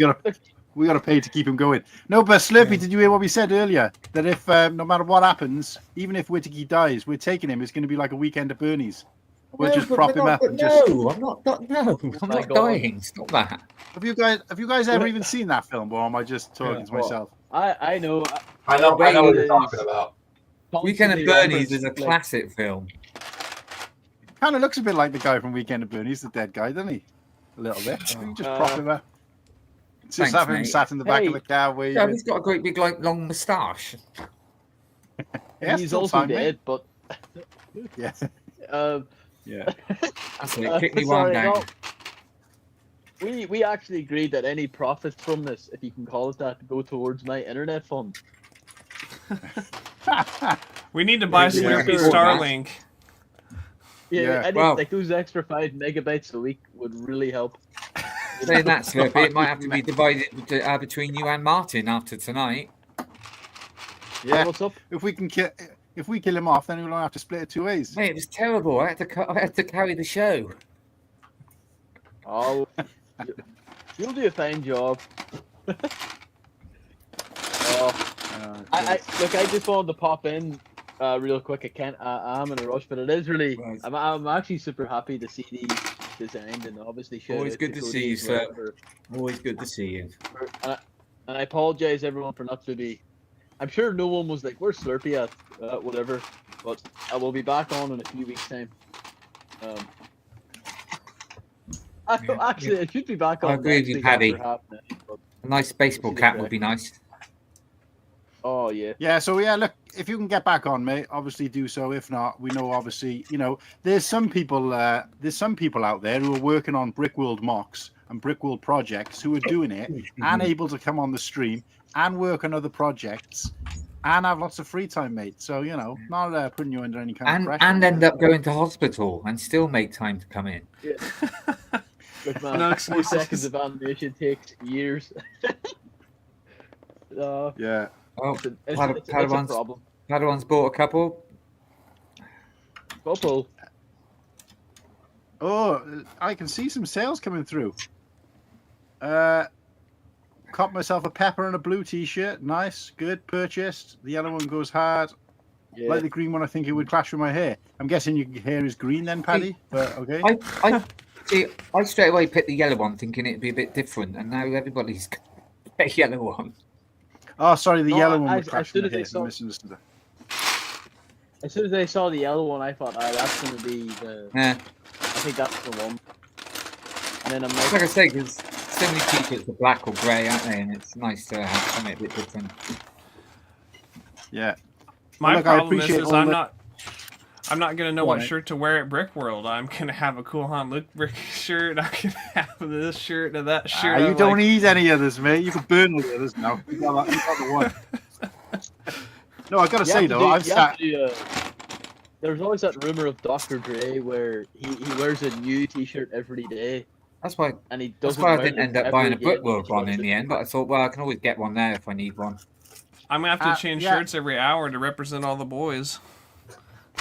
gotta pay to keep him going. No, but Slurpee, did you hear what we said earlier? That if no matter what happens, even if Whittakee dies, we're taking him. It's going to be like a weekend at Bernie's. We'll just prop him up and just. No, I'm not God. dying. Stop that. Have you guys ever even seen that film, or am I just talking to myself? I know. I know what you're talking about. Weekend at constantly Bernie's is a referenced, classic film. Kind of looks a bit like the guy from Weekend at Bernie's, the dead guy, doesn't he? A little bit. You can just prop him up. Just Thanks, have him mate. sat in the back Hey. of the car waving. Yeah, he's got a great big long moustache. Yeah, he's still also fine, mate. dead, but Yeah. Yeah. That's it. Kick me one sorry, down. no. We actually agreed that any profits from this, if you can call it that, go towards my internet fund. We need to buy Yeah. Slurpee Yeah. Starlink. Yeah. Any, Well- those extra 5 megabytes a week would really help. Saying that, Slurpee, it might have to be divided between you and Martin after tonight. Yeah. What's up? If we kill him off, then we'll have to split it 2 ways. Mate, it was terrible. I had to carry the show. Oh, you'll do a fine job. I just wanted to pop in real quick. I'm in a rush, but it is really. Right. I'm actually super happy to see these designed, and obviously shout Always out good to Cody see you, as sir. well for- Always good to see you. And I apologize everyone for not to be. I'm sure no one was like, "Where's Slurpee at?" Whatever. But I will be back on in a few weeks' time. Actually, I should be back on. I agree with you, next week Paddy. after half an hour, but A nice baseball see the cap track. would be nice. Oh yeah. Yeah, so yeah, look, if you can get back on, mate, obviously do so. If not, we know obviously, there's some people out there who are working on Brickworld MOCs and Brickworld projects who are doing it and able to come on the stream and work on other projects and have lots of free time, mate. So, not putting you under any kind of pressure. And end up going to hospital and still make time to come in. Yeah. Look, man, No 4 excuses. seconds of animation takes years. Yeah. Oh, it's a problem. Padawan's bought a couple. Couple. Oh, I can see some sales coming through. Caught myself a pepper and a blue t-shirt. Nice, good, purchased. The yellow one goes hard. Yeah. Like the green one, I think it would clash with my hair. I'm guessing your hair is green then, Paddy? But okay. I straight away picked the yellow one thinking it'd be a bit different, and now everybody's got a yellow one. Oh, sorry, the No, yellow one I- would clash as soon with my as I hair. I saw- misunderstood that. As soon as I saw the yellow one, I thought, that's going to be the. Yeah, I think that's the one. And then I'm like I say, because so many t-shirts are black or grey, aren't they? And it's nice to have something a bit different. Yeah. My Look, I problem appreciate is all I'm the- not gonna know Go what on, mate. shirt to wear at Brickworld. I'm gonna have a Cool Han Luke Brick shirt. I can have this shirt and that shirt. You I'm don't like, need any others, mate. You can burn all the others now. You got the one. No, I gotta say though, there's always that rumor of Dr. Dre where he wears a new T-shirt every day, That's why. and he That's doesn't. why I wear didn't it end up ever buying a again. Brickworld one in the end. But I thought, well, I can always get one there if I need one. I'm gonna have to change yeah. shirts every hour to represent all the boys.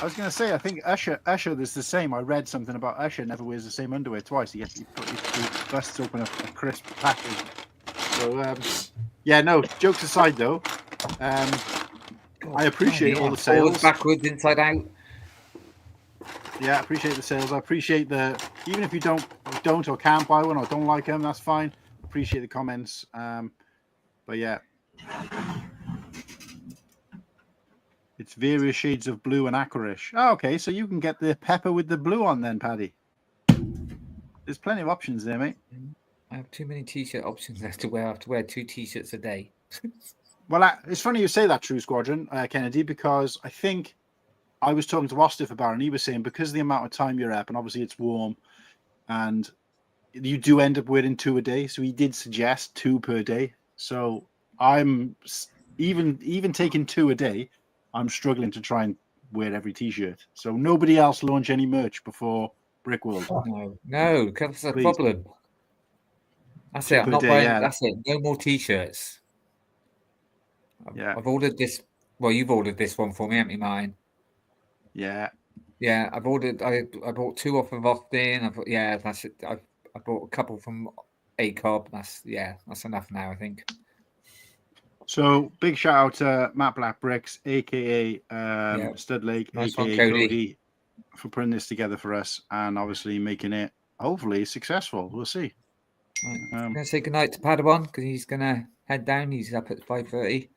I was gonna say, I think Usher is the same. I read something about Usher never wears the same underwear twice. He busts open a crisp package. So yeah, no. Jokes aside though, I appreciate all the sales. Forwards, backwards, inside out. Yeah, I appreciate the sales. I appreciate even if you don't or can't buy one or don't like them, that's fine. Appreciate the comments. But yeah, it's various shades of blue and aquarish. Oh, okay, so you can get the pepper with the blue on then, Paddy. There's plenty of options there, mate. I have too many t-shirt options left to wear. I have to wear 2 t-shirts a day. Well, it's funny you say that, True Squadron, Kennedy, because I think I was talking to Ostif about it, and he was saying because of the amount of time you're up, and obviously it's warm, and you do end up wearing 2 a day. So he did suggest 2 per day. So I'm even taking 2 a day. I'm struggling to try and wear every t-shirt. So nobody else launch any merch before Brickworld. No, that's the Please. problem. That's it. I'm Per not day, buying. yeah. That's it. No more t-shirts. Yeah. I've ordered this. Well, you've ordered this one for me, haven't you, mine? Yeah. Yeah, I've ordered. I bought 2 off of Austin. That's it. I bought a couple from ACOB. That's enough now, I think. So big shout out to Matt Black Bricks, aka Stud Lake, Nice aka one, Cody. Cody, for putting this together for us and obviously making it hopefully successful. We'll see. Right. I'm going to say goodnight to Padawan because he's going to head down. He's up at 5:30.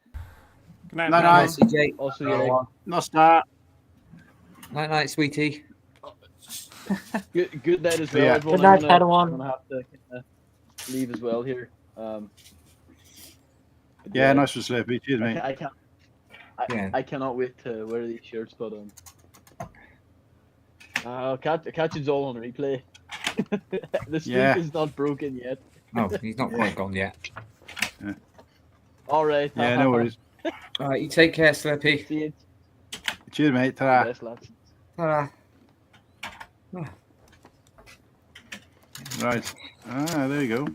Good night, Night, Padawan. night. CJ. Also, yeah, No start. Night, night, sweetie. good night as well. Yeah. Everyone. Good night, I'm Padawan. gonna have to leave as well here. Yeah, nice for Slurpee. Cheers, mate. I can't. Yeah. I cannot wait to wear these shirts, but I'll catch it all on replay. The streak is not broken yet. No, he's not quite gone yet. All right. Yeah, no worries. All right, you take care, Slurpee. See you. Cheers, mate. Ta-ra. Best, lads. Ta-ra. Right. There you go.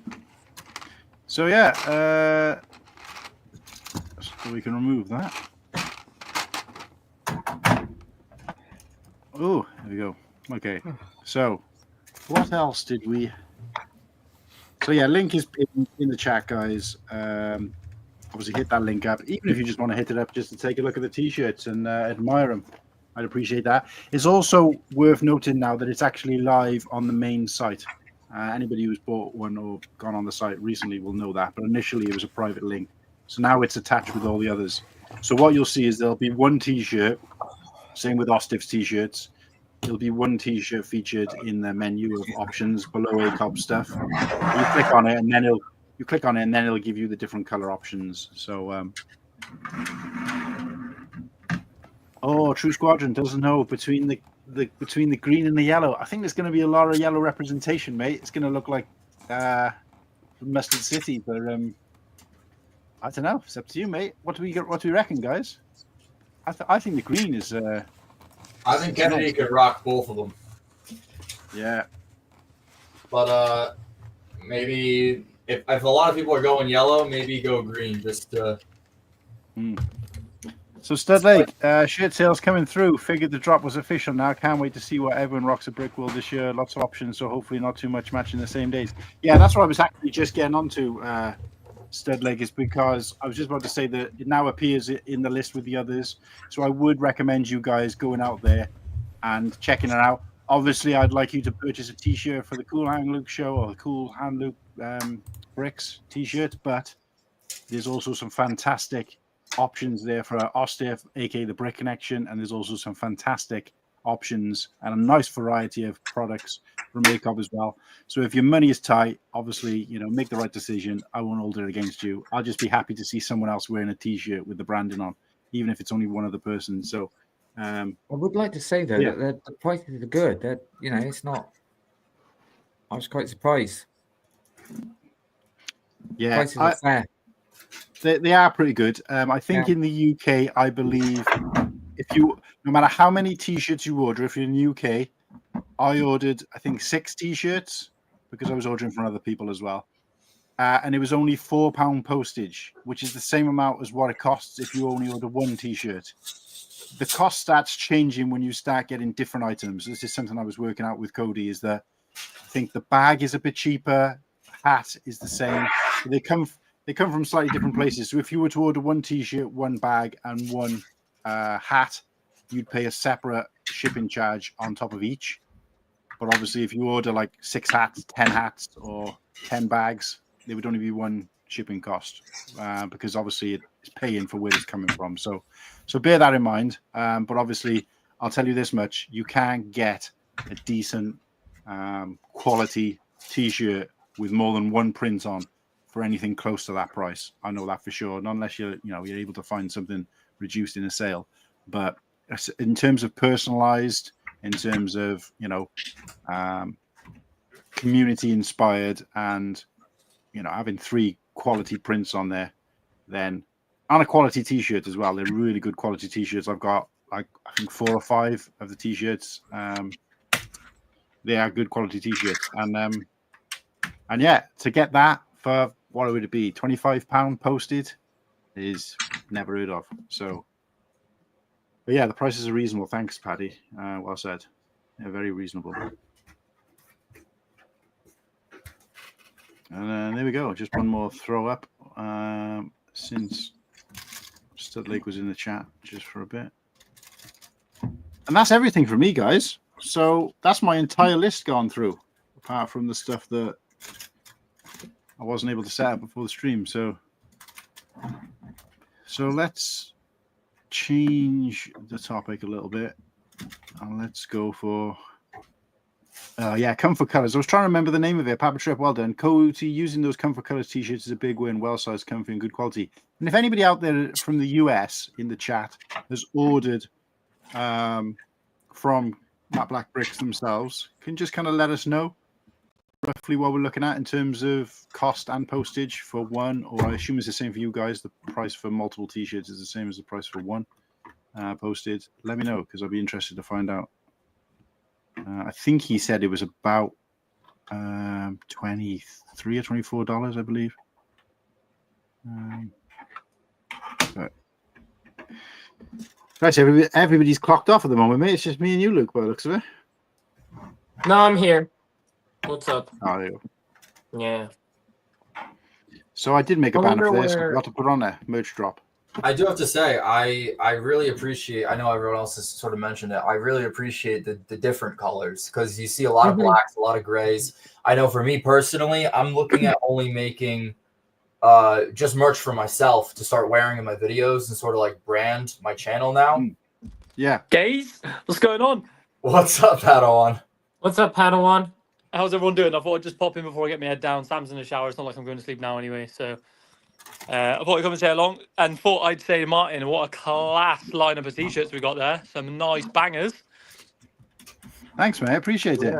So yeah, so we can remove that. Oh, there we go. Okay. So what else did we? So yeah, link is in the chat, guys. Obviously, hit that link up. Even if you just want to hit it up just to take a look at the t-shirts and admire them, I'd appreciate that. It's also worth noting now that it's actually live on the main site. Anybody who's bought one or gone on the site recently will know that. But initially, it was a private link. So now it's attached with all the others. So what you'll see is there'll be one T-shirt. Same with Ostif's T-shirts. There'll be one T-shirt featured in the menu of options below ACOB stuff. You click on it, and then it'll give you the different color options. So, True Squadron doesn't know between the green and the yellow. I think there's going to be a lot of yellow representation, mate. It's going to look like Mustard City, but I don't know. It's up to you, mate. What do we reckon, guys? I think the green is. I think Kennedy could rock both of them. Yeah. But maybe if a lot of people are going yellow, maybe go green just to. So Stud Lake, shirt sales coming through. Figured the drop was official now. Can't wait to see what everyone rocks at Brickworld this year. Lots of options, so hopefully not too much matching the same days. Yeah, that's what I was actually just getting onto. Stud Lake is because I was just about to say that it now appears in the list with the others. So I would recommend you guys going out there and checking it out. Obviously, I'd like you to purchase a T-shirt for the Cool Han Luke show or the Cool Han Luke Bricks T-shirt, but there's also some fantastic options there for Ostif, aka the Brick Connection, and there's also some fantastic options and a nice variety of products from ACOB as well. So if your money is tight, obviously, make the right decision. I won't hold it against you. I'll just be happy to see someone else wearing a T-shirt with the branding on, even if it's only one other person. So I would like to say though that the prices are good. That it's not. I was quite surprised. Yeah, prices are fair. They are pretty good. I think in the UK, I believe no matter how many T-shirts you order, if you're in the UK, I ordered, I think, 6 T-shirts because I was ordering from other people as well. And it was only £4 postage, which is the same amount as what it costs if you only order one T-shirt. The cost starts changing when you start getting different items. This is something I was working out with Cody, is that I think the bag is a bit cheaper, hat is the same. They come from slightly different places. So if you were to order one T-shirt, one bag, and one hat, you'd pay a separate shipping charge on top of each. But obviously, if you order like 6 hats, 10 hats, or 10 bags, there would only be one shipping cost because obviously it's paying for where it's coming from. So bear that in mind. But obviously, I'll tell you this much: you can't get a decent quality T-shirt with more than one print on for anything close to that price. I know that for sure. Not unless you're able to find something reduced in a sale. But in terms of personalized, in terms of community inspired, and having 3 quality prints on there, then on a quality T-shirt as well. They're really good quality T-shirts. I've got I think 4 or 5 of the T-shirts. They are good quality T-shirts, and yeah, to get that for what would it be, £25 posted, is never heard of. So, but yeah, the prices are reasonable. Thanks, Paddy. Well said. They're very reasonable. And there we go. Just one more throw up since Stud Lake was in the chat just for a bit. And that's everything for me, guys. So that's my entire list gone through, apart from the stuff that I wasn't able to set up before the stream. So let's change the topic a little bit, and let's go for comfort colors. I was trying to remember the name of it. Papa Trip, well done. Cody, using those comfort colors T-shirts is a big win. Well sized, comfy, and good quality. And if anybody out there from the US in the chat has ordered from Matte Black Bricks themselves, can just kind of let us know roughly what we're looking at in terms of cost and postage for one, or I assume it's the same for you guys. The price for multiple T-shirts is the same as the price for one posted. Let me know, because I'll be interested to find out. I think he said it was about $23 or $24, I believe. But right, everybody's clocked off at the moment, mate. It's just me and you, Luke, by the looks of it. No, I'm here. What's up? Oh, there you go. Yeah. So I did make a banner for this. I forgot to put on a merch drop. I do have to say, I really appreciate. I know everyone else has sort of mentioned it. I really appreciate the different colors because you see a lot of blacks, a lot of grays. I know for me personally, I'm looking at only making just merch for myself to start wearing in my videos and sort of like brand my channel now. Yeah. Gaze, what's going on? What's up, Padawan? What's up, Padawan? How's everyone doing? I thought I'd just pop in before I get my head down. Sam's in the shower. It's not like I'm going to sleep now anyway. So I thought I'd come and say along and thought I'd say, Martin, what a class lineup of t-shirts we got there. Some nice bangers. Thanks, mate. Appreciate it.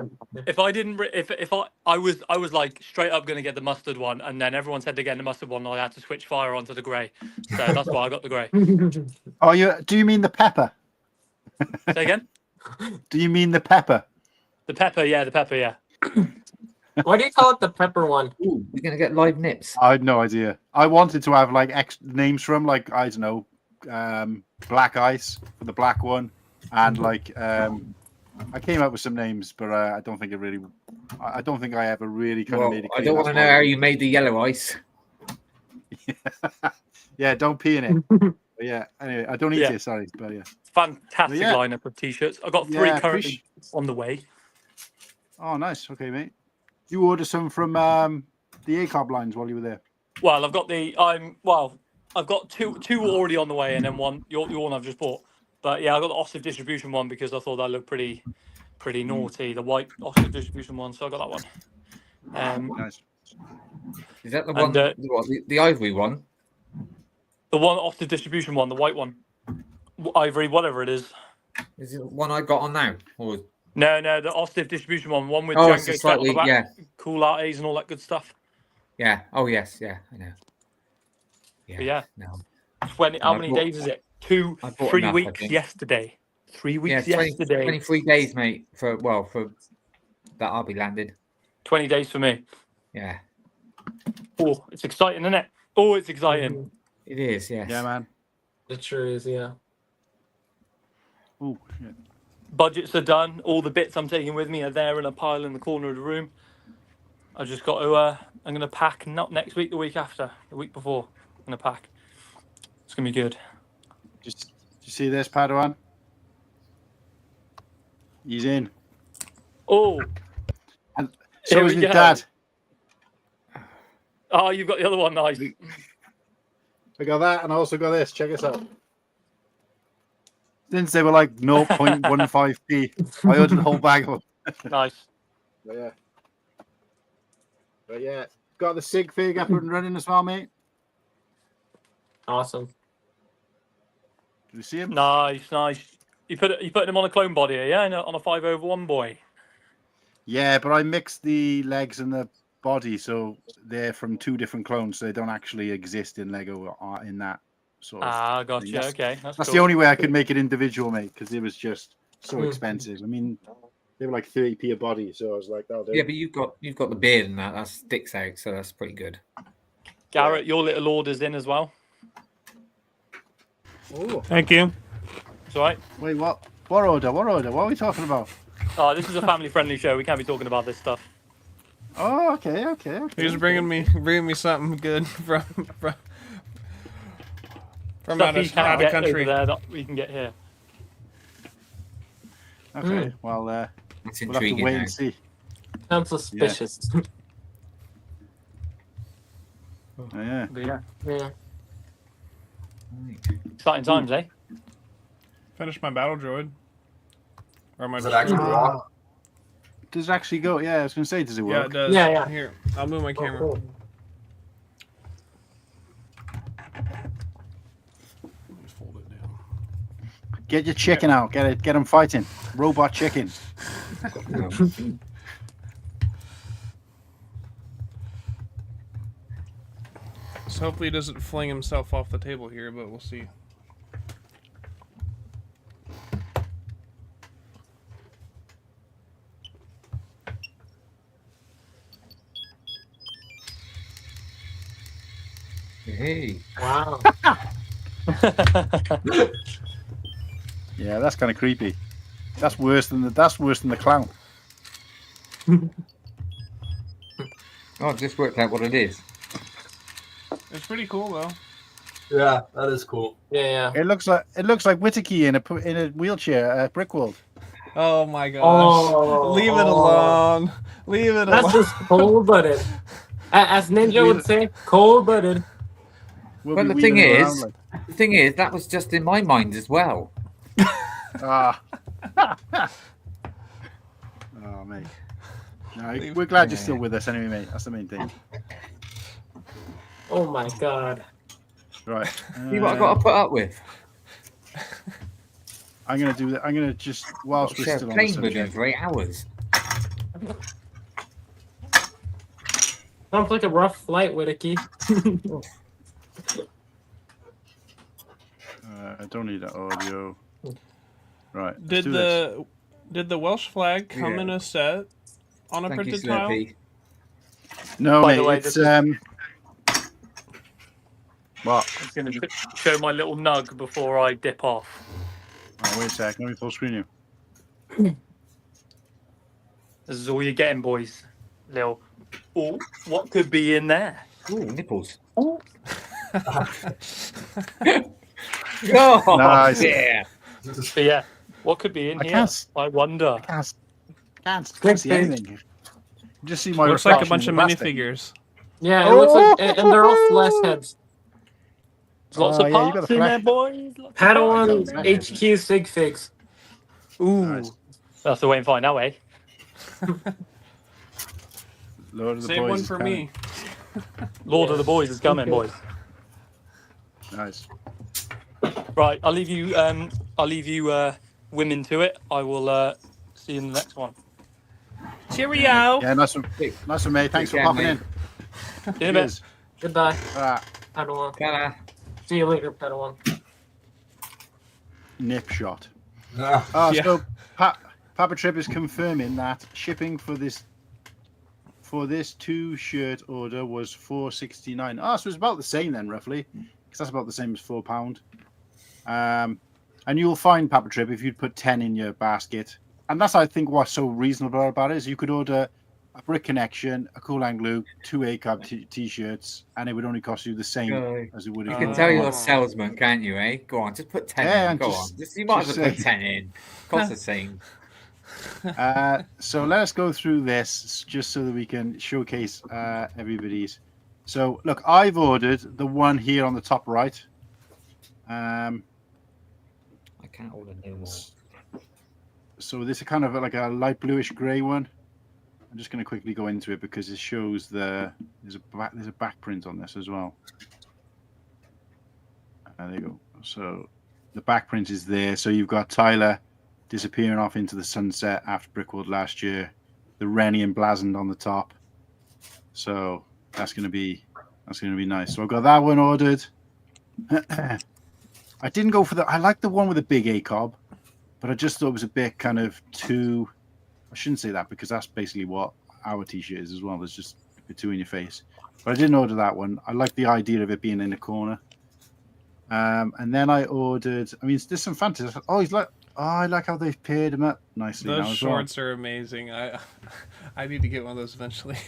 If I didn't, if I was like straight up going to get the mustard one, and then everyone said to get the mustard one, and I had to switch fire onto the grey. So that's why I got the grey. Oh, do you mean the pepper? Say again? Do you mean the pepper? The pepper, yeah, the pepper, yeah. Why do you call it the pepper one? Ooh, you're gonna get live nips. I had no idea. I wanted to have like names from like I don't know, Black Ice for the black one, and like I came up with some names, but I don't think it really. I don't think I ever really kind of made it. I don't want to know how you made the yellow ice. Yeah, don't pee in it. But yeah. Anyway, I don't eat it. Sorry, but yeah. Fantastic lineup of t-shirts. I've got 3 currently on the way. Oh, nice. Okay, mate. You ordered some from the ACOB lines while you were there. Well, I've got I've got two already on the way, and then one your one I've just bought. But yeah, I got the Ostiv distribution one because I thought that looked pretty naughty. The white Ostiv distribution one, so I got that one. Nice. Is that the one? The ivory one? The one Ostiv distribution one, the white one, ivory, whatever it is. Is it the one I got on now? Or... No, the Ostiv distribution one with Django Django set on the back, yeah, cool arties and all that good stuff. Yeah. Oh yes, yeah, I know. Yeah. But yeah. No. How many days is it? 3 weeks yesterday. 3 weeks yesterday. 23 days, mate. For that I'll be landed. 20 days for me. Yeah. Oh, it's exciting, isn't it? Oh, it's exciting. It is, yes. Yeah, man. It sure is, yeah. Oh, shit. Budgets are done. All the bits I'm taking with me are there in a pile in the corner of the room. I just got to. I'm going to pack. Not next week, the week after, the week before. I'm going to pack. It's going to be good. Just you see this, Padawan? He's in. Oh, and so is his dad. Oh, you've got the other one. Nice. I got that, and I also got this. Check this out. Since they were like 0.15p, I ordered a whole bag of them. Nice. But yeah. Got the sig fig up and running as well, mate. Awesome. Do you see him? Nice. You put him on a clone body, yeah, on a 5/1 boy. Yeah, but I mixed the legs and the body, so they're from 2 different clones, so they don't actually exist in Lego in that sort of. Gotcha. Okay, that's cool. The only way I could make it individual, mate, because it was just so expensive. I mean, they were like 30p a body, so I was like, "Oh, yeah." But you've got the beard and that sticks out, so that's pretty good. Garrett, your little order's in as well. Oh, thank you. It's all right. Wait, what? What order? What order? What are we talking about? Oh, this is a family-friendly show. We can't be talking about this stuff. Oh, okay. He's bringing me something good from out of country there that we can get here. Okay, well, we'll have to wait and see. Sounds suspicious. Yeah. Yeah. Exciting times, eh? Finish my battle droid. Or am I Does it actually walk? Does it actually go? Yeah, I was going to say, does it work? Yeah, it does. Yeah. Here, I'll move my camera. Cool. Just fold it down. Get your chicken out. Get them fighting. Robot chicken. So hopefully he doesn't fling himself off the table here, but we'll see. Hey. Wow. Yeah, that's kind of creepy. That's worse than the clown. Oh, I just worked out what it is. It's pretty cool though. Yeah, that is cool. Yeah. It looks like Whittakee in a wheelchair at Brickworld. Oh my gosh! Oh, Leave it alone. Leave it That's alone. just cold-blooded. As Ninja would say, cold-blooded. We'll But be the thing wheeling around is, like- that was just in my mind as well. Ah. Oh, mate. No, we're glad you're still with us anyway, mate. That's the main thing. Oh my god. Right. See what I've got to put up with? I'm gonna do that. I'm gonna just whilst we're Share a still on the plane with him subject. for 8 hours. Sounds like a rough flight, Whittakee. I don't need that audio. Right. let's Did do this. the Welsh flag come in a set on a Thank you, printed tile? Slurpee. No, By mate. the way, It's this is- What? I'm going to show my little nug before I dip off. Oh, wait a sec. Let me full screen you. This is all you're getting, boys. Little. Oh, what could be in there? Ooh, nipples. Ooh. Oh, Nice. yeah. But yeah, what could be in I here? can't- I wonder. Can't see anything. You just see my Looks like a reflection bunch in of the plastic. minifigures. Yeah, it looks like, and they're all flash heads. There's lots Oh, of yeah, you got parts the in there, flash. boys. Lots of Padawan parts. HQ sig figs. Ooh. Nice. That's the way and find out, eh? Lord of the Save Boys one is for coming. me. Lord of the Boys is coming, boys. Nice. Right, I'll leave you women to it. I will see you in the next one. Cheerio. Yeah, nice one, mate. Thanks for Yeah, popping mate. in. See you in a bit. Cheers. Goodbye, Ah, Padawan. Ta-da. See you later, Padawan. nip shot. Ah, Yeah. So Papa Trip is confirming that shipping for this 2-shirt order was $4.69. Oh, so it's about the same then, roughly, because that's about the same as £4. And you'll find Papa Trip if you'd put 10 in your basket. And that's, I think, what's so reasonable about it is you could order a Brick Connection, a Cool Han glue, 2 ACOB t-shirts, and it would only cost you the same as it would if You you can tell ordered you're one. a salesman, can't you, eh? Go on, just put 10 Yeah, in. and Go just- on. You might as well put say- 10 in. Cost the same. So let us go through this just so that we can showcase everybody's. So look, I've ordered the one here on the top right. I can't order no more. So this is kind of like a light bluish grey one. I'm just going to quickly go into it because it shows there's a back print on this as well. There you go. So the back print is there. So you've got Tyler disappearing off into the sunset after Brickworld last year. The Rennie emblazoned on the top. So that's going to be nice. So I've got that one ordered. I didn't go for I like the one with the big ACOB, but I just thought it was a bit kind of too. I shouldn't say that because that's basically what our t-shirt is as well. There's just a bit too in your face. But I didn't order that one. I like the idea of it being in a corner. And then I ordered. I mean, there's some fantasy. Oh, I like how they've paired them up nicely. Those now as well. shorts are amazing. I need to get one of those eventually.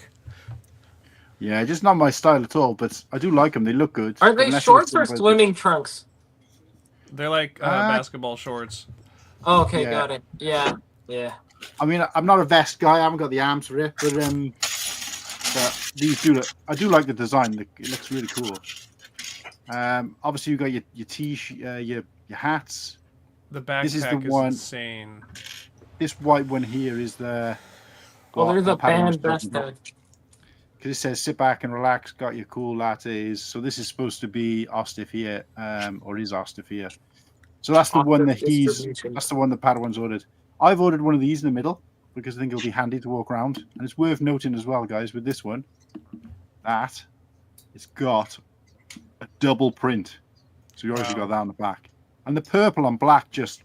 Yeah, just not my style at all, but I do like them. They look good. Are they Unless shorts it's or swimming trunks? They're like basketball shorts. Oh, okay, Yeah. got it. Yeah. I mean, I'm not a vest guy. I haven't got the arms for it, but these do look. I do like the design. It looks really cool. Obviously, you got your your hats. The backpack This is the is one. insane. This white one here is the. Well, there's a Padawan's band vest talking about. Because it says sit back and relax, got your cool lattes. So this is supposed to be Ostif here, or is Ostif here. So that's the one that that's the one that Padawan's ordered. I've ordered one of these in the middle because I think it'll be handy to walk around. And it's worth noting as well, guys, with this one, that it's got a double print. So you obviously got that on the back. And the purple on black just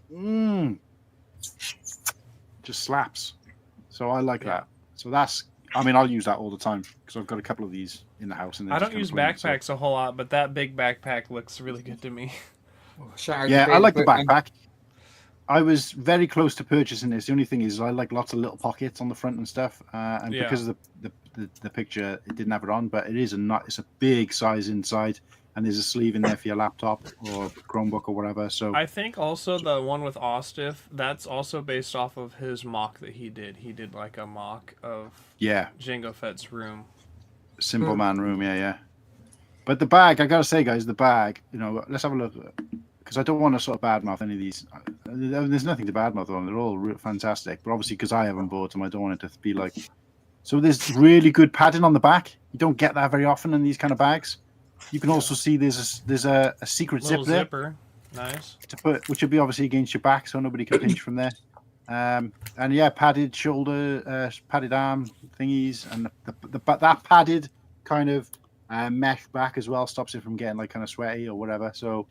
slaps. So I like that. So that's, I mean, I'll use that all the time because I've got a couple of these in the house. And I don't use backpacks a whole lot, but that big backpack looks really good to me. Yeah, I like the backpack. I was very close to purchasing this. The only thing is I like lots of little pockets on the front and stuff. And because of the picture, it didn't have it on, but it's a big size inside. and there's a sleeve in there for your laptop or Chromebook or whatever. So I think also the one with Ostiff, that's also based off of his mock that he did. He did like a mock of Jango Fett's room. Simple Man room, yeah. But the bag, I gotta say, guys, the bag, let's have a look, because I don't want to sort of badmouth any of these. There's nothing to badmouth on. They're all fantastic. But obviously, because I haven't bought them, I don't want it to be like... So there's really good padding on the back. You don't get that very often in these kind of bags. You can also see there's a secret zipper. Nice. To put, which would be obviously against your back, so nobody can pinch from there. And yeah, padded shoulder, padded arm thingies, and that padded kind of mesh back as well stops it from getting like kind of sweaty or whatever. So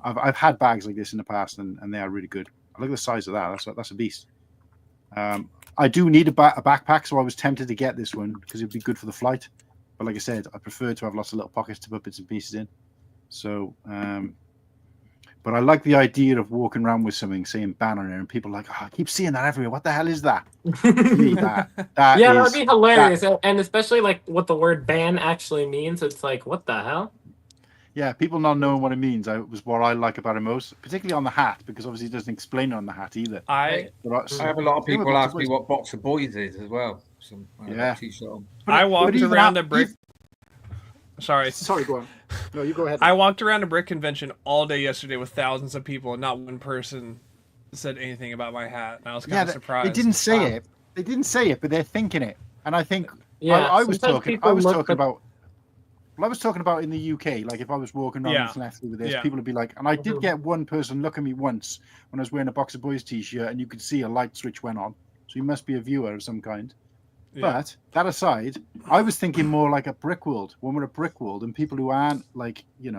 I've had bags like this in the past, and they are really good. Look at the size of that. That's a beast. I do need a backpack, so I was tempted to get this one because it'd be good for the flight. But like I said, I prefer to have lots of little pockets to put bits and pieces in. So, but I like the idea of walking around with something saying ban on it, and people are like, I keep seeing that everywhere. What the hell is that? That'd be hilarious. And especially like what the word ban actually means. It's like, what the hell? Yeah, people not knowing what it means was what I like about it most, particularly on the hat, because obviously it doesn't explain it on the hat either. I have a lot of people ask me what box of Boyz is as well. Some, t-shirt on. I walked around a brick. Sorry, go on. No, you go ahead. I walked around a brick convention all day yesterday with thousands of people, and not one person said anything about my hat. And I was kind of surprised. They didn't say it. They didn't say it, but they're thinking it. And I think I was talking about in the UK, like if I was walking around with this, people would be like, and I did get one person look at me once when I was wearing a Box of Boyz t-shirt, and you could see a light switch went on. So he must be a viewer of some kind. Yeah. But that aside, I was thinking more like a Brickworld, when we're a Brickworld, and people who aren't like, in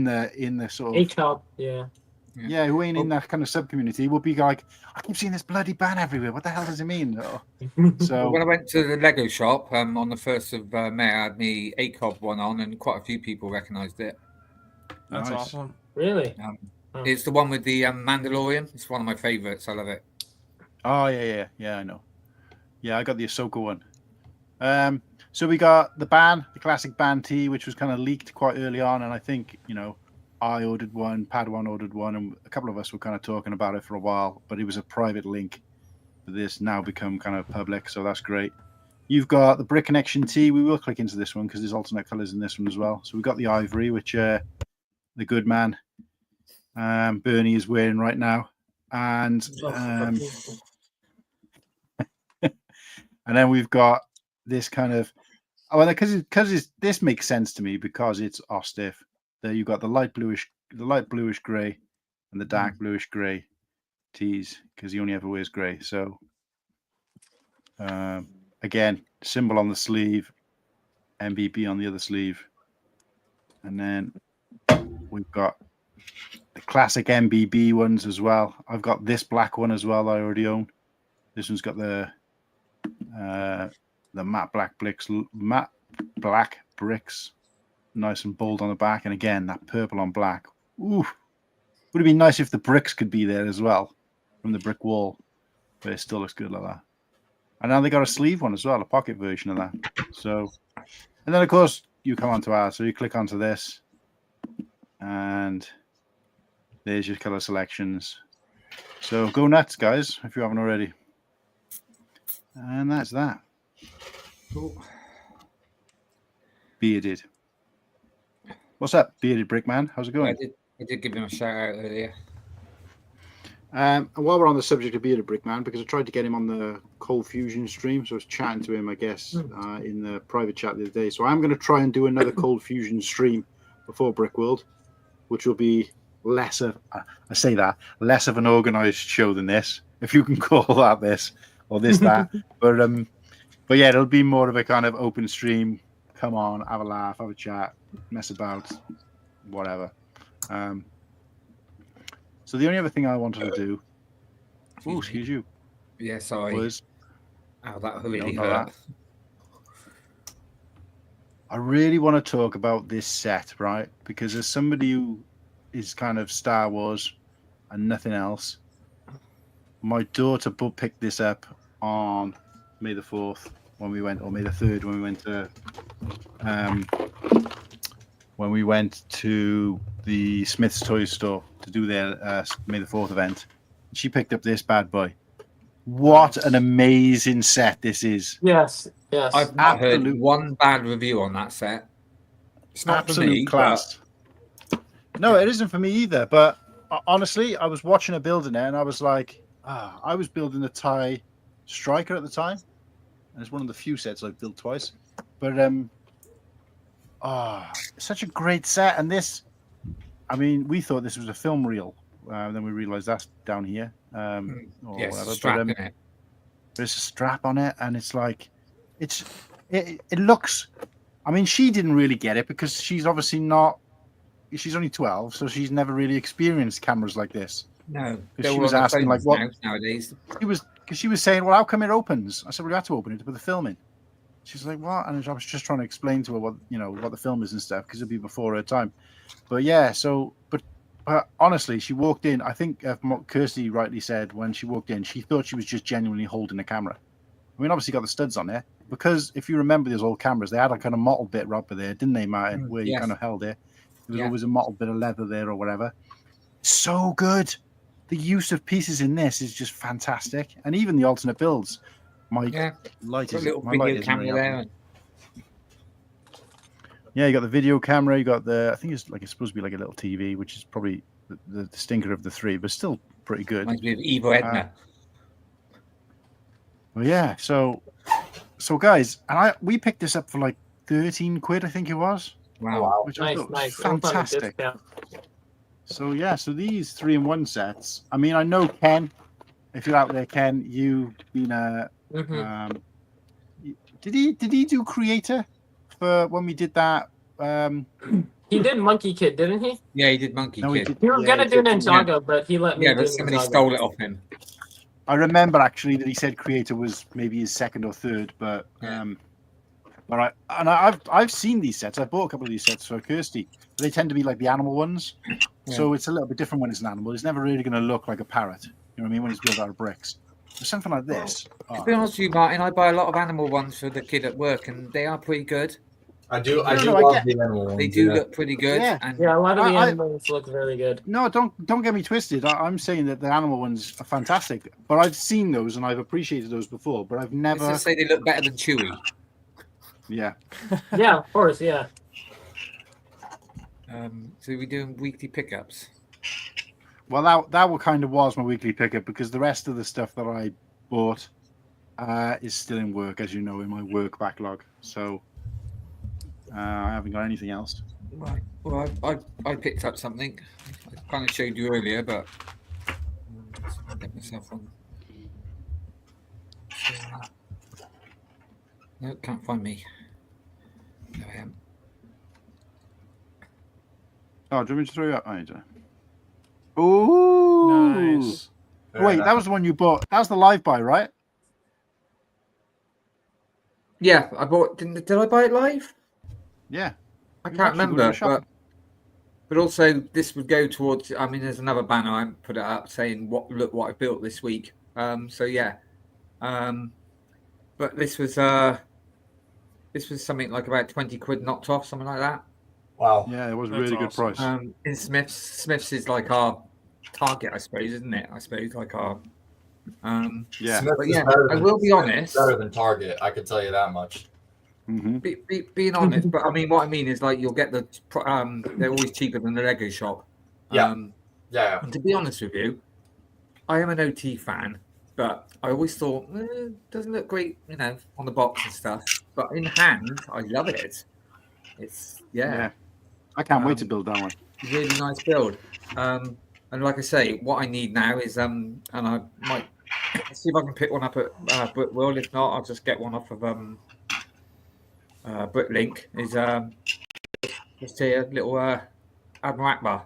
the sort of who ain't in that kind of sub community will be like, I keep seeing this bloody ban everywhere. What the hell does it mean? So when I went to the Lego shop on the 1st of May, I had the ACOB one on, and quite a few people recognised it. That's awesome. Really? It's the one with the Mandalorian. It's one of my favourites. I love it. Oh yeah, I know. Yeah, I got the Ahsoka one. So we got the classic ban tee, which was kind of leaked quite early on, and I think I ordered one, Padawan ordered one, and a couple of us were kind of talking about it for a while, but it was a private link. This now become kind of public, so that's great. You've got the Brick Connection tee. We will click into this one because there's alternate colors in this one as well. So we've got the ivory, which the good man Bernie is wearing right now, and and then we've got this kind of because this makes sense to me because it's Ostiff. There you've got the light bluish grey and the dark bluish grey tees because he only ever wears grey. So again, symbol on the sleeve, MBB on the other sleeve, and then we've got the classic MBB ones as well. I've got this black one as well that I already own. This one's got the matte black bricks, nice and bold on the back, and again that purple on black. Ooh, would it be nice if the bricks could be there as well from the brick wall, but it still looks good like that. And now they got a sleeve one as well, a pocket version of that. So, and then of course you come onto ours, so you click onto this, and there's your color selections. So go nuts, guys, if you haven't already. And that's that. Cool. Bearded. What's up, Bearded Brickman? How's it going? I did give him a shout out earlier. And while we're on the subject of Bearded Brickman, because I tried to get him on the Cold Fusion stream, so I was chatting to him, I guess, in the private chat the other day. So I'm going to try and do another Cold Fusion stream before Brickworld, which will be less of an organized show than this, if you can call that this or this that. But yeah, it'll be more of a kind of open stream. Come on, have a laugh, have a chat, mess about, whatever. So the only other thing I wanted to do, excuse you. Yeah, sorry. That really hurt. I really want to talk about this set, right? Because as somebody who is kind of Star Wars and nothing else, my daughter picked this up on May the 4th when we went, or May the 3rd when we went to when we went to the Smith's Toy Store to do their May the 4th event. She picked up this bad boy. What an amazing set this is. Yes, yes. I've not Absolute- heard one bad review on that set. It's not Absolute for me, class. No, it isn't for me either. But honestly, I was watching her building it, and I was like, I was building a Thai Striker at the time, and it's one of the few sets I've built twice. But such a great set, and this, I mean, we thought this was a film reel, then we realised that's down here, or yes, whatever. strap But, in it. there's a strap on it, and it's like, it looks. I mean, she didn't really get it because she's obviously not. She's only 12, so she's never really experienced cameras like this. No, Because she was asking like what nowadays. she was saying, well, how come it opens? I said, well, you have to open it to put the film in. She's like, what? And I was just trying to explain to her what the film is and stuff because it'd be before her time. But yeah, so but honestly, she walked in. I think Kirsty rightly said when she walked in, she thought she was just genuinely holding a camera. I mean, obviously got the studs on there because if you remember those old cameras, they had a kind of mottled bit right there, didn't they, Martin? Where you yes. kind of held it. There was always a mottled bit of leather there or whatever. So good. The use of pieces in this is just fantastic, and even the alternate builds. My light Got is a little my video light isn't camera really there. helping. Yeah, you got the video camera. You got the. I think it's supposed to be like a little TV, which is probably the stinker of the three, but still pretty good. Reminds me of Evo Edna. Well, yeah. So guys, and we picked this up for like 13 quid, I think it was. Wow. Which I Nice, thought was nice. fantastic. So yeah, so these 3-in-1 sets. I mean, I know Ken. If you're out there, Ken, you've been did he do Creator for when we did that? He did Monkey Kid, didn't he? Yeah, he did Monkey No, he Kid. did. We were Yeah, gonna he do did. Ninjago, but he let me Yeah, do but somebody Ninjago. stole it off him. I remember actually that he said Creator was maybe his second or third, but I've seen these sets. I bought a couple of these sets for Kirsty. They tend to be like the animal ones, so it's a little bit different when it's an animal. It's never really going to look like a parrot. You know what I mean? When it's built out of bricks, but something like this. To be honest with you, Martin, I buy a lot of animal ones for the kid at work, and they are pretty good. I do I love get- the animal ones. They do look pretty good. Yeah. And Yeah, a lot of the I- animals look very good. No, don't get me twisted. I'm saying that the animal ones are fantastic, but I've seen those and I've appreciated those before, but I've let's never. just say they look better than Chewy. Yeah. Yeah, of course, yeah. So we're doing weekly pickups. Well, that kind of was my weekly pickup because the rest of the stuff that I bought is still in work, as you know, in my work backlog. So I haven't got anything else. Right. Well, I picked up something. I kind of showed you earlier, but I'll get myself on. No, can't find me. There I am. Oh, do you want me to throw you up? Oh, you don't. Ooh. Nice. Wait, that was the one you bought. That was the live buy, right? Yeah, I bought. Did I buy it live? Yeah. I You can't actually go to remember, the shop. but also this would go towards. I mean, there's another banner I put it up saying look what I built this week. So yeah, but this was something like about 20 quid knocked off, something like that. Wow. Yeah, it was a That's really good awesome. price. In Smith's is like our target, I suppose, isn't it? I suppose like our. Yeah. Smith But is yeah, better I than- will be honest. Better than Target, I could tell you that much. Mm-hmm. Being honest, but I mean, what I mean is like you'll get they're always cheaper than the Lego shop. Yeah. Yeah. And to be honest with you, I am an OT fan, but I always thought doesn't look great, on the box and stuff. But in hand, I love it. It's Yeah. I can't wait to build that one. really nice build. And like I say, what I need now is and I might see if I can pick one up at Brickworld. If not, I'll just get one off of Bricklink. Is just here little Admiral Akbar.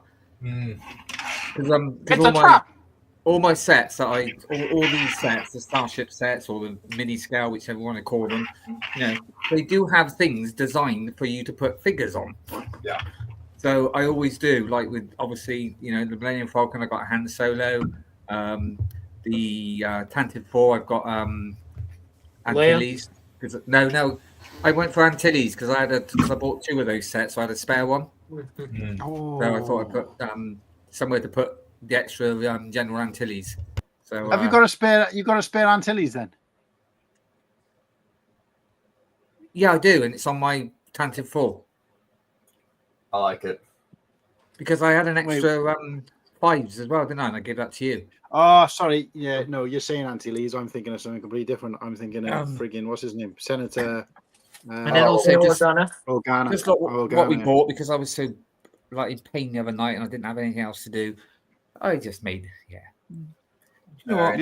Because all my sets that all these sets, the Starship sets or the mini scale, whichever one to call them, they do have things designed for you to put figures on. Yeah. So I always do, like with obviously, the Millennium Falcon, I got a Han Solo. The Tantive 4, I've got Achilles. No, I went for Antilles because I bought 2 of those sets, so I had a spare one. Oh. So I thought I'd put somewhere to put the extra General Antilles. So have you got a spare? You got a spare Antilles then? Yeah, I do, and it's on my Tantive 4. I like it. Because I had an extra 5s as well, didn't I? And I gave that to you. Oh, sorry. Yeah, no, you're saying Antilles. I'm thinking of something completely different. I'm thinking of friggin' what's his name, Senator. And then also just Organa. Just like what we bought, because I was so like in pain the other night and I didn't have anything else to do. I just made You know what?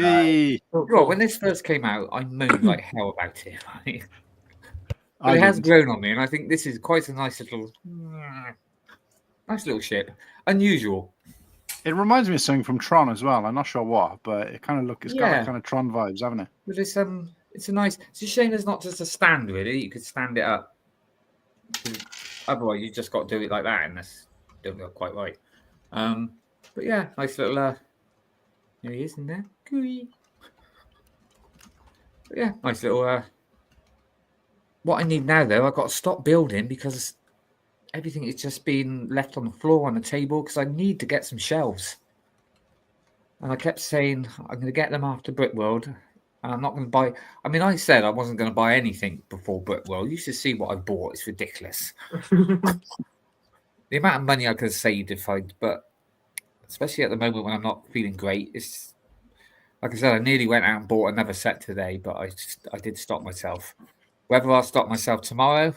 Well, when this first came out, I moaned like hell about it. Right? But it has grown on me, and I think this is quite a nice little ship. Unusual. It reminds me of something from Tron as well. I'm not sure what, but it kind of got kind of Tron vibes, haven't it? But it's a nice. It's a shame there's not just a stand really. You could stand it up. Otherwise, you just got to do it like that, and that's don't look quite right. But yeah, nice little. There he is in there. But yeah, nice little. What I need now, though, I've got to stop building because everything is just being left on the floor on the table because I need to get some shelves. And I kept saying I'm going to get them after Brickworld. And I'm not going to buy. I mean, I said I wasn't going to buy anything before Brickworld. You should see what I bought. It's ridiculous. The amount of money I could have saved but especially at the moment when I'm not feeling great, it's like I said, I nearly went out and bought another set today, but I did stop myself. Whether I'll stop myself tomorrow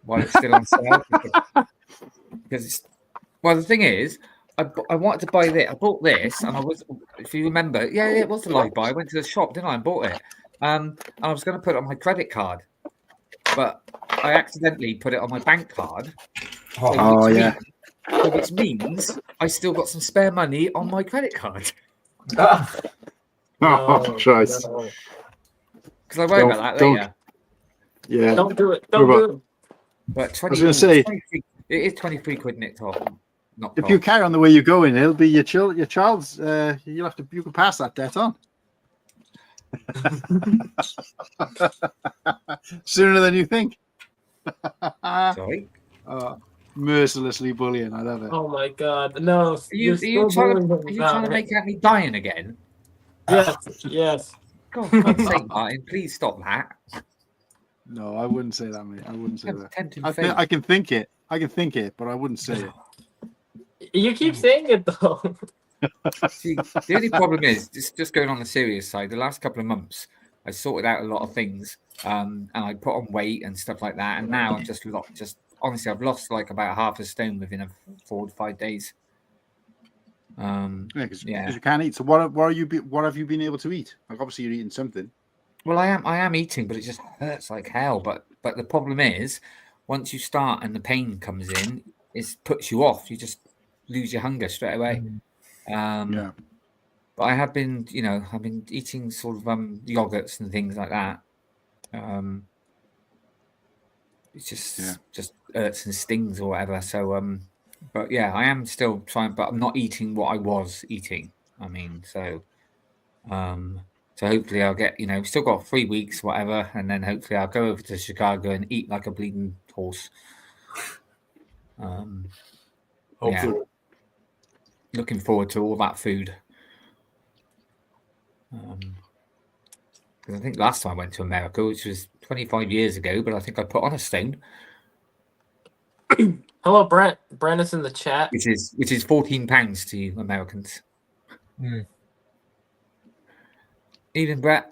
while it's still on sale, because the thing is, I wanted to buy this. I bought this, and I was, if you remember, it was a live buy. I went to the shop, didn't I, and bought it. And I was going to put it on my credit card, but I accidentally put it on my bank card. Which means I still got some spare money on my credit card. Christ! Because I worry about that later. Yeah. Don't do it. Don't do it. But I was going to say, it is 23 quid nicked off. If you carry on the way you're going, it'll be your child's. You can pass that debt on sooner than you think. Sorry. Mercilessly bullying. I love it. Oh my God! No. Are you trying to make out me dying again? Yes. God, for God's sake, Martin, please stop that. No, I wouldn't say that, mate. I wouldn't say that. I can think it. But I wouldn't say it. You keep saying it though. See, the only problem is, just going on the serious side, the last couple of months, I sorted out a lot of things, and I put on weight and stuff like that, and now I'm honestly, I've lost like about half a stone within 4 to 5 days. Because you can't eat. So what have you been able to eat? Like obviously you're eating something. Well, I am eating, but it just hurts like hell. But the problem is, once you start and the pain comes in, it puts you off. You just lose your hunger straight away. But I have been, I've been eating sort of yogurts and things like that. It just hurts and stings or whatever. So, but yeah, I am still trying, but I'm not eating what I was eating. I mean, so hopefully I'll get, still got 3 weeks, whatever, and then hopefully I'll go over to Chicago and eat like a bleeding horse. Hopefully. Yeah. Looking forward to all that food. Because I think last time I went to America, which was 25 years ago, but I think I put on a stone. Hello, Brent. Brent is in the chat. Which is £14 to you Americans. Even Brent.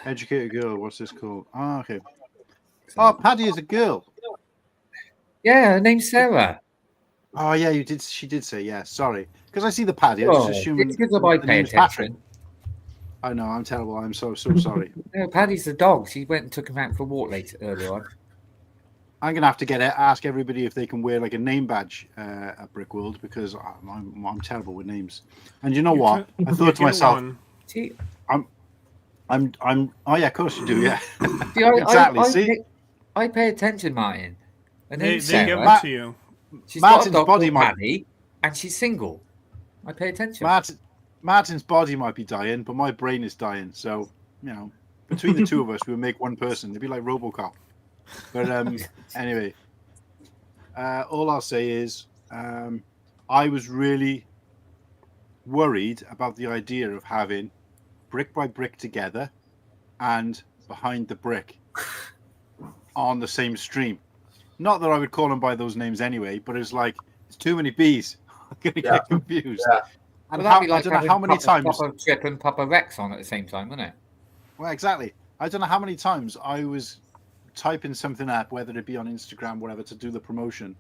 Educated girl. What's this called? Oh, okay. Oh, Paddy is a girl. Yeah, her name's Sarah. Oh, yeah, you did. She did say, yeah. Sorry, because I see the Paddy. I was assuming. It's good I pay attention. I know. I'm terrible. I'm so sorry. No, Paddy's the dog. She went and took him out for a walk earlier on. I'm gonna have to ask everybody if they can wear like a name badge at Brickworld because I'm terrible with names. And you know what? I thought to myself, I'm. Oh yeah, of course you do. Yeah, see, exactly. I pay attention, Martin. And they Sarah, give up to you. She's Martin's got a dog body might Paddy, and she's single. I pay attention. Martin's body might be dying, but my brain is dying. So you know, between the two of us, we would make one person. They'd be like RoboCop. But anyway, all I'll say is I was really worried about the idea of having Brick by Brick Together and Behind the Brick on the same stream. Not that I would call them by those names anyway, but it's like it's too many B's. I'm gonna get confused. Yeah. And I like don't know how many times Papa Chip and Papa Rex on at the same time, wouldn't it? Well, exactly. I don't know how many times I was typing something up, whether it be on Instagram, whatever, to do the promotion,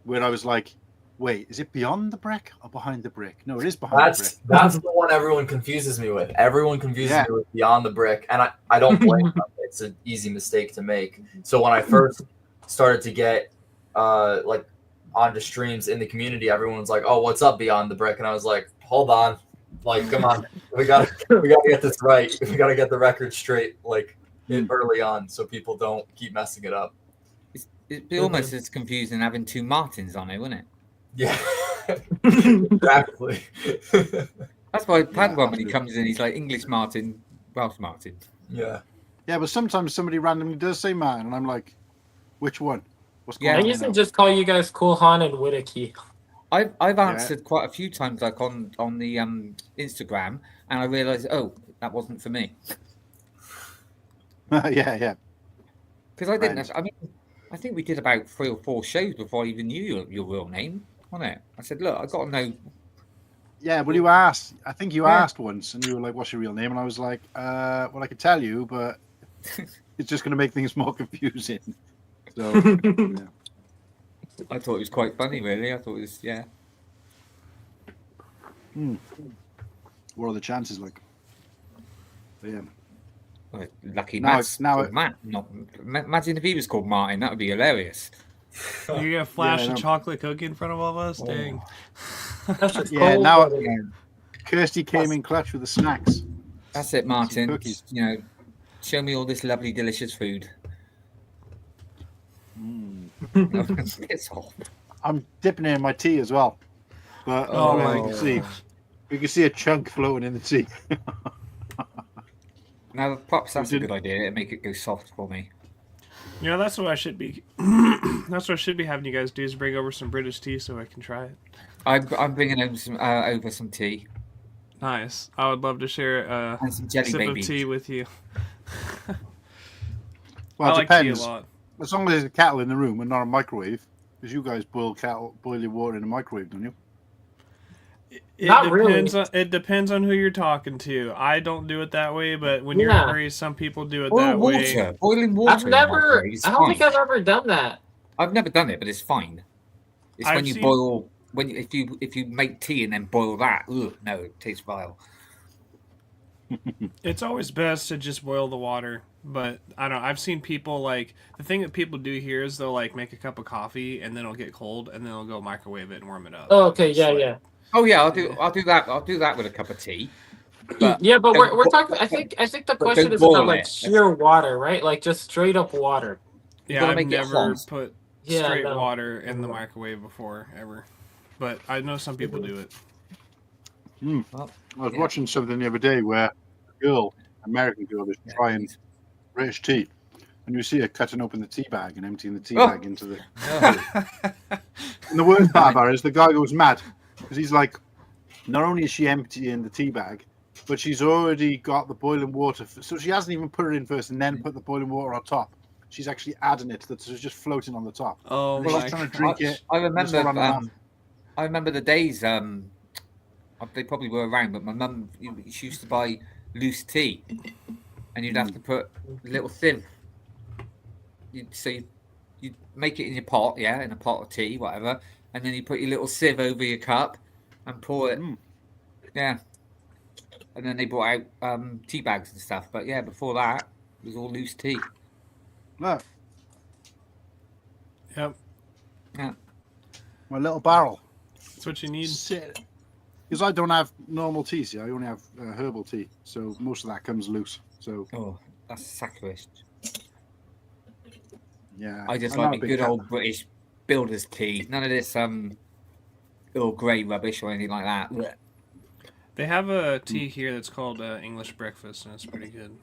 where I was like, wait, is it beyond the brick or behind the brick? No, it is behind the brick. That's the one everyone confuses me with. Everyone confuses me with beyond the brick, and I don't blame them. It's an easy mistake to make. So when I first started to get like onto streams in the community, everyone's like, "Oh, what's up, Beyond the Brick?" And I was like, "Hold on, like, come on, we gotta get this right. We gotta get the record straight, like early on, so people don't keep messing it up." It'd be almost as confusing having two Martins on it, wouldn't it? Yeah, exactly. That's why Padwan, when he comes in, he's like English Martin, Welsh Martin. Yeah. Yeah, but sometimes somebody randomly does say Martin, and I'm like, which one? What's going I on used to now? just call you guys Cool Han and Whittakee. I've answered quite a few times, like on the Instagram, and I realised, oh, that wasn't for me. yeah. Because I didn't. I mean, I think we did about 3 or 4 shows before I even knew your real name, wasn't it? I said, look, I got to know. Yeah, well, you asked. I think you asked once, and you were like, "What's your real name?" And I was like, "Well, I could tell you, but it's just going to make things more confusing." So, yeah. I thought it was quite funny, really. I thought it was, What are the chances like? But yeah. Well, lucky Now Matt's called Matt. Imagine if he was called Martin. That would be hilarious. You're gonna flash a chocolate cookie in front of all of us? Dang. Yeah, now Kirsty came in clutch with the snacks. That's it, Martin. Cookies. You know, show me all this lovely, delicious food. It's off. I'm dipping it in my tea as well, but we can see a chunk floating in the tea. Now, perhaps that's a good idea. It'll make it go soft for me. You know, that's what I should be. That's what I should be having you guys do, is bring over some British tea so I can try it. I'm bringing over some tea. Nice. I would love to share and some jelly sip babies of tea with you. Well, I it like tea depends. a lot. As long as there's a kettle in the room and not a microwave, because you guys boil your water in a microwave, don't you? It depends on who you're talking to. I don't do it that way, but when you're in a hurry, some people do it that way. Boiling water. I don't think I've ever done that. I've never done it, but it's fine. It's when you boil, if you make tea and then boil that. Ugh, no, it tastes vile. It's always best to just boil the water, but I don't know. I've seen people the thing that people do here is they'll make a cup of coffee and then it'll get cold and then they'll go microwave it and warm it up. Oh, okay, yeah. Oh yeah, I'll do that. I'll do that with a cup of tea. But we're talking. I think the question is about sheer water, right? Like just straight up water. Yeah, I've never put straight water in the microwave before ever, but I know some people do it. I was watching something the other day where a girl, American girl, is trying British tea, and you see her cutting open the tea bag and emptying the tea bag into the. And the worst part about it is the guy goes mad because he's like, not only is she emptying the tea bag, but she's already got the boiling water, so she hasn't even put it in first and then put the boiling water on top. She's actually adding it that's just floating on the top. Oh, and she's trying to drink it. I remember the days. They probably were around, but my mum, she used to buy loose tea, and you'd have to put a little sieve. You'd make it in your pot, in a pot of tea, whatever, and then you put your little sieve over your cup and pour it. Yeah. And then they brought out tea bags and stuff, but before that, it was all loose tea. Look. Yep. Yeah. My little barrel. That's what you need. Because I don't have normal tea, see, I only have herbal tea, so most of that comes loose. So. Oh, that's sacrilege. Yeah. I just like a good old British builder's tea. None of this Earl Grey rubbish or anything like that. They have a tea here that's called English breakfast, and it's pretty good.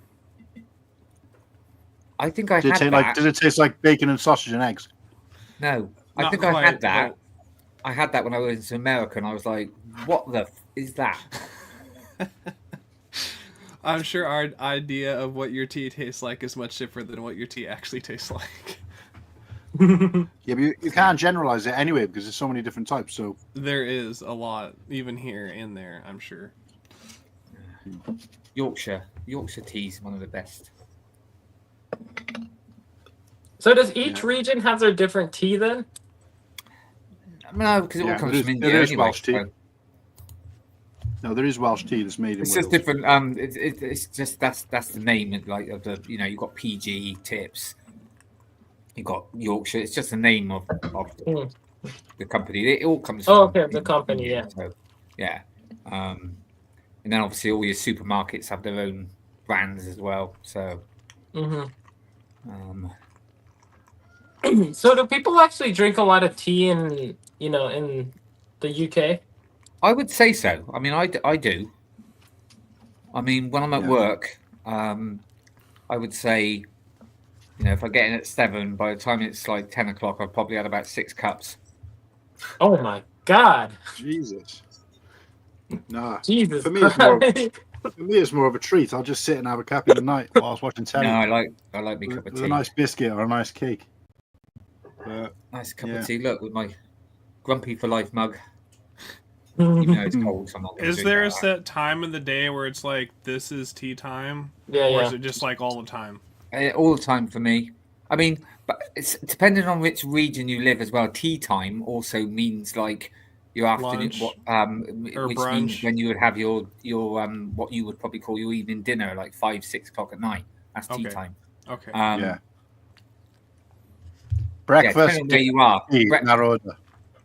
I think I Did had it, that. does it taste like bacon and sausage and eggs? No, I Not think I quite, had that. I had that when I was in America, and I was like, "What the is that?" I'm sure our idea of what your tea tastes like is much different than what your tea actually tastes like. Yeah, but you can't generalize it anyway because there's so many different types. So there is a lot, even here and there, I'm sure. Yorkshire tea is one of the best. So does each region have their different tea then? No, because it all comes from India. There is anyway, Welsh tea. so. No, there is Welsh tea that's made in It's Wales. just different. It's just that's the name of the you've got PG tips. You've got Yorkshire. It's just the name of the company. It all comes from. Oh, okay, the company, yeah. So, yeah. And then obviously all your supermarkets have their own brands as well. So. So do people actually drink a lot of tea in the UK? I would say so. I mean, I do. I mean, when I'm at work, I would say, if I get in at 7, by the time it's like 10 o'clock, I've probably had about 6 cups. Oh my God! Jesus. Nah. Jesus. For me, it's more of a treat. I'll just sit and have a cup in the night while I was watching telly. No, I like my cup of tea. With a nice biscuit or a nice cake. Nice cup of tea. Look, with my Grumpy for Life mug. Even though it's cold, so I'm not gonna Is drink there a that. set time in the day where it's like, this is tea time? Yeah, or is it just like all the time? All the time for me. I mean, but it's depending on which region you live as well. Tea time also means like your afternoon, Lunch, or or which means brunch. when you would have your what you would probably call your evening dinner, like 5, 6 o'clock at night. That's tea Okay. time. Okay. Breakfast, depending on where you are. tea, in that order.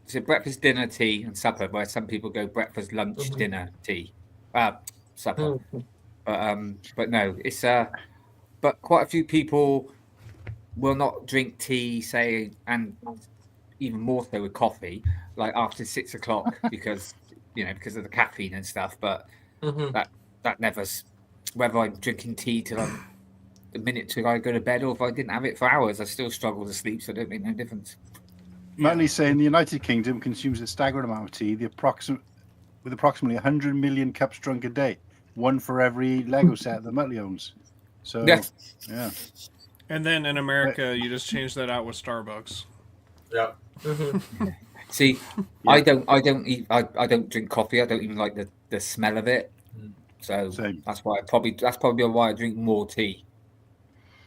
So breakfast, dinner, tea, and supper. Where some people go breakfast, lunch, dinner, tea, supper. But no, it's but quite a few people will not drink tea, say, and even more so with coffee, like after 6 o'clock because because of the caffeine and stuff. But that never's whether I'm drinking tea till I'm a minute till I go to bed, or if I didn't have it for hours, I still struggle to sleep, so it don't make no difference. Muttley saying the United Kingdom consumes a staggering amount of tea, with approximately 100 million cups drunk a day, one for every Lego set that Muttley owns. So yeah. And then in America, you just change that out with Starbucks. Yeah. See, I don't drink coffee. I don't even like the smell of it. So that's probably why I drink more tea.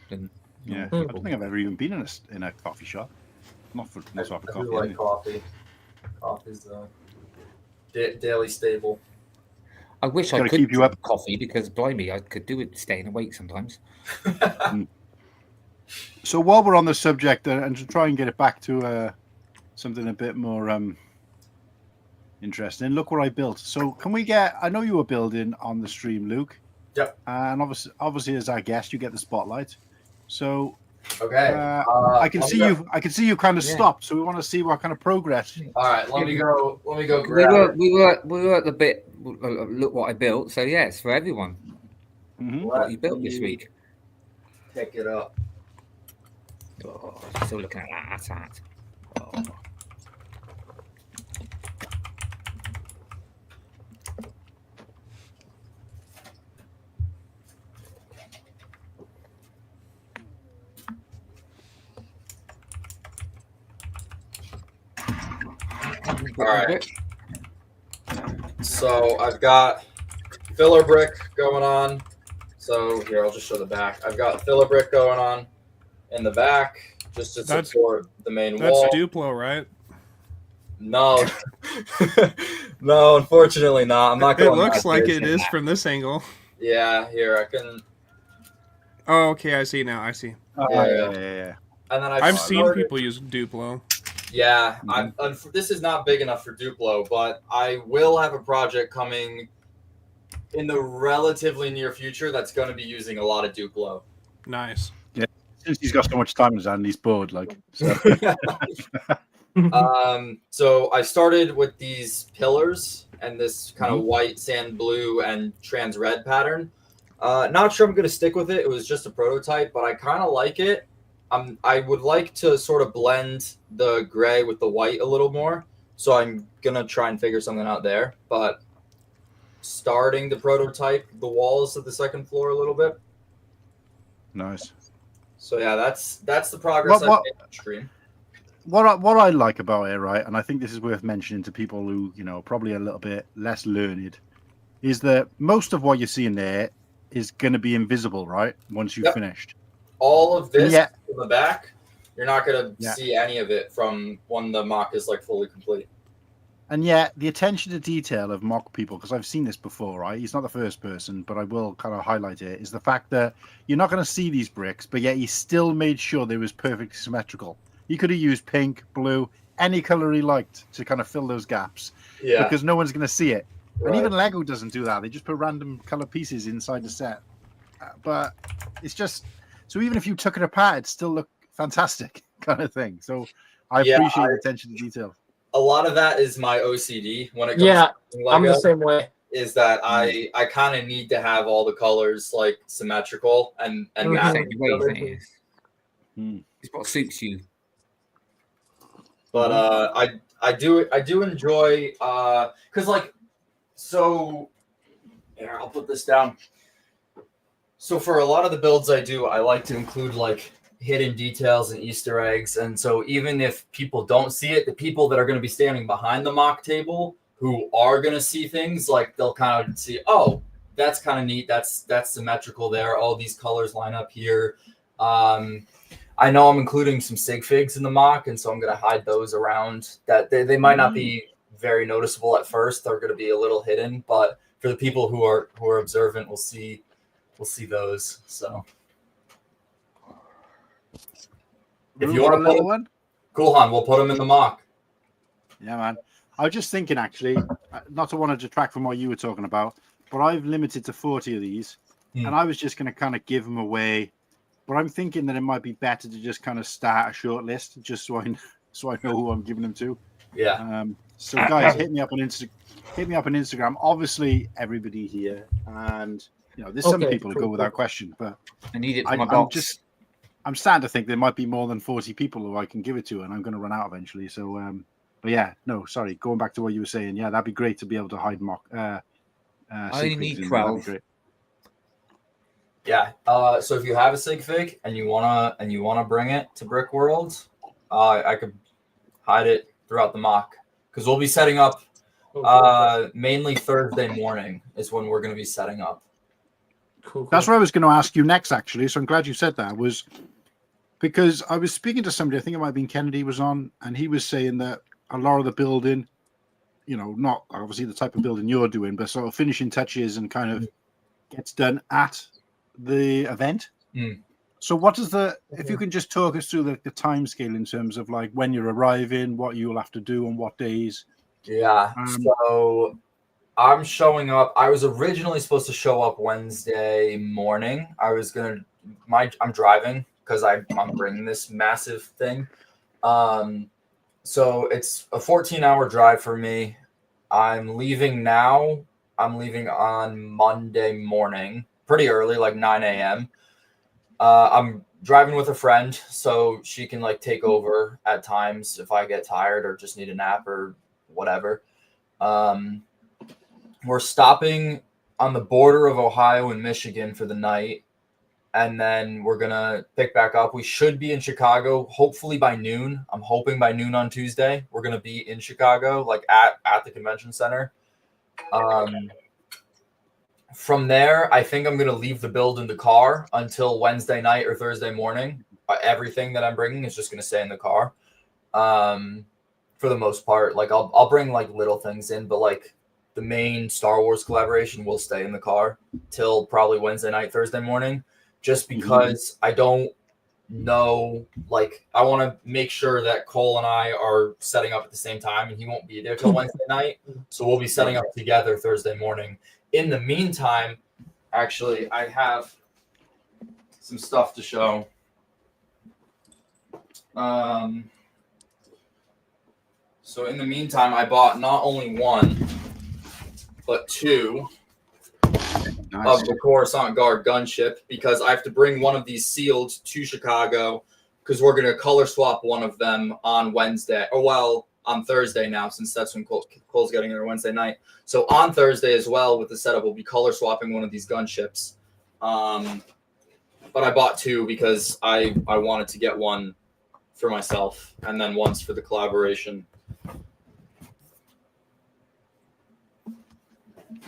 Than I don't think I've ever even been in a coffee shop. Not for I coffee. do like coffee. Coffee's a daily staple. I wish I could drink coffee because, blimey, I could do it staying awake sometimes. So while we're on the subject, and to try and get it back to something a bit more interesting, look what I built. So can we get? I know you were building on the stream, Luke. Yep. And obviously, as our guest, you get the spotlight. So okay, I can see you. I can see you kind of stopped. So we want to see what kind of progress. All right, let me go. We were at the bit. Look what I built. So yeah, it's for everyone. What you built this week? Pick it up. Oh, still looking at that. That's that. Oh. All right. So I've got filler brick going on. So here, I'll just show the back. I've got filler brick going on in the back just to support the main wall. That's Duplo, right? No. No, unfortunately not. I'm not going. It looks like it is from this angle. Yeah, here I can. Oh, okay, I see now. I see. Yeah. And then I've seen people use Duplo. Yeah, this is not big enough for Duplo, but I will have a project coming in the relatively near future that's going to be using a lot of Duplo. Nice. Yeah, since he's got so much time in his hand, he's bored. So I started with these pillars and this kind of white, sand blue, and trans red pattern. Not sure I'm going to stick with it. It was just a prototype, but I kind of like it. I would like to sort of blend the gray with the white a little more. So I'm going to try and figure something out there. But starting to prototype the walls of the second floor a little bit. Nice. So yeah, that's the progress I've made on screen. What I like about it, right, and I think this is worth mentioning to people who, you know, probably a little bit less learned, is that most of what you're seeing there is going to be invisible, right, once you've finished. All of this in the back, you're not going to see any of it from when the mock is like fully complete. And yet, the attention to detail of mock people, because I've seen this before, right? He's not the first person, but I will kind of highlight it, is the fact that you're not going to see these bricks, but yet he still made sure they was perfectly symmetrical. He could have used pink, blue, any color he liked to kind of fill those gaps. Yeah. Because no one's going to see it. Right. And even Lego doesn't do that. They just put random color pieces inside the set. But it's just... So even if you took it apart, it still looked fantastic kind of thing. So I appreciate the attention to detail. A lot of that is my OCD when it comes to Lego. I'm the same way. Is that I kind of need to have all the colors like symmetrical and it's what suits you. But I do enjoy because like so here I'll put this down. So for a lot of the builds I do, I like to include like hidden details and Easter eggs. And so even if people don't see it, the people that are going to be standing behind the mock table who are going to see things, like they'll kind of see, oh, that's kind of neat. That's symmetrical there. All these colors line up here. I know I'm including some sig figs in the mock, and so I'm going to hide those around that. They might not be very noticeable at first. They're going to be a little hidden, but for the people who are observant, we'll see those. So if you want to put one, Cool Han, we'll put them in the mock. Yeah, man. I was just thinking, actually, not to want to detract from what you were talking about, but I've limited to 40 of these, and I was just going to kind of give them away. But I'm thinking that it might be better to just kind of start a short list, just so I know who I'm giving them to. Yeah. So guys, hit me up on Instagram. Obviously, everybody here, and you know, there's some people who go without question, but I need it for my box. I'm starting to think there might be more than 40 people who I can give it to, and I'm going to run out eventually. So, but yeah, no, sorry. Going back to what you were saying, yeah, that'd be great to be able to hide mock. I only need 12. Yeah. So if you have a sig fig and you wanna bring it to Brickworld, I could hide it throughout the mock because we'll be setting up. Mainly Thursday morning is when we're going to be setting up. Cool. That's what I was going to ask you next, actually. So I'm glad you said that. Was because I was speaking to somebody. I think it might have been Kennedy was on, and he was saying that a lot of the building, you know, not obviously the type of building you're doing, but sort of finishing touches and kind of gets done at the event. So what is if you can just talk us through the time scale in terms of like when you're arriving, what you'll have to do on what days. Yeah. So I'm showing up. I was originally supposed to show up Wednesday morning. I'm driving because I'm bringing this massive thing. So it's a 14-hour drive for me. I'm leaving now. I'm leaving on Monday morning, pretty early, like 9 a.m. I'm driving with a friend, so she can like take over at times if I get tired or just need a nap or whatever. We're stopping on the border of Ohio and Michigan for the night, and then we're gonna pick back up. We should be in Chicago hopefully by noon. I'm hoping by noon on Tuesday we're gonna be in Chicago, like at the convention center. From there, I think I'm gonna leave the build in the car until Wednesday night or Thursday morning. Everything that I'm bringing is just gonna stay in the car. For the most part, like I'll bring like little things in, but like the main Star Wars collaboration will stay in the car till probably Wednesday night, Thursday morning, just because I don't know, like I want to make sure that Cole and I are setting up at the same time, and he won't be there till Wednesday night. So we'll be setting up together Thursday morning. In the meantime, actually, I have some stuff to show. So in the meantime, I bought not only one, but two of the Coruscant Guard gunship because I have to bring one of these sealed to Chicago because we're going to color swap one of them on Wednesday. Or, well, on Thursday now, since that's when Cole's getting there Wednesday night. So on Thursday as well with the setup, we'll be color swapping one of these gunships. But I bought two because I wanted to get one for myself and then once for the collaboration.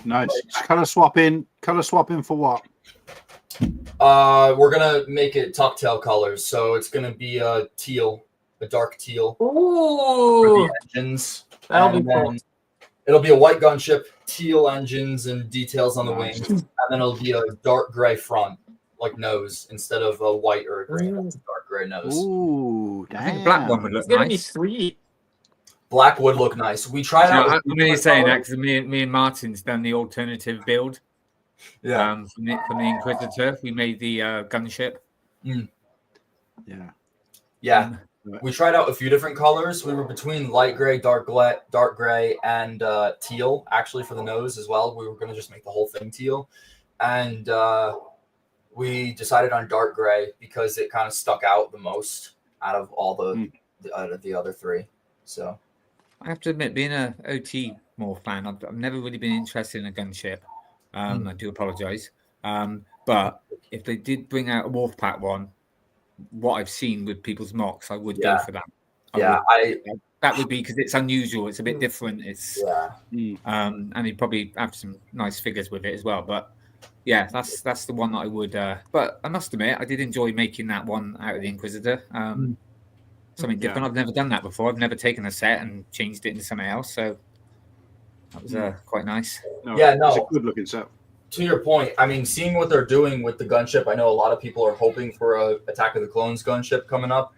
Nice. Color swapping for what? We're gonna make it tucktail colors, so it's gonna be a dark teal. For the engines. That'll be cool. It'll be a white gunship, teal engines and details on the wings, and then it'll be a dark gray front, like nose, instead of a white or a green. Dark gray nose. Ooh, I think the black one would look It's gonna be nice. sweet. Black would look nice. We tried out. I'm really saying that because me and Martin's done the alternative build. Yeah. From the Inquisitor, we made the gunship. Mm. Yeah. Yeah. We tried out a few different colors. We were between light gray, dark gray, and teal, actually, for the nose as well. We were going to just make the whole thing teal. And we decided on dark gray because it kind of stuck out the most out of all the other three. So I have to admit, being a OT more fan, I've never really been interested in a gunship. I do apologize. But if they did bring out a Wolfpack one, what I've seen with people's mocks, I would go for that. That would be because it's unusual. It's a bit different. It's and you'd probably have some nice figures with it as well. But yeah, that's the one that I would. But I must admit, I did enjoy making that one out of the Inquisitor. Something different. I've never done that before. I've never taken a set and changed it into something else. So that was quite nice. It's a good looking set. To your point, I mean, seeing what they're doing with the gunship, I know a lot of people are hoping for a Attack of the Clones gunship coming up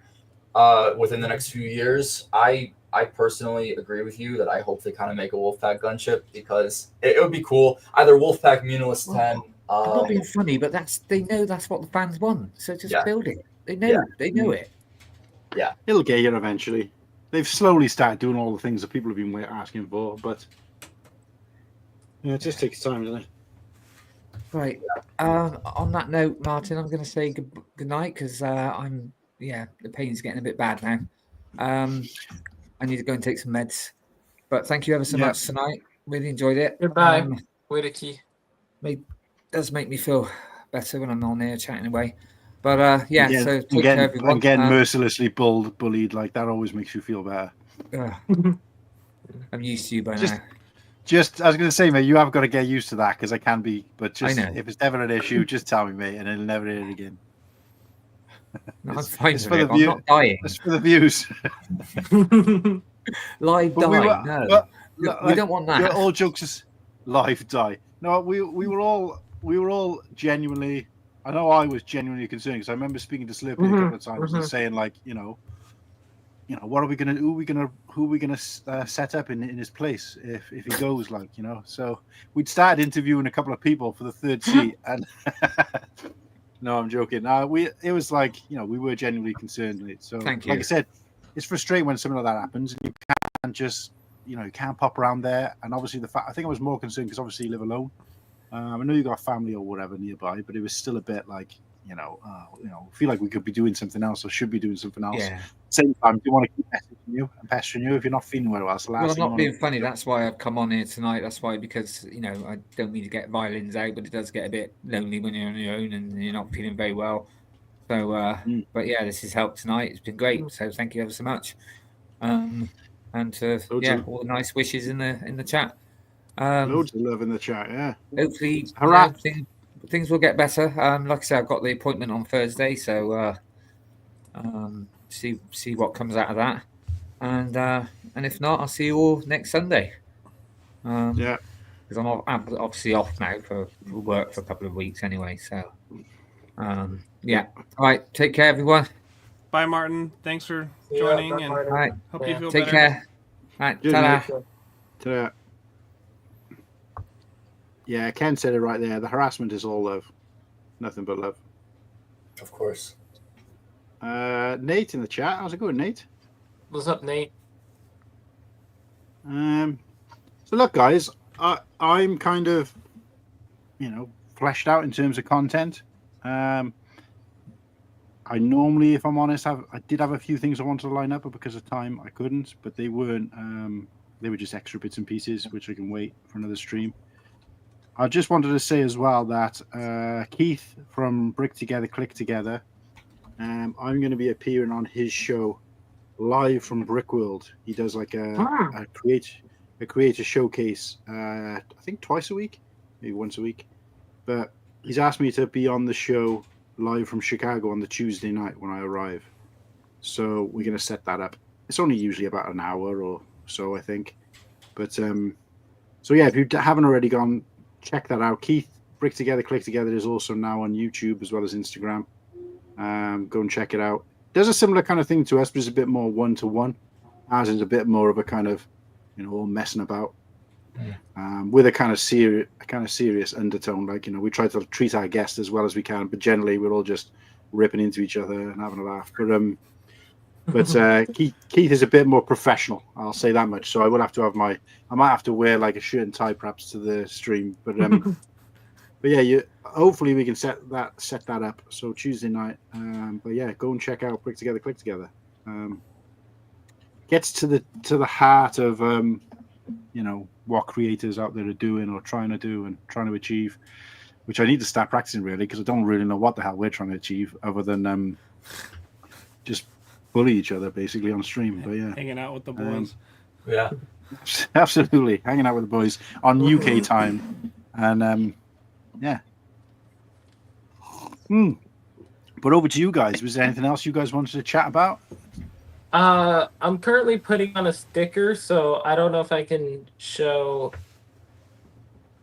within the next few years. I personally agree with you that I hope they kind of make a Wolfpack gunship because it would be cool. Either Wolfpack Munilus 10. I'm not being funny, but they know that's what the fans want. So just build it. They know it. Yeah, it'll get here eventually. They've slowly started doing all the things that people have been asking for, but it just takes time, doesn't it? Right. On that note, Martin, I'm going to say good night because the pain's getting a bit bad now. I need to go and take some meds. But thank you ever so much tonight. Really enjoyed it. Goodbye, Whittakee. Does make me feel better when I'm on there chatting away. But so take care, everyone. And getting mercilessly bullied like that always makes you feel better. I'm used to you by now. Just, I was going to say, mate, you have got to get used to that because I can be. But just if it's ever an issue, just tell me, mate, and it'll never hear it again. No, I'm fine with it. I'm not dying. It's for the views. Live die. We don't want that. All jokes live die. No, we were all genuinely. I know I was genuinely concerned because I remember speaking to Slurpee a couple of times and saying, like, what are we gonna? Who are we gonna set up in his place if he goes, like, So we'd started interviewing a couple of people for the third seat, and no, I'm joking. It was like, we were genuinely concerned with it. So, thank you. Like I said, it's frustrating when something like that happens, and you can't just, you can't pop around there. And obviously, I think I was more concerned because obviously you live alone. I know you got family or whatever nearby, but it was still a bit like, feel like we could be doing something else or should be doing something else. Yeah. Same time, do you want to keep messaging you and pestering you if you're not feeling well? I'm not being funny. That's why I've come on here tonight. That's why, because I don't mean to get violins out, but it does get a bit lonely when you're on your own and you're not feeling very well. So, but yeah, this has helped tonight. It's been great. So thank you ever so much. And all the nice wishes in the chat. Loads of love in the chat. Yeah. Hopefully, things will get better. Like I said, I've got the appointment on Thursday, so see what comes out of that, and if not, I'll see you all next Sunday. Because I'm obviously off now for work for a couple of weeks anyway. So, all right, take care, everyone. Bye, Martin. Thanks for joining, and all right, hope you feel take better. care. All right, ta-da. Ta-da. Yeah, Ken said it right there. The harassment is all love. Nothing but love. Of course. Nate in the chat. How's it going, Nate? What's up, Nate? So look, guys, I'm kind of, fleshed out in terms of content. I normally, if I'm honest, I did have a few things I wanted to line up, but because of time, I couldn't. But they weren't. They were just extra bits and pieces, which I can wait for another stream. I just wanted to say as well that Keith from Brick Together, Click Together, I'm going to be appearing on his show live from Brickworld. He does like a creator showcase. I think twice a week, maybe once a week. But he's asked me to be on the show live from Chicago on the Tuesday night when I arrive. So we're going to set that up. It's only usually about an hour or so, I think. But so yeah, if you haven't already gone, check that out. Keith, Brick Together, Click Together is also now on YouTube as well as Instagram. Go and check it out. There's a similar kind of thing to us, but it's a bit more one-to-one. Ours is a bit more of a kind of, all messing about. With a kind of serious undertone. Like, we try to treat our guests as well as we can, but generally we're all just ripping into each other and having a laugh. But Keith is a bit more professional. I'll say that much. So I will have to have I might have to wear like a shirt and tie perhaps to the stream. But but yeah, hopefully we can set that up. So Tuesday night. But yeah, go and check out Brick Together, Click Together. Gets to the heart of what creators out there are doing or trying to do and trying to achieve, which I need to start practicing really, because I don't really know what the hell we're trying to achieve other than just bully each other basically on stream. But yeah, hanging out with the boys. Yeah, absolutely, hanging out with the boys on UK time, and yeah. But over to you guys. Was there anything else you guys wanted to chat about? I'm currently putting on a sticker, so I don't know if I can show.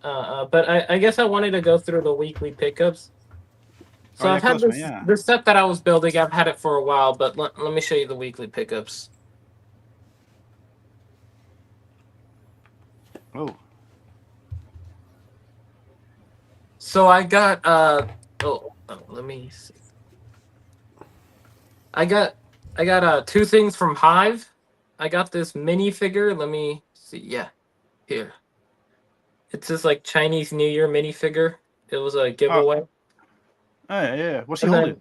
But I guess I wanted to go through the weekly pickups. So I've had this set that I was building. I've had it for a while, but let me show you the weekly pickups. Oh. So I got let me see. I got two things from Hive. I got this minifigure. Let me see. Yeah, here. It's this like Chinese New Year minifigure. It was a giveaway. Oh yeah. What's he holding?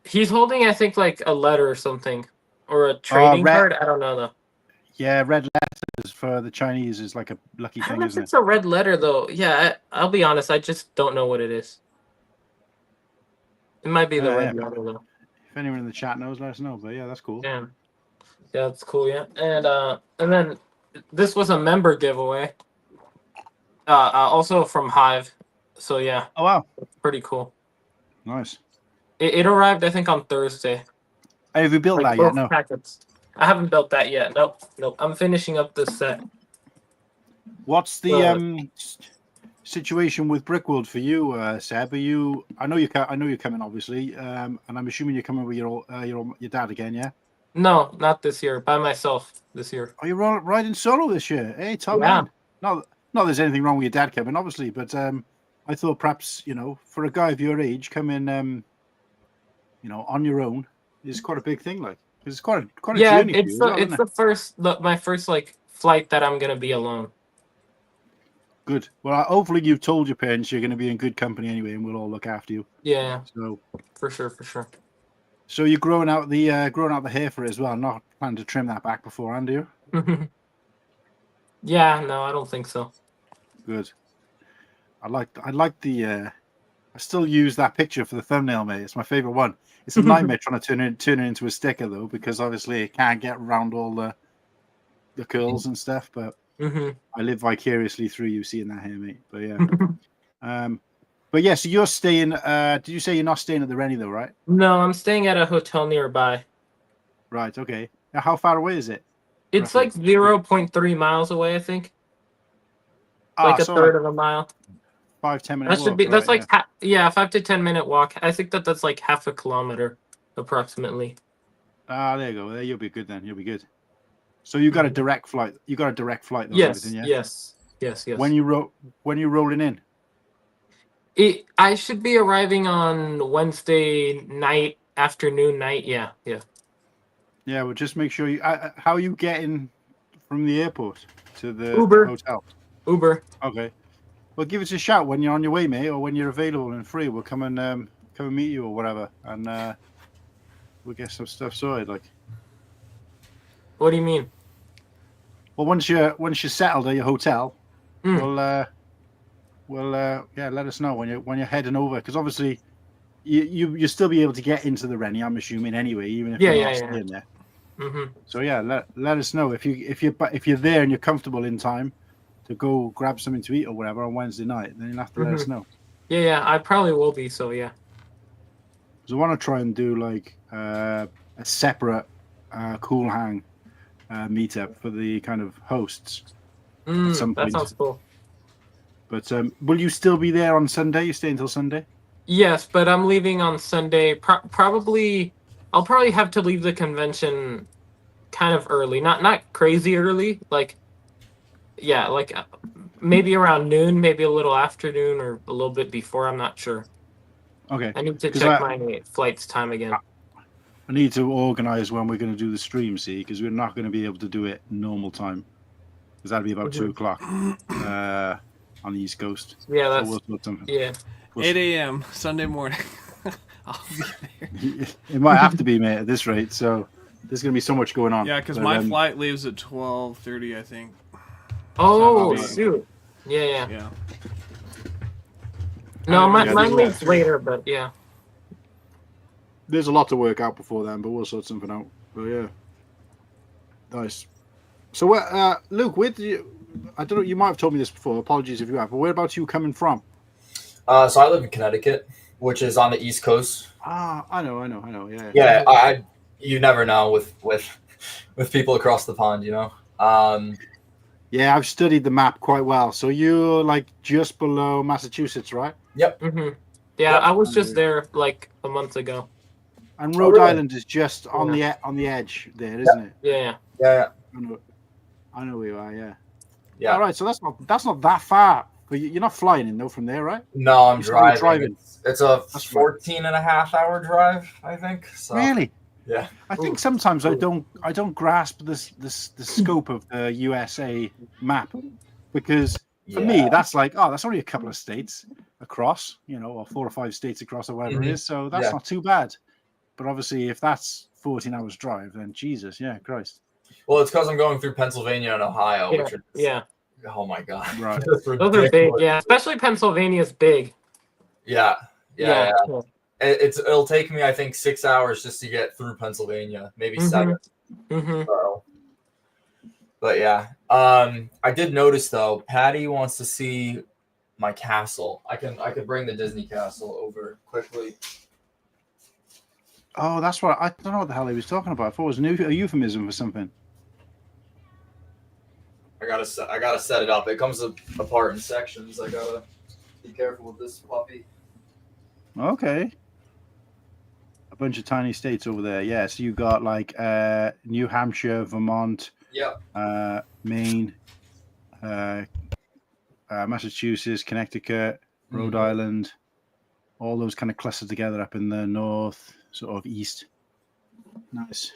He's holding, I think, like a letter or something, or a trading card. I don't know though. Yeah, red letters for the Chinese is like a lucky I thing, don't know if isn't it's a red letter though. Yeah, I'll be honest. I just don't know what it is. It might be the red letter though. If anyone in the chat knows, let us know. But yeah, that's cool. Yeah, that's cool. Yeah, and then this was a member giveaway. Also from Hive. So yeah. Oh wow. Pretty cool. Nice. It arrived, I think, on Thursday. Hey, have you built that yet? No. Packets. I haven't built that yet. Nope. I'm finishing up this set. What's the situation with Brickworld for you, Seb? Are you? I know you're coming, obviously, and I'm assuming you're coming with your dad again, yeah? No, not this year. By myself this year. Are you riding solo this year? Hey, Tom. Yeah. Not there's anything wrong with your dad coming, obviously, but I thought perhaps for a guy of your age, coming on your own is quite a big thing, like. It's quite a journey. Yeah, it's my first like flight that I'm gonna be alone. Good. Well, hopefully you've told your parents you're gonna be in good company anyway, and we'll all look after you. Yeah. So for sure. So you're growing out the hair for it as well. Not planning to trim that back beforehand, do you? Yeah. No, I don't think so. Good. I like the. I still use that picture for the thumbnail, mate. It's my favorite one. It's a nightmare trying to turn it into a sticker though, because obviously it can't get around all the curls and stuff. But I live vicariously through you seeing that here, mate. But yeah, but yeah. So you're staying. Did you say you're not staying at the Rennie though, right? No, I'm staying at a hotel nearby. Right. Okay. Now, how far away is it? It's roughly? Like 0.3 miles away, I think. Like a third of a mile. 5-10 minutes. That should be. That's like 5 to 10 minute walk. I think that's like half a kilometer, approximately. There you go. There you'll be good then. You'll be good. So you got a direct flight. You got a direct flight. Though, yes. Yeah? Yes. When you rolling in? I should be arriving on Wednesday afternoon. Yeah. Yeah. Well, just make sure you. How are you getting from the airport to the Uber. hotel? Uber. Okay. Well, give us a shout when you're on your way, mate, or when you're available and free. We'll come and meet you or whatever, and we'll get some stuff sorted. Like, What do you mean? well, once you're settled at your hotel, Mm. we'll let us know when you're heading over, because obviously you'll still be able to get into the Rennie, I'm assuming, anyway, even if you're not staying there. Mm-hmm. So yeah, let us know if you're there and you're comfortable in time to go grab something to eat or whatever on Wednesday night. Then you'll have to let us know. Yeah, I probably will be. So yeah. So I want to try and do like a separate Cool Han meetup for the kind of hosts at some point. That sounds cool. But will you still be there on Sunday? You stay until Sunday? Yes, but I'm leaving on Sunday. Probably, I'll probably have to leave the convention kind of early. Not crazy early. Like, yeah, like maybe around noon, maybe a little afternoon, or a little bit before. I'm not sure. Okay. I need to check my flight's time again. I need to organise when we're going to do the stream, see, because we're not going to be able to do it normal time. Because that'll be about 2 o'clock on the East Coast. Yeah, that's yeah. 8 a.m. Sunday morning. I'll be there. It might have to be, mate, at this rate. So there's going to be so much going on. Yeah, because my flight leaves at 12:30, I think. Oh, shoot. Yeah. No, mine leaves later, but yeah. There's a lot to work out before then, but we'll sort something out. But yeah. Nice. So, Luke, where did you... I don't know, you might have told me this before. Apologies if you have. But whereabouts are you coming from? So I live in Connecticut, which is on the East Coast. Ah, I know. Yeah. Yeah, you never know with people across the pond, you know. Yeah, I've studied the map quite well. So you're like just below Massachusetts, right? Yep. Mm-hmm. Yeah, I was just there like a month ago. And Rhode Island is just on the edge there, isn't it? Yeah. I know where you are. Yeah. Yeah. All right. So that's not that far. But you're not flying in though from there, right? No, I'm driving. It's a That's 14.5-hour drive, I think. So. Really? Yeah. I think sometimes I don't grasp the scope of the USA map, because for me that's like, that's only a couple of states across, you know, or 4 or 5 states across or whatever it is. So that's not too bad. But obviously, if that's 14 hours drive, then Jesus, Christ. Well, it's because I'm going through Pennsylvania and Ohio, which are oh my god, right? Those are big, especially Pennsylvania's big. Yeah. It'll take me, I think, 6 hours just to get through Pennsylvania, maybe 7. Mm-hmm. So, but yeah, I did notice though, Patty wants to see my castle. I could bring the Disney castle over quickly. Oh, that's what I don't know what the hell he was talking about. I thought it was a euphemism for something. I gotta set it up. It comes apart in sections. I gotta be careful with this puppy. Okay. A bunch of tiny states over there. Yeah, so you got like New Hampshire, Vermont, Maine, Massachusetts, Connecticut, Rhode Island, all those kind of clustered together up in the north, sort of east. Nice.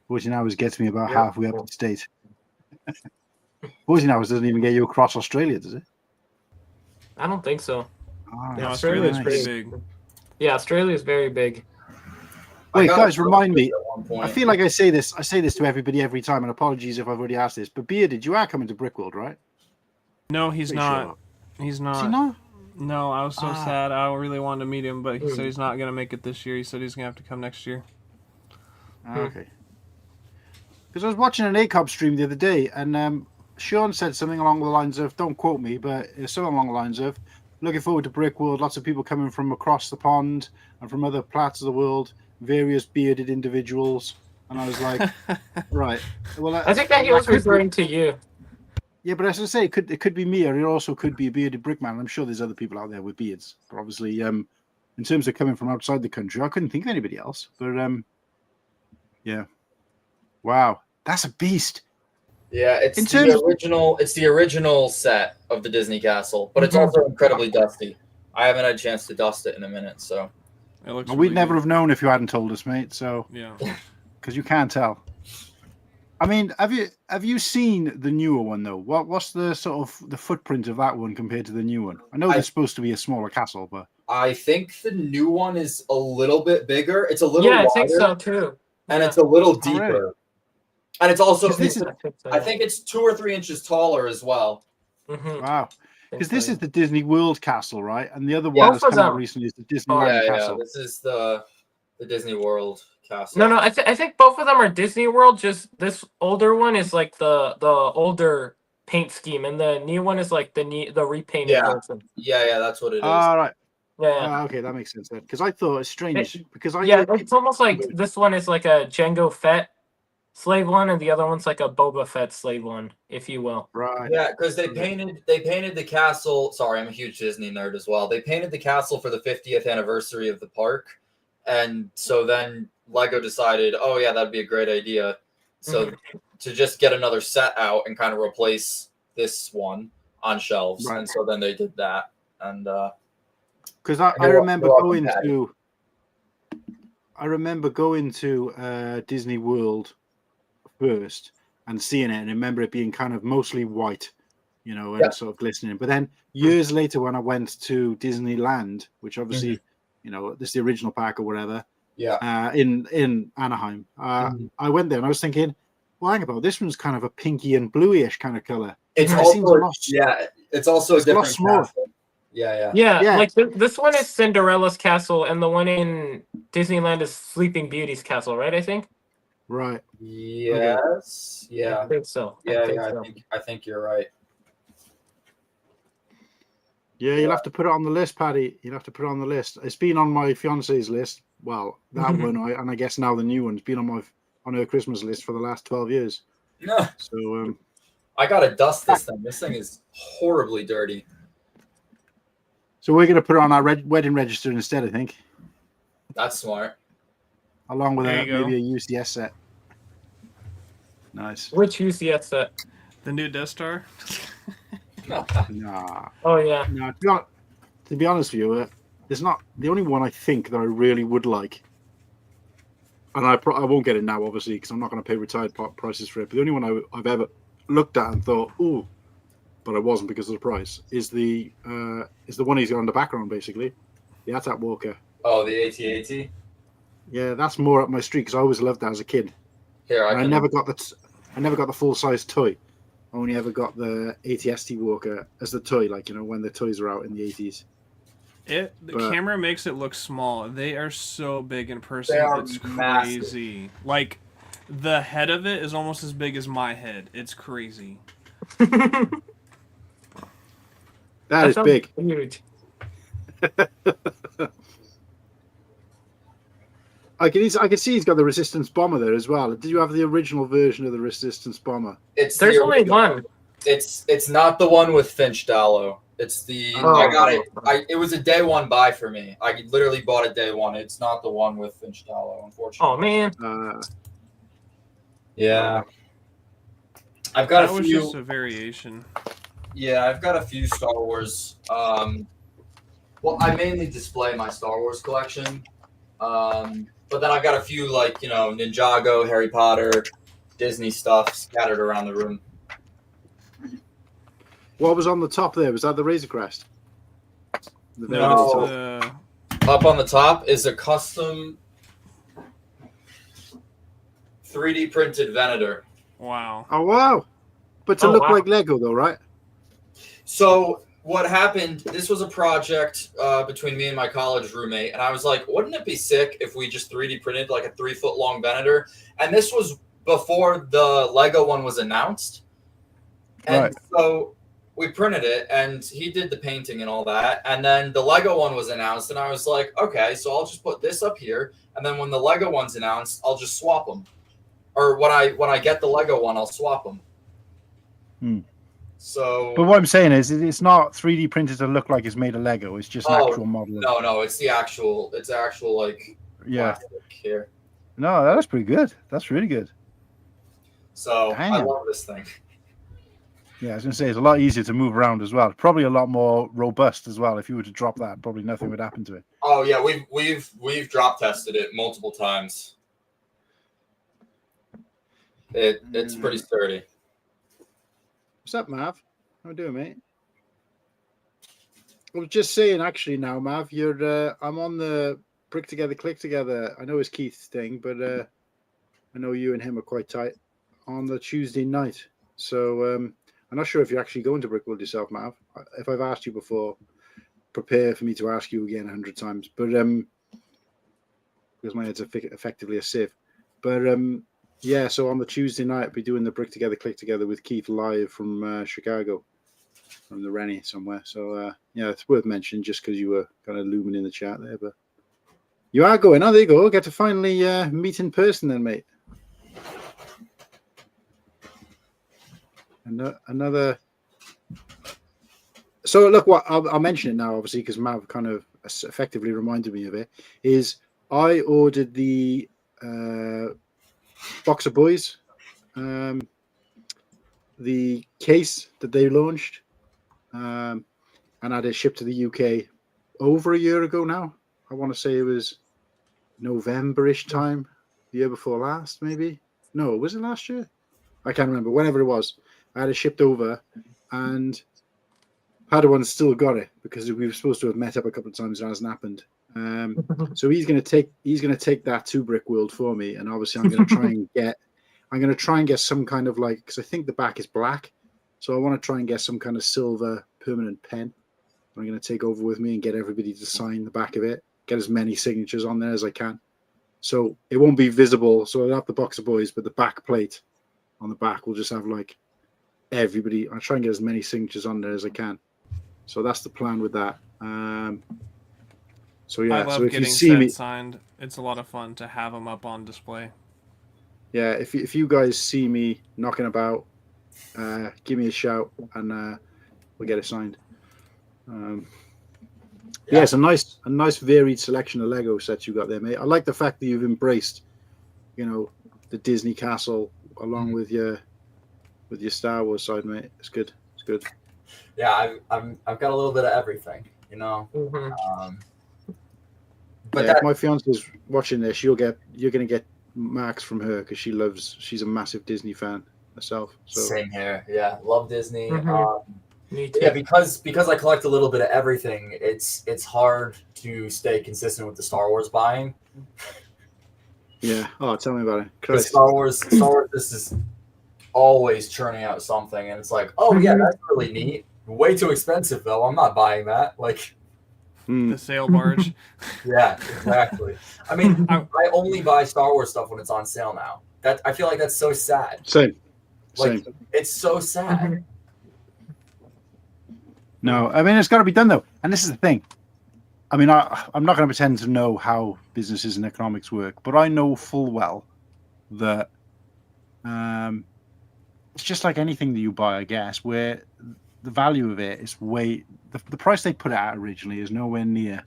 14 hours gets me about halfway up the state. 14 hours doesn't even get you across Australia, does it? I don't think so. Australia's pretty big. Yeah, Australia is very big. Wait, guys, remind me. I feel like I say this to everybody every time, and apologies if I've already asked this. But Bearded, you are coming to Brickworld, right? No, he's not. Sure. He's not. Is he not? No, I was so sad. I really wanted to meet him, but he said he's not going to make it this year. He said he's going to have to come next year. Okay. Because I was watching an ACOB stream the other day, and Sean said something along the lines of, don't quote me, but something along the lines of, looking forward to Brickworld, lots of people coming from across the pond and from other parts of the world, various bearded individuals. And I was like, right. Well, I think that he was referring to you. Yeah, but as I say, it could be me, or it also could be a bearded brickman. I'm sure there's other people out there with beards. But obviously, in terms of coming from outside the country, I couldn't think of anybody else. But yeah, wow, that's a beast. Yeah, it's the original set of the Disney Castle, but it's also incredibly dusty. I haven't had a chance to dust it in a minute, so it looks we'd never have known if you hadn't told us, mate. So yeah, because you can't tell. I mean, have you seen the newer one though? What's the sort of the footprint of that one compared to the new one? I know there's supposed to be a smaller castle, but I think the new one is a little bit bigger. It's a little Yeah, I wider, think so too. and Yeah. it's a little Oh, really? deeper. And it's also, This is- I think it's 2 or 3 inches taller as well. Mhm. wow. Because this so. is the Disney World castle, right? And the other Yeah. one that's Both of come out them. recently is the Disneyland Yeah, castle. this is the Disney World castle. No, I think both of them are Disney World. Just this older one is like the older paint scheme, and the new one is like the repainted version. Yeah, that's what it is. All right. Yeah. Okay, that makes sense then. Because I thought it's strange. Because it's almost like this one is like a Jango Fett slave one, and the other one's like a Boba Fett slave one, if you will. Right. Yeah, because they painted the castle. Sorry, I'm a huge Disney nerd as well. They painted the castle for the 50th anniversary of the park, and so then Lego decided, oh yeah, that'd be a great idea. So to just get another set out and kind of replace this one on shelves, Right. and so then they did that. And because I remember going to Disney World first and seeing it, and I remember it being kind of mostly white, and sort of glistening. But then years later, when I went to Disneyland, which obviously, this is the original park or whatever, in Anaheim, I went there and I was thinking, well, hang about, this one's kind of a pinky and bluish kind of color. it's also a different smaller. castle. Yeah. Like this one is Cinderella's castle, and the one in Disneyland is Sleeping Beauty's castle, right? I think. Right. Yes. I Yeah. think so. I think you're right. Yeah, you'll have to put it on the list, Paddy. You'll have to put it on the list. It's been on my fiance's list. Well, that one, and I guess now the new one's been on her Christmas list for the last 12 years. No. So I gotta dust this thing. This thing is horribly dirty. So we're going to put it on our wedding register instead, I think. That's smart. Along with There you maybe a UCS set. Nice. Which UCS set? The new Death Star. Nah. Oh yeah. No, to be honest with you, there's not the only one I think that I really would like. And I won't get it now, obviously, because I'm not going to pay retired prices for it. But the only one I've ever looked at and thought, ooh, but I wasn't because of the price, is the one he's got in the background, basically, the AT-AT Walker. Oh, the AT-AT? Yeah, that's more up my street because I always loved that as a kid. Here, I never got the full size toy. I only ever got the AT-ST Walker as the toy, like when the toys were out in the 80s. The camera makes it look small. They are so big in person. They are It's massive. crazy. Like the head of it is almost as big as my head. It's crazy. That is big. Huge. I can see he's got the Resistance Bomber there as well. Did you have the original version of the Resistance Bomber? There's only one. It's not the one with Finch Dallo. It's the I got it. It was a day one buy for me. I literally bought it day one. It's not the one with Finch Dallo, unfortunately. Oh man. Yeah. I've got that a was few. just a variation. Yeah, I've got a few Star Wars. Well, I mainly display my Star Wars collection. But then I've got a few Ninjago, Harry Potter, Disney stuff scattered around the room. What was on the top there? Was that the Razor Crest? No. Up on the top is a custom 3D printed Venator. Wow. Oh wow! But to look like Lego though, right? So what happened, this was a project between me and my college roommate, and I was like, wouldn't it be sick if we just 3D printed like a 3-foot long Venator? And this was before the Lego one was announced. And so we printed it, and he did the painting and all that. And then the Lego one was announced, and I was like, okay, so I'll just put this up here, and then when the Lego one's announced, I'll just swap them. Or when I get the Lego one, I'll swap them. So, but what I'm saying is, it's not 3D printed to look like it's made of Lego. It's just an actual model. No, it's the actual. It's actual like. Yeah. Here. No, that's pretty good. That's really good. So I love this thing. Yeah, I was gonna say it's a lot easier to move around as well. Probably a lot more robust as well. If you were to drop that, probably nothing would happen to it. Oh yeah, we've drop tested it multiple times. It's pretty sturdy. What's up, Mav? How you doing, mate? I was just saying, actually, now, Mav, you're. I'm on the Brick Together, Click Together. I know it's Keith's thing, but I know you and him are quite tight on the Tuesday night. So I'm not sure if you're actually going to Brickworld yourself, Mav. If I've asked you before, prepare for me to ask you again 100 times. But because my head's effectively a sieve. But yeah, so on the Tuesday night, I'll be doing the Brick Together, Click Together with Keith live from Chicago, from the Rennie somewhere. So yeah, it's worth mentioning just because you were kind of looming in the chat there. But you are going. Oh, there you go. Get to finally meet in person then, mate. Another. So look, what I'll mention it now, obviously, because Mav kind of effectively reminded me of it. Is I ordered the box of Boyz, the case that they launched, and had it shipped to the UK over a year ago now. I want to say it was November-ish time, the year before last, maybe. No, was it last year? I can't remember. Whenever it was, I had it shipped over, and Padawan's still got it because we were supposed to have met up a couple of times. It hasn't happened. So he's going to take that to Brickworld for me, and obviously I'm going to try and get some kind of like, because I think the back is black, so I want to try and get some kind of silver permanent pen. I'm going to take over with me and get everybody to sign the back of it, get as many signatures on there as I can. So it won't be visible. So I'll have the box of Boyz, but the back plate on the back will just have like everybody. I'll try and get as many signatures on there as I can. So that's the plan with that. So yeah, I love so if getting you see me signed. It's a lot of fun to have them up on display. Yeah, if you guys see me knocking about, give me a shout and we'll get it signed. Yeah, it's a nice varied selection of Lego sets you got there, mate. I like the fact that you've embraced, the Disney castle along with your Star Wars side, mate. It's good. It's good. Yeah, I've got a little bit of everything, But yeah, if my fiance's watching this, you're gonna get marks from her because she's a massive Disney fan herself. So same here. Yeah, love Disney. Me too. Yeah, because I collect a little bit of everything. It's hard to stay consistent with the Star Wars buying. Yeah. Oh, tell me about it. Christ. Star Wars. This is always churning out something, and it's like, oh yeah, that's really neat. Way too expensive though. I'm not buying that. Like. The sail barge. Yeah, exactly. I mean, I only buy Star Wars stuff when it's on sale now. I feel like that's so sad. Same. It's so sad. No, I mean, it's got to be done though. And this is the thing. I mean, I'm not going to pretend to know how businesses and economics work, but I know full well that it's just like anything that you buy, I guess, where the value of it is the price they put it at originally is nowhere near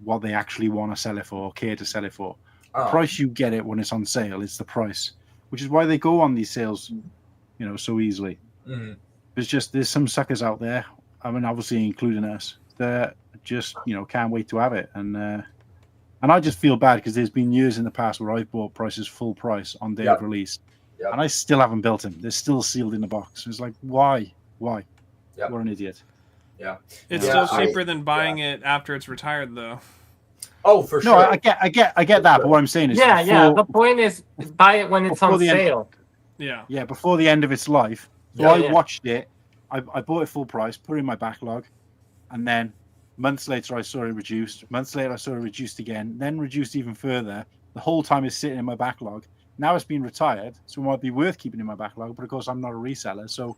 what they actually want to sell it for or care to sell it for. The price you get it when it's on sale is the price, which is why they go on these sales, so easily. There's some suckers out there, I mean, obviously including us, that just, can't wait to have it. And I just feel bad because there's been years in the past where I've bought prices full price on day of release. Yep. And I still haven't built them. They're still sealed in the box. It's like, why? Yep. What an idiot. Yeah, it's still cheaper than buying it after it's retired, though. Oh, for sure. No, I get that. But what I'm saying is, The point is, buy it when it's on sale. Yeah, before the end of its life. So I watched it. I bought it full price, put it in my backlog, and then months later I saw it reduced. Months later I saw it reduced again, then reduced even further. The whole time it's sitting in my backlog. Now it's been retired, so it might be worth keeping in my backlog. But of course, I'm not a reseller, so.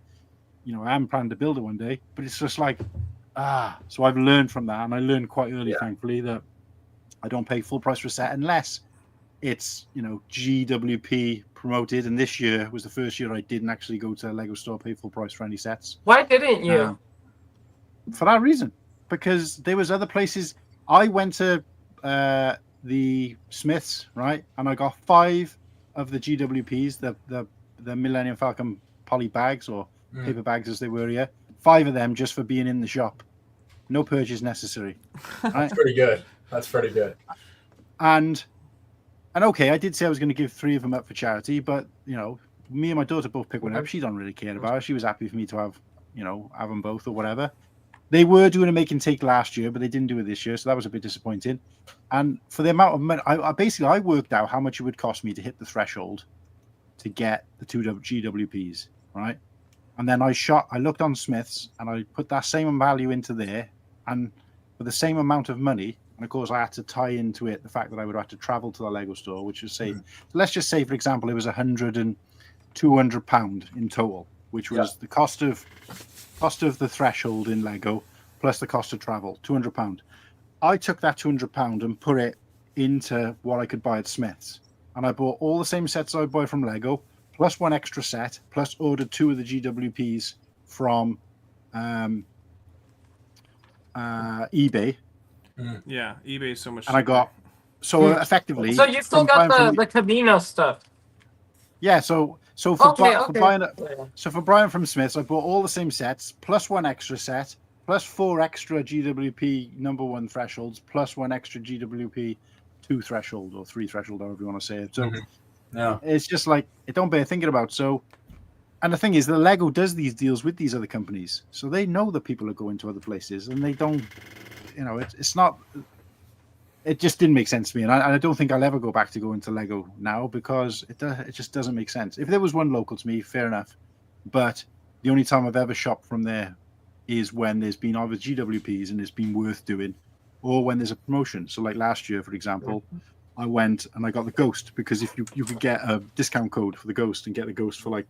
I am planning to build it one day, but it's just like, so I've learned from that, and I learned quite early, thankfully, that I don't pay full price for a set unless it's, GWP promoted, and this year was the first year I didn't actually go to a Lego store, pay full price for any sets. Why didn't you? For that reason, because there was other places. I went to the Smiths, right, and I got 5 of the GWPs, the Millennium Falcon poly bags, or paper bags as they were here. 5 of them just for being in the shop. No purchase necessary. Right? That's pretty good. And okay, I did say I was going to give 3 of them up for charity, but me and my daughter both picked one up. She don't really care about it. She was happy for me to have, have them both or whatever. They were doing a make and take last year, but they didn't do it this year, so that was a bit disappointing. And for the amount of money, I worked out how much it would cost me to hit the threshold to get the 2 GWPs, right? And then I looked on Smith's and I put that same value into there, and for the same amount of money, and of course I had to tie into it the fact that I would have to travel to the Lego store, which would say, let's just say, for example, it was £100 and £200 in total, which was the cost of the threshold in Lego plus the cost of travel, £200. I took that £200 and put it into what I could buy at Smith's, and I bought all the same sets I would buy from Lego, plus one extra set, plus ordered 2 of the GWPs from eBay. Yeah, eBay is so much. And I got effectively. So you still got the Camino stuff. Yeah, so for Brian from Smith's, I bought all the same sets plus one extra set, plus 4 extra GWP #1 thresholds, plus 1 extra GWP 2 threshold or 3 threshold, however you want to say it. So it's just like it don't bear thinking about. So, and the thing is, the Lego does these deals with these other companies, so they know that people are going to other places, and they don't. It's not. It just didn't make sense to me, and I don't think I'll ever go back to going to Lego now because it just doesn't make sense. If there was one local to me, fair enough, but the only time I've ever shopped from there is when there's been either GWPs and it's been worth doing, or when there's a promotion. So like last year, for example, I went and I got the Ghost because if you could get a discount code for the Ghost and get the Ghost for like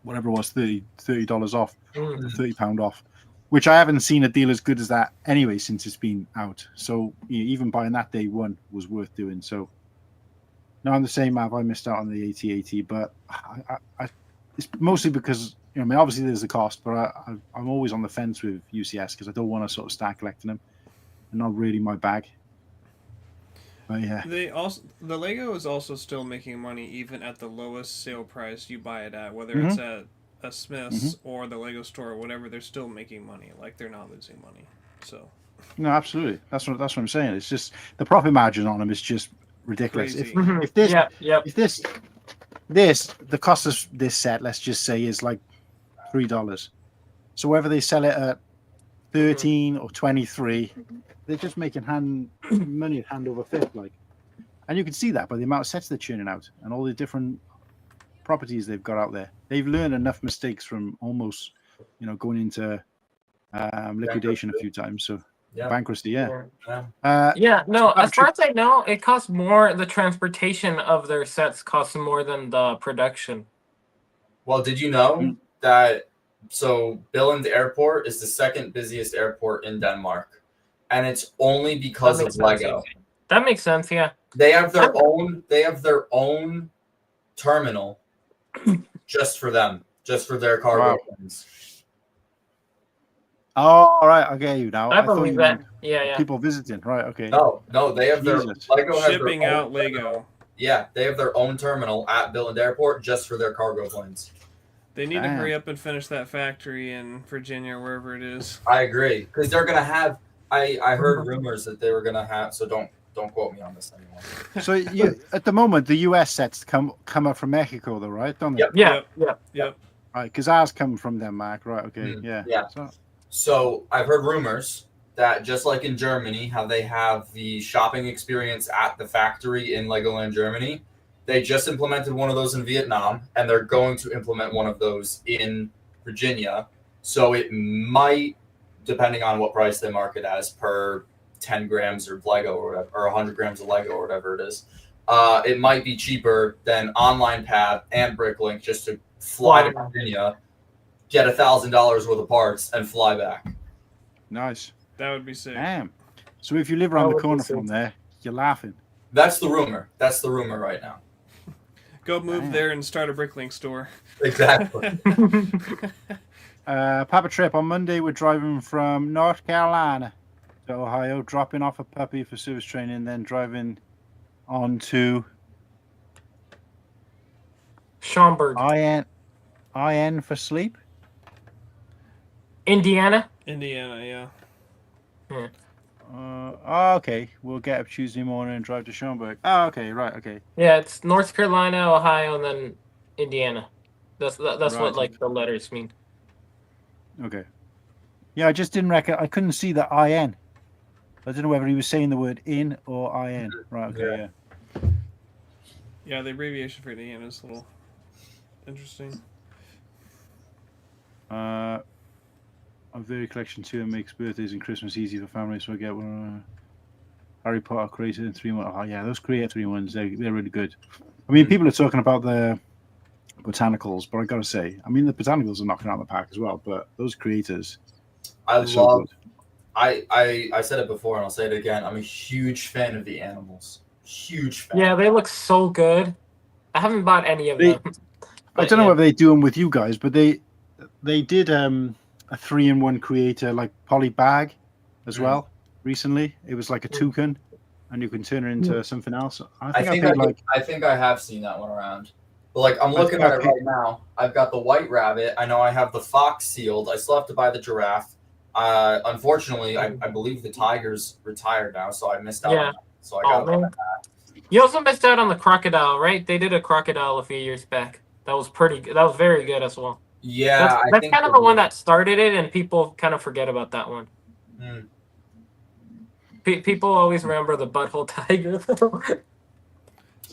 whatever it was, $30 off, £30 off. Which I haven't seen a deal as good as that anyway since it's been out. So even buying that day one was worth doing. So no, I'm the same, Mav. I missed out on the AT-AT, but it's mostly because obviously there's the cost, but I'm always on the fence with UCS because I don't want to sort of start collecting them. They're not really my bag. But yeah, the Lego is also still making money even at the lowest sale price you buy it at, whether it's at a Smith's or the Lego store or whatever. They're still making money. Like they're not losing money. So no, absolutely, that's what I'm saying. It's just the profit margin on them is just ridiculous. If the cost of this set, let's just say, is like $3. So whether they sell it at 13 or 23, they're just making money hand over fist, like. And you can see that by the amount of sets they're churning out and all the different properties they've got out there. They've learned enough mistakes from almost, going into liquidation a few times. So bankruptcy, as far as I know, it costs more. The transportation of their sets costs more than the production. Well, did you know that? So Billund Airport is the second busiest airport in Denmark, and it's only because of Lego. That makes sense. Yeah, they have their own. They have their own terminal just for them, just for their cargo planes. Oh, all right, I get you now. I believe that. Yeah. People visiting, right? Okay. No, they have their Lego shipping out Lego. Yeah, they have their own terminal at Billund Airport just for their cargo planes. They need to hurry up and finish that factory in Virginia, wherever it is. I agree, because they're gonna have. I heard rumors that they were gonna have. So don't quote me on this anymore. So at the moment, the US sets come up from Mexico, though, right? Don't they? Yep. Right, because ours come from Denmark, right? Okay, yeah. So I've heard rumors that just like in Germany, how they have the shopping experience at the factory in Legoland Germany, they just implemented one of those in Vietnam, and they're going to implement one of those in Virginia. So it might, depending on what price they market as per 10 grams of Lego or whatever, or 100 grams of Lego or whatever it is, it might be cheaper than Online Pad and Bricklink just to fly to Virginia, get $1,000 worth of parts, and fly back. Nice. That would be sick. Damn. So if you live around the corner from there, you're laughing. That's the rumor. That's the rumor right now. Go move there and start a Bricklink store. Exactly. Papa Trip, on Monday we're driving from North Carolina to Ohio, dropping off a puppy for service training, then driving on to Schaumburg. IN for sleep. Indiana, yeah. Okay. We'll get up Tuesday morning and drive to Schaumburg. Oh, okay, right, okay. Yeah, it's North Carolina, Ohio, and then Indiana. That's Right, what like the letters mean. Okay. Yeah, I just didn't reckon. I couldn't see the IN. I don't know whether he was saying the word in or IN. Right. Okay. Yeah. Yeah, the abbreviation for the is a little interesting. A very collection too makes birthdays and Christmas easy for families. So I get one. Harry Potter created in 3-1. Oh yeah, those creator 3-1s, they're really good. I mean, people are talking about the botanicals, but I gotta say, I mean, the botanicals are knocking out the park as well. But those creators, I so love. good. I said it before and I'll say it again. I'm a huge fan of the animals. Huge fan. Yeah, they look so good. I haven't bought any of them. I don't know whether they do them with you guys, but they did a 3-in-1 creator like poly bag as well recently. It was like a toucan, and you can turn it into something else. I think I have seen that one around. But like I'm looking at it right now. I've got the white rabbit. I know I have the fox sealed. I still have to buy the giraffe. Unfortunately, I believe the tiger's retired now, so I missed out on that. So I got that. You also missed out on the crocodile, right? They did a crocodile a few years back. That was pretty good. That was very good as well. Yeah, that's kind of the one that started it, and people kind of forget about that one. People always remember the butthole tiger.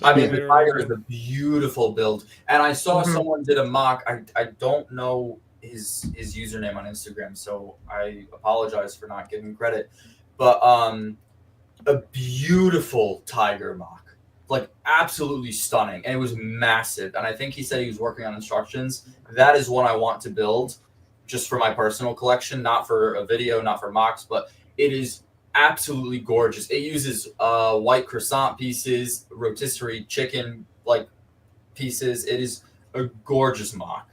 I mean, the tiger is a beautiful build, and I saw someone did a mock. I don't know his username on Instagram, so I apologize for not giving credit. But a beautiful tiger mock, like absolutely stunning, and it was massive. And I think he said he was working on instructions. That is one I want to build, just for my personal collection, not for a video, not for mocks, but it is absolutely gorgeous. It uses white croissant pieces, rotisserie chicken like pieces. It is a gorgeous mock.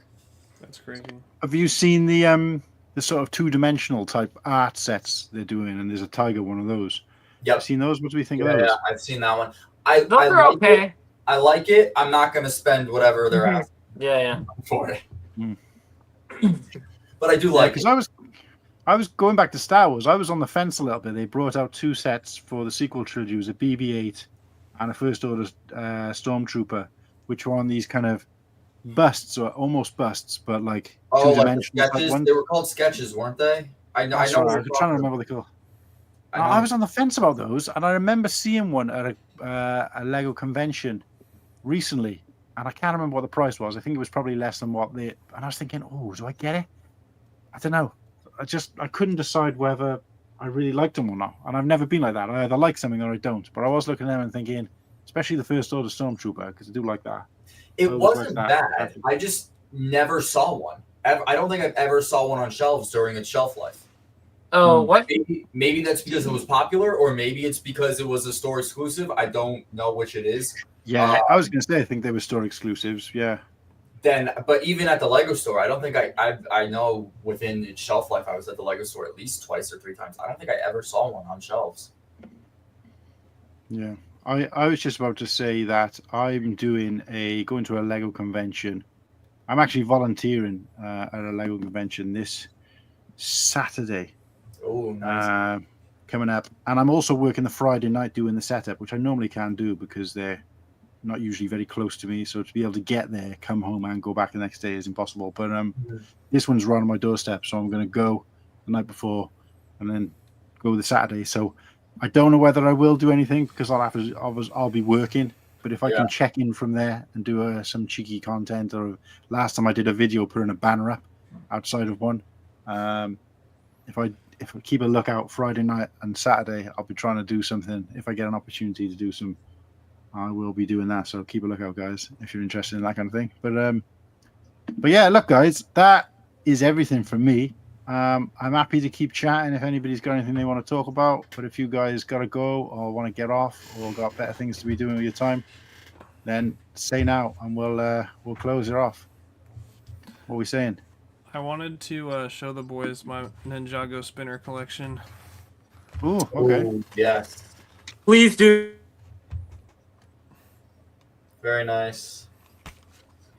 That's crazy. Have you seen the sort of 2-dimensional type art sets they're doing? And there's a tiger one of those. Yep. Have you seen those? What do we think of those? Yeah, I've seen that one. I are like okay. It. I like it. I'm not going to spend whatever they're asking. Yeah. For it. But I do like it. Because I was going back to Star Wars. I was on the fence a little bit. They brought out 2 sets for the sequel trilogy. It was a BB-8 and a First Order Stormtrooper, which were on these kind of busts, or almost busts, but like 2-dimensional. Like sketches? They were called sketches, weren't they? I know. I'm trying to remember what they call. I was on the fence about those, and I remember seeing one at a Lego convention recently, and I can't remember what the price was. I think it was probably less than what they. And I was thinking, oh, do I get it? I don't know. I couldn't decide whether I really liked them or not, and I've never been like that. I either like something or I don't. But I was looking at them and thinking, especially the First Order Stormtrooper, because I do like that. It wasn't bad. I just never saw one. I don't think I've ever saw one on shelves during its shelf life. Oh, what? Maybe that's because it was popular, or maybe it's because it was a store exclusive. I don't know which it is. Yeah, I was going to say I think they were store exclusives. Yeah. But even at the Lego store, I don't think I know within its shelf life. I was at the Lego store at least twice or 3 times. I don't think I ever saw one on shelves. Yeah, I was just about to say that I'm going to a Lego convention. I'm actually volunteering at a Lego convention this Saturday. Oh, nice. Coming up, and I'm also working the Friday night doing the setup, which I normally can't do because they're not usually very close to me. So to be able to get there, come home, and go back the next day is impossible. But this one's right on my doorstep, so I'm going to go the night before, and then go the Saturday. So I don't know whether I will do anything because I'll be working. But if I can check in from there and do some cheeky content, or last time I did a video putting a banner up outside of one. If I keep a lookout Friday night and Saturday, I'll be trying to do something. If I get an opportunity to do some, I will be doing that. So keep a lookout, guys, if you're interested in that kind of thing. But yeah, look, guys, that is everything from me. I'm happy to keep chatting if anybody's got anything they want to talk about. But if you guys got to go or want to get off or got better things to be doing with your time, then say now and we'll close it off. What are we saying? I wanted to show the boys my Ninjago spinner collection. Oh, okay. Ooh, yes. Please do. Very nice.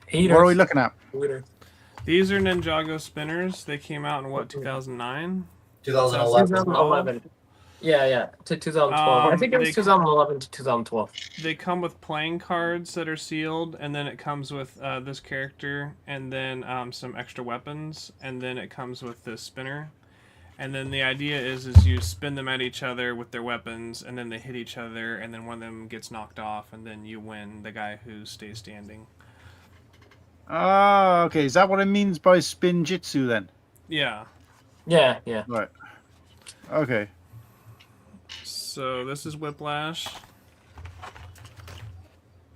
What are we looking at? These are Ninjago spinners. They came out in what, 2009? 2011. Yeah, to 2012. I think it was They 2011 to 2012. they come with playing cards that are sealed, and then it comes with this character, and then some extra weapons, and then it comes with this spinner. And then the idea is you spin them at each other with their weapons, and then they hit each other, and then one of them gets knocked off, and then you win, the guy who stays standing. Ah, okay. Is that what it means by spin jitsu then? Yeah. Yeah. Right. Okay. So this is Whiplash.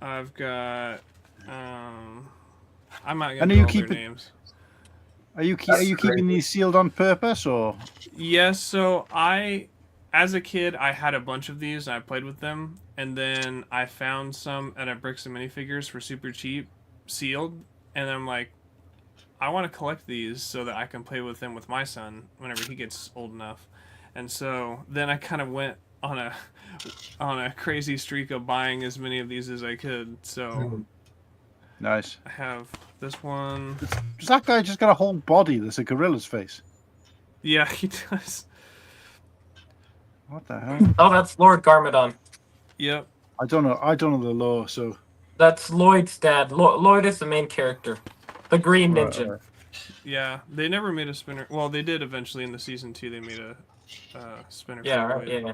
I've got I'm not gonna know their names. Are you keeping these sealed on purpose, or? Yes. So as a kid, I had a bunch of these. And I played with them, and then I found some at a Bricks and Minifigures for super cheap, sealed, and I'm like, I want to collect these so that I can play with them with my son whenever he gets old enough. And so then I kind of went on a crazy streak of buying as many of these as I could. So nice. I have this one. Does that guy just got a whole body that's a gorilla's face? Yeah, he does. What the hell? Oh, that's Lord Garmadon. Yep. I don't know the lore, so. That's Lloyd's dad. Lloyd is the main character, the Green Ninja. Right. Yeah, they never made a spinner. Well, they did eventually in the season 2. They made a spinner. Yeah, right. Yeah.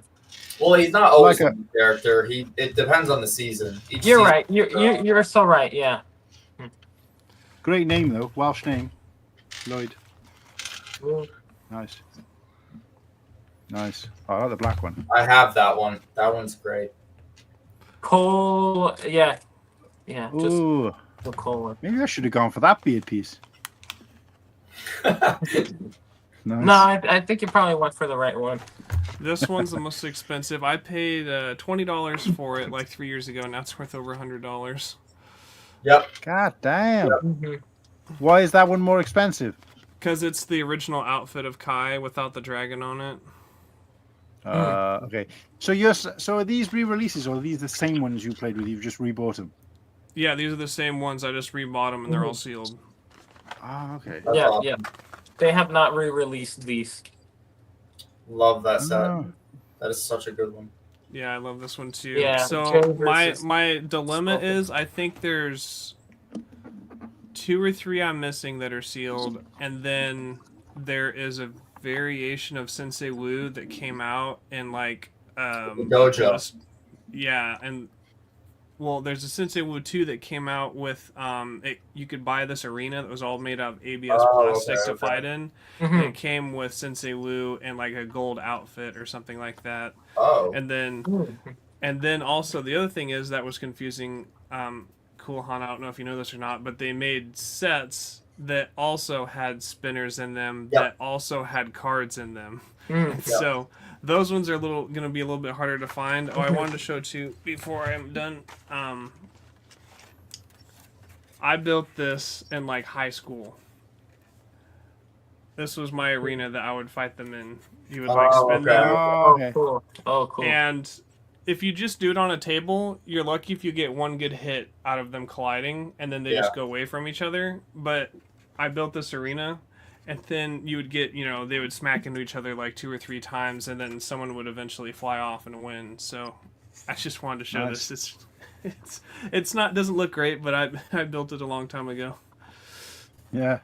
Well, he's not always a character. It depends on the season. You're right. You're so right. Yeah. Great name though, Welsh name, Lloyd. Nice. Nice. Oh, I like the black one. I have that one. That one's great. Cole, yeah. Ooh. Just the Cole one. Maybe I should have gone for that beard piece. Nice. No, I think you probably went for the right one. This one's the most expensive. I paid $20 for it like 3 years ago. Now it's worth over $100. Yep. God damn. Yep. Why is that one more expensive? Because it's the original outfit of Kai without the dragon on it. Okay. So are these re-releases, or are these the same ones you played with? You've just rebought them. Yeah, these are the same ones. I just rebought them and they're all sealed. Ah, okay. Yeah. They have not re-released these. Love that set. That is such a good one. Yeah, I love this one too. Yeah. So my dilemma is I think there's 2 or 3 I'm missing that are sealed, and then there is a variation of Sensei Wu that came out in like Dojo. Yeah, and well, there's a Sensei Wu 2 that came out with you could buy this arena that was all made out of ABS plastic to fight in. It came with Sensei Wu and like a gold outfit or something like that. Oh. And then also the other thing is that was confusing. Cool Han, I don't know if you know this or not, but they made sets that also had spinners in them that also had cards in them. So those ones are going to be a little bit harder to find. Oh, I wanted to show too before I'm done. I built this in like high school. This was my arena that I would fight them in. You would like spin them. Okay. Oh, cool. And if you just do it on a table, you're lucky if you get one good hit out of them colliding, and then they just go away from each other. But I built this arena, and then you would get, they would smack into each other like 2 or 3 times, and then someone would eventually fly off and win. So I just wanted to show this. It's not, doesn't look great, but I built it a long time ago. Yeah.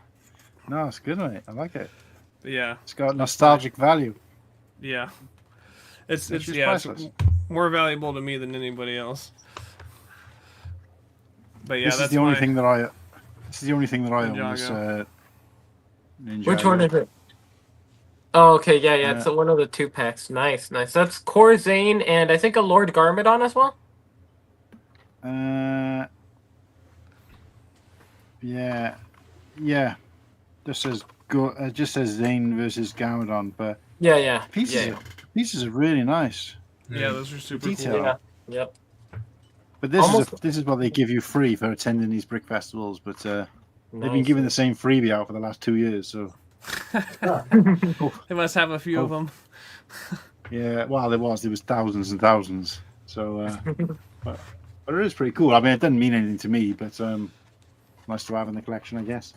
No, it's good, mate. I like it. But yeah. It's got nostalgic value. Yeah. It's priceless. More valuable to me than anybody else. But yeah, This is the only thing that I own. This, Ninjago. Which one is it? Oh, okay, yeah. It's one of the 2 packs. Nice. That's Core Zane and I think a Lord Garmadon as well. Yeah. Just says Zane versus Garmadon, but Yeah. Pieces are really nice. Yeah, those are super detail. cool. Yeah. Yep. But this is what they give you free for attending these brick festivals. But they've been giving the same freebie out for the last 2 years. So they must have a few of them. Yeah, well, there was thousands and thousands. So, but it is pretty cool. I mean, it doesn't mean anything to me, but nice to have in the collection, I guess.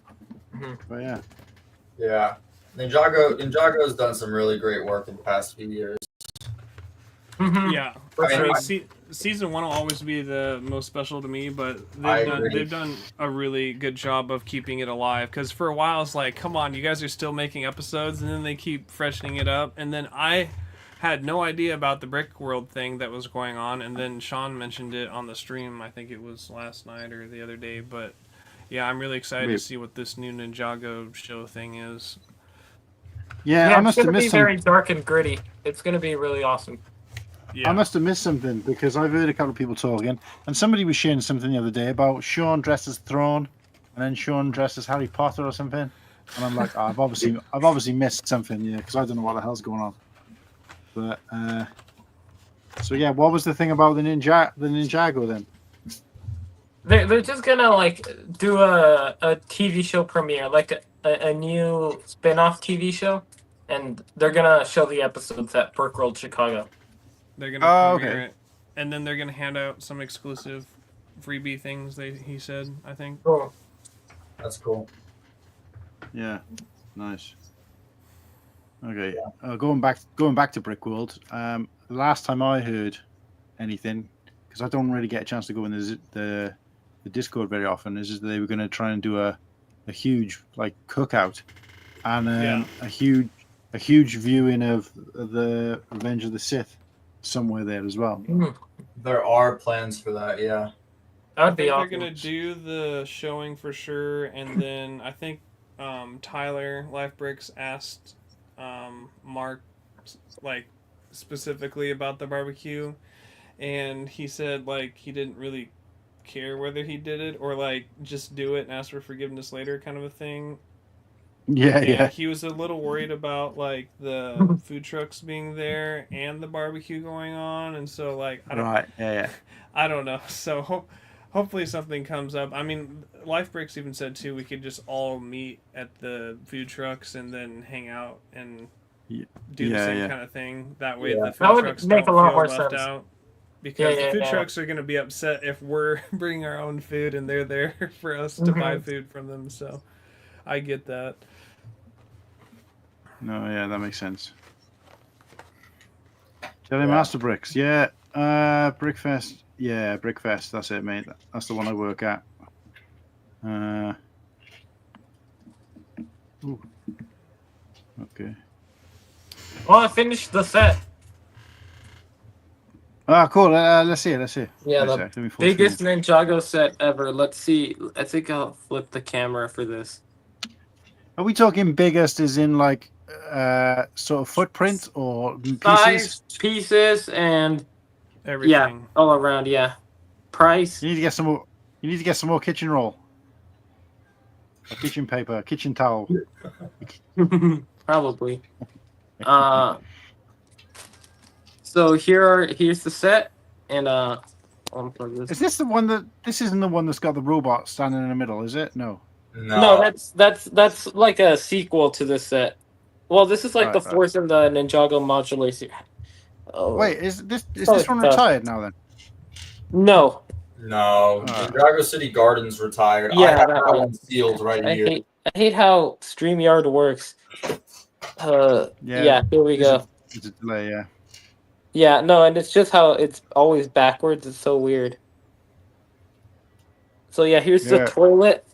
But yeah, Ninjago's done some really great work in the past few years. Yeah, For I sure. mean, season 1 will always be the most special to me, but I agree. they've done a really good job of keeping it alive. Because for a while it's like, come on, you guys are still making episodes, and then they keep freshening it up. And then I had no idea about the Brickworld thing that was going on, and then Sean mentioned it on the stream. I think it was last night or the other day. But yeah, I'm really excited to see what this new Ninjago show thing is. Yeah, I it's must have gonna be missed very dark and gritty. It's gonna be really awesome. Yeah. I must have missed something because I've heard a couple of people talking, and somebody was sharing something the other day about Sean dressed as Thrawn, and then Sean dressed as Harry Potter or something. And I'm like, oh, I've obviously missed something, yeah, because I don't know what the hell's going on. But so yeah, what was the thing about the Ninjago then? They're just gonna like do a TV show premiere, like a new spin-off TV show, and they're gonna show the episodes at Brickworld Chicago. They're gonna premiere it, and then they're gonna hand out some exclusive freebie things. He said, I think. Cool. That's cool. Yeah, nice. Okay, going back to Brickworld. Last time I heard anything, because I don't really get a chance to go in the Discord very often, is that they were going to try and do a huge like cookout and a huge viewing of the Revenge of the Sith somewhere there as well. There are plans for that, yeah. That would be They're awesome. gonna do the showing for sure, and then I think Tyler Life Bricks asked Mark like specifically about the barbecue, and he said like he didn't really care whether he did it or like just do it and ask for forgiveness later kind of a thing. Yeah. He was a little worried about like the food trucks being there and the barbecue going on, and so like I don't know. So hopefully something comes up. I mean, Life Bricks even said too we could just all meet at the food trucks and then hang out and do the same kind of thing. That way the food trucks don't feel left out. Because the food trucks are going to be upset if we're bringing our own food and they're there for us to buy food from them. So I get that. No, yeah, that makes sense. Jelly Master Bricks, yeah. Brickfest, yeah, Brickfest. That's it, mate. That's the one I work at. Okay. Well, I finished the set. Ah, cool. Let's see it. Yeah, the biggest Ninjago set ever. Let's see. I think I'll flip the camera for this. Are we talking biggest as in like sort of footprint or pieces? Size, pieces, and everything. Yeah, all around. Yeah. Price. You need to get some more. You need to get some more kitchen roll, or kitchen paper, kitchen towel. Probably. So here's the set, and unplug this. Is this the one that? This isn't the one that's got the robot standing in the middle, is it? No. No, that's like a sequel to this set. Well, this is like the fourth in the Ninjago modular series. Oh. Wait, is this one retired now then? No. No, Ninjago City Gardens retired. Yeah, I have that one sealed right here. I hate how StreamYard works. Yeah, here we go. It's a delay, yeah. Yeah, no, and it's just how it's always backwards. It's so weird. So yeah, here's the toilet.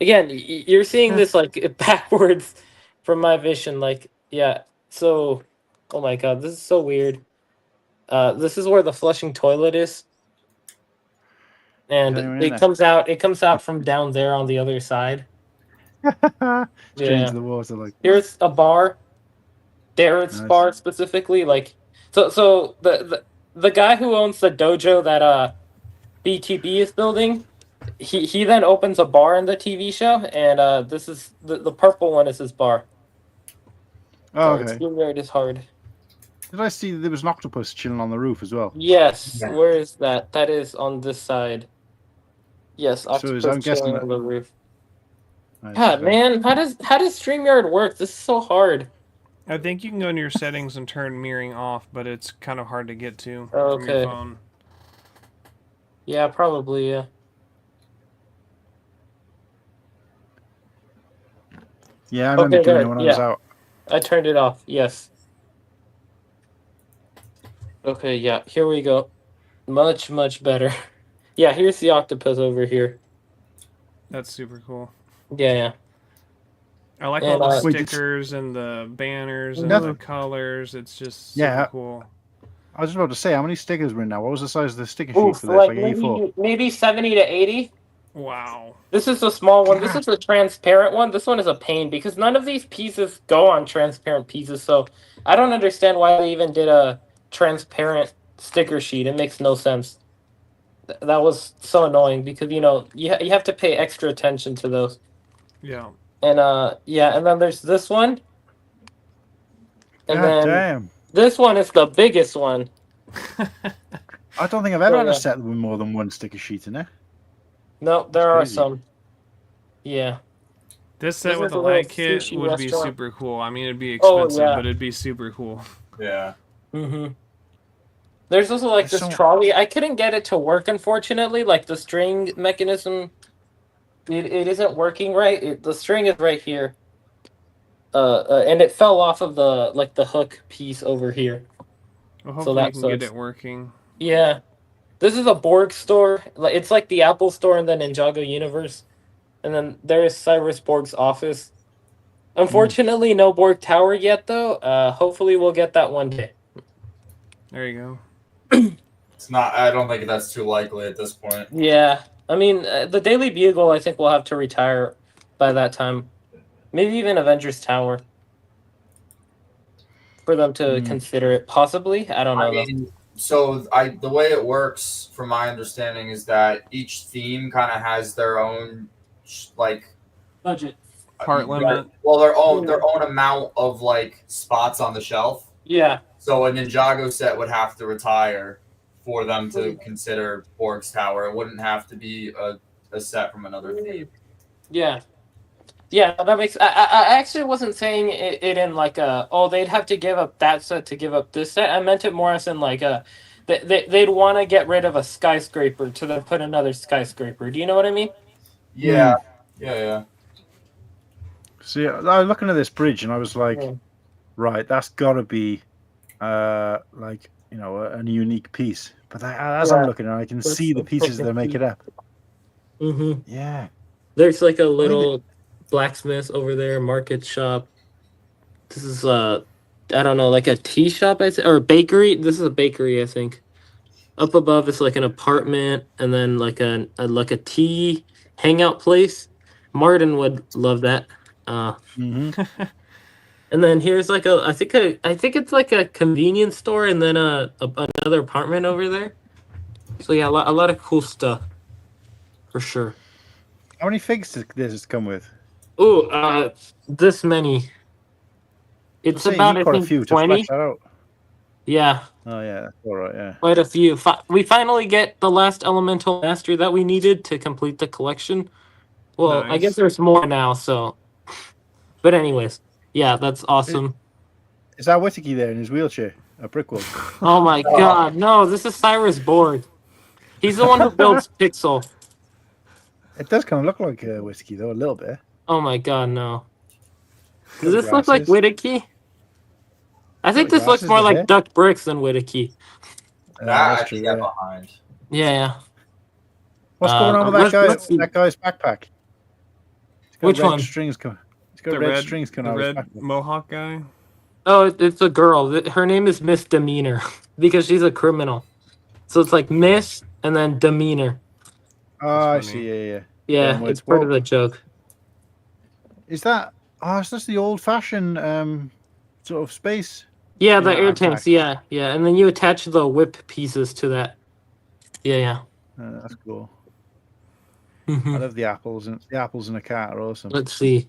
Again, you're seeing this like backwards from my vision. Like, yeah. So, oh my god, this is so weird. This is where the flushing toilet is, and it comes out from down there on the other side. Into the water, like. Here's a bar. Darrett's bar specifically, like. So the guy who owns the dojo that BTB is building, he then opens a bar in the TV show, and this is the purple one is his bar. Oh, okay. StreamYard is hard. Did I see there was an octopus chilling on the roof as well? Yes. Yeah. Where is that? That is on this side. Yes, octopus chilling on the roof. Nice. God, man, how does StreamYard work? This is so hard. I think you can go into your settings and turn mirroring off, but it's kind of hard to get to from your phone. Yeah, probably, yeah. Yeah, I remember doing it when I was out. I turned it off, yes. Okay, yeah, here we go. Much, much better. Yeah, here's the octopus over here. That's super cool. Yeah, yeah. I like And, all the Wait, stickers and the banners and Mhm. the colors. It's just super Yeah. cool. I was just about to say, how many stickers were in now? What was the size of the sticker sheet Oof, for this? like Like A4? maybe 70 to 80. Wow. This is the small one. This is the transparent one. This one is a pain because none of these pieces go on transparent pieces. So I don't understand why they even did a transparent sticker sheet. It makes no sense. That was so annoying because you have to pay extra attention to those. Yeah. And yeah, and then there's this one. And God then damn. this one is the biggest one. I don't think I've ever Oh, had yeah. a set with more than one sticker sheet in it. No, there are crazy. some. Yeah. This set This with is a a little light kit sushi would be restaurant. super cool. I mean, it'd be Oh, expensive, yeah. but it'd be super cool. Yeah. Mm-hmm. There's also like There's this so- trolley. I couldn't get it to work, unfortunately. Like the string mechanism, it isn't working right. The string is right here. And it fell off of the hook piece over here. Well, So hopefully that you can get sucks. it working. Yeah. This is a Borg store. It's like the Apple store in the Ninjago universe. And then there is Cyrus Borg's office. Unfortunately, no Borg Tower yet, though. Hopefully, we'll get that one day. There you go. It's not. I don't think that's too likely at this point. Yeah. I mean, the Daily Bugle, I think, will have to retire by that time. Maybe even Avengers Tower. For them to consider it. Possibly. I don't know. I mean, so the way it works, from my understanding, is that each theme kind of has their own Budget. Part limit. Well, their own amount of like spots on the shelf. Yeah. So a Ninjago set would have to retire for them to consider Borg's Tower. It wouldn't have to be a set from another theme. Yeah. Yeah, that makes. I actually wasn't saying it in like they'd have to give up that set to give up this set. I meant it more as in like they'd want to get rid of a skyscraper to then put another skyscraper. Do you know what I mean? Yeah. Yeah. See, I was looking at this bridge and I was like, right, that's got to be like, a unique piece. But as I'm looking at it, I can see the pieces that make it up. Mm-hmm. Yeah. There's like a little blacksmith over there, market shop. This is I don't know, like a tea shop, or a bakery. This is a bakery, I think. Up above is like an apartment, and then like a tea hangout place. Martin would love that. And then here's like I think it's like a convenience store, and then another apartment over there. So yeah, a lot of cool stuff, for sure. How many figs does this come with? Oh, this many. It's about I think 20. Yeah. Oh yeah, that's all right. Yeah. Quite a few. We finally get the last elemental mastery that we needed to complete the collection. Well, I guess there's more now. So, but anyways, yeah, that's awesome. Is that Whittakee there in his wheelchair at Brickworld? Oh my God, no! This is Cyrus Borg. He's the one who builds Pixel. It does kind of look like Whittakee though, a little bit. Oh my God, no! Does this look like Whittakee? I think this looks more like Duck Bricks than Whittakee. That I can get behind. Yeah. What's going on with that guy? That guy's backpack. Which one? Strings coming. He's got red strings coming out. The red mohawk guy. Oh, it's a girl. Her name is Miss Demeanor because she's a criminal. So it's like Miss and then Demeanor. Oh, I see. Yeah. Yeah, it's part of the joke. Is that? Oh, is this the old-fashioned sort of space? Yeah, the air tanks. Yeah, and then you attach the whip pieces to that. Yeah. That's cool. I love the apples, and the apples and a cat are awesome. Let's see.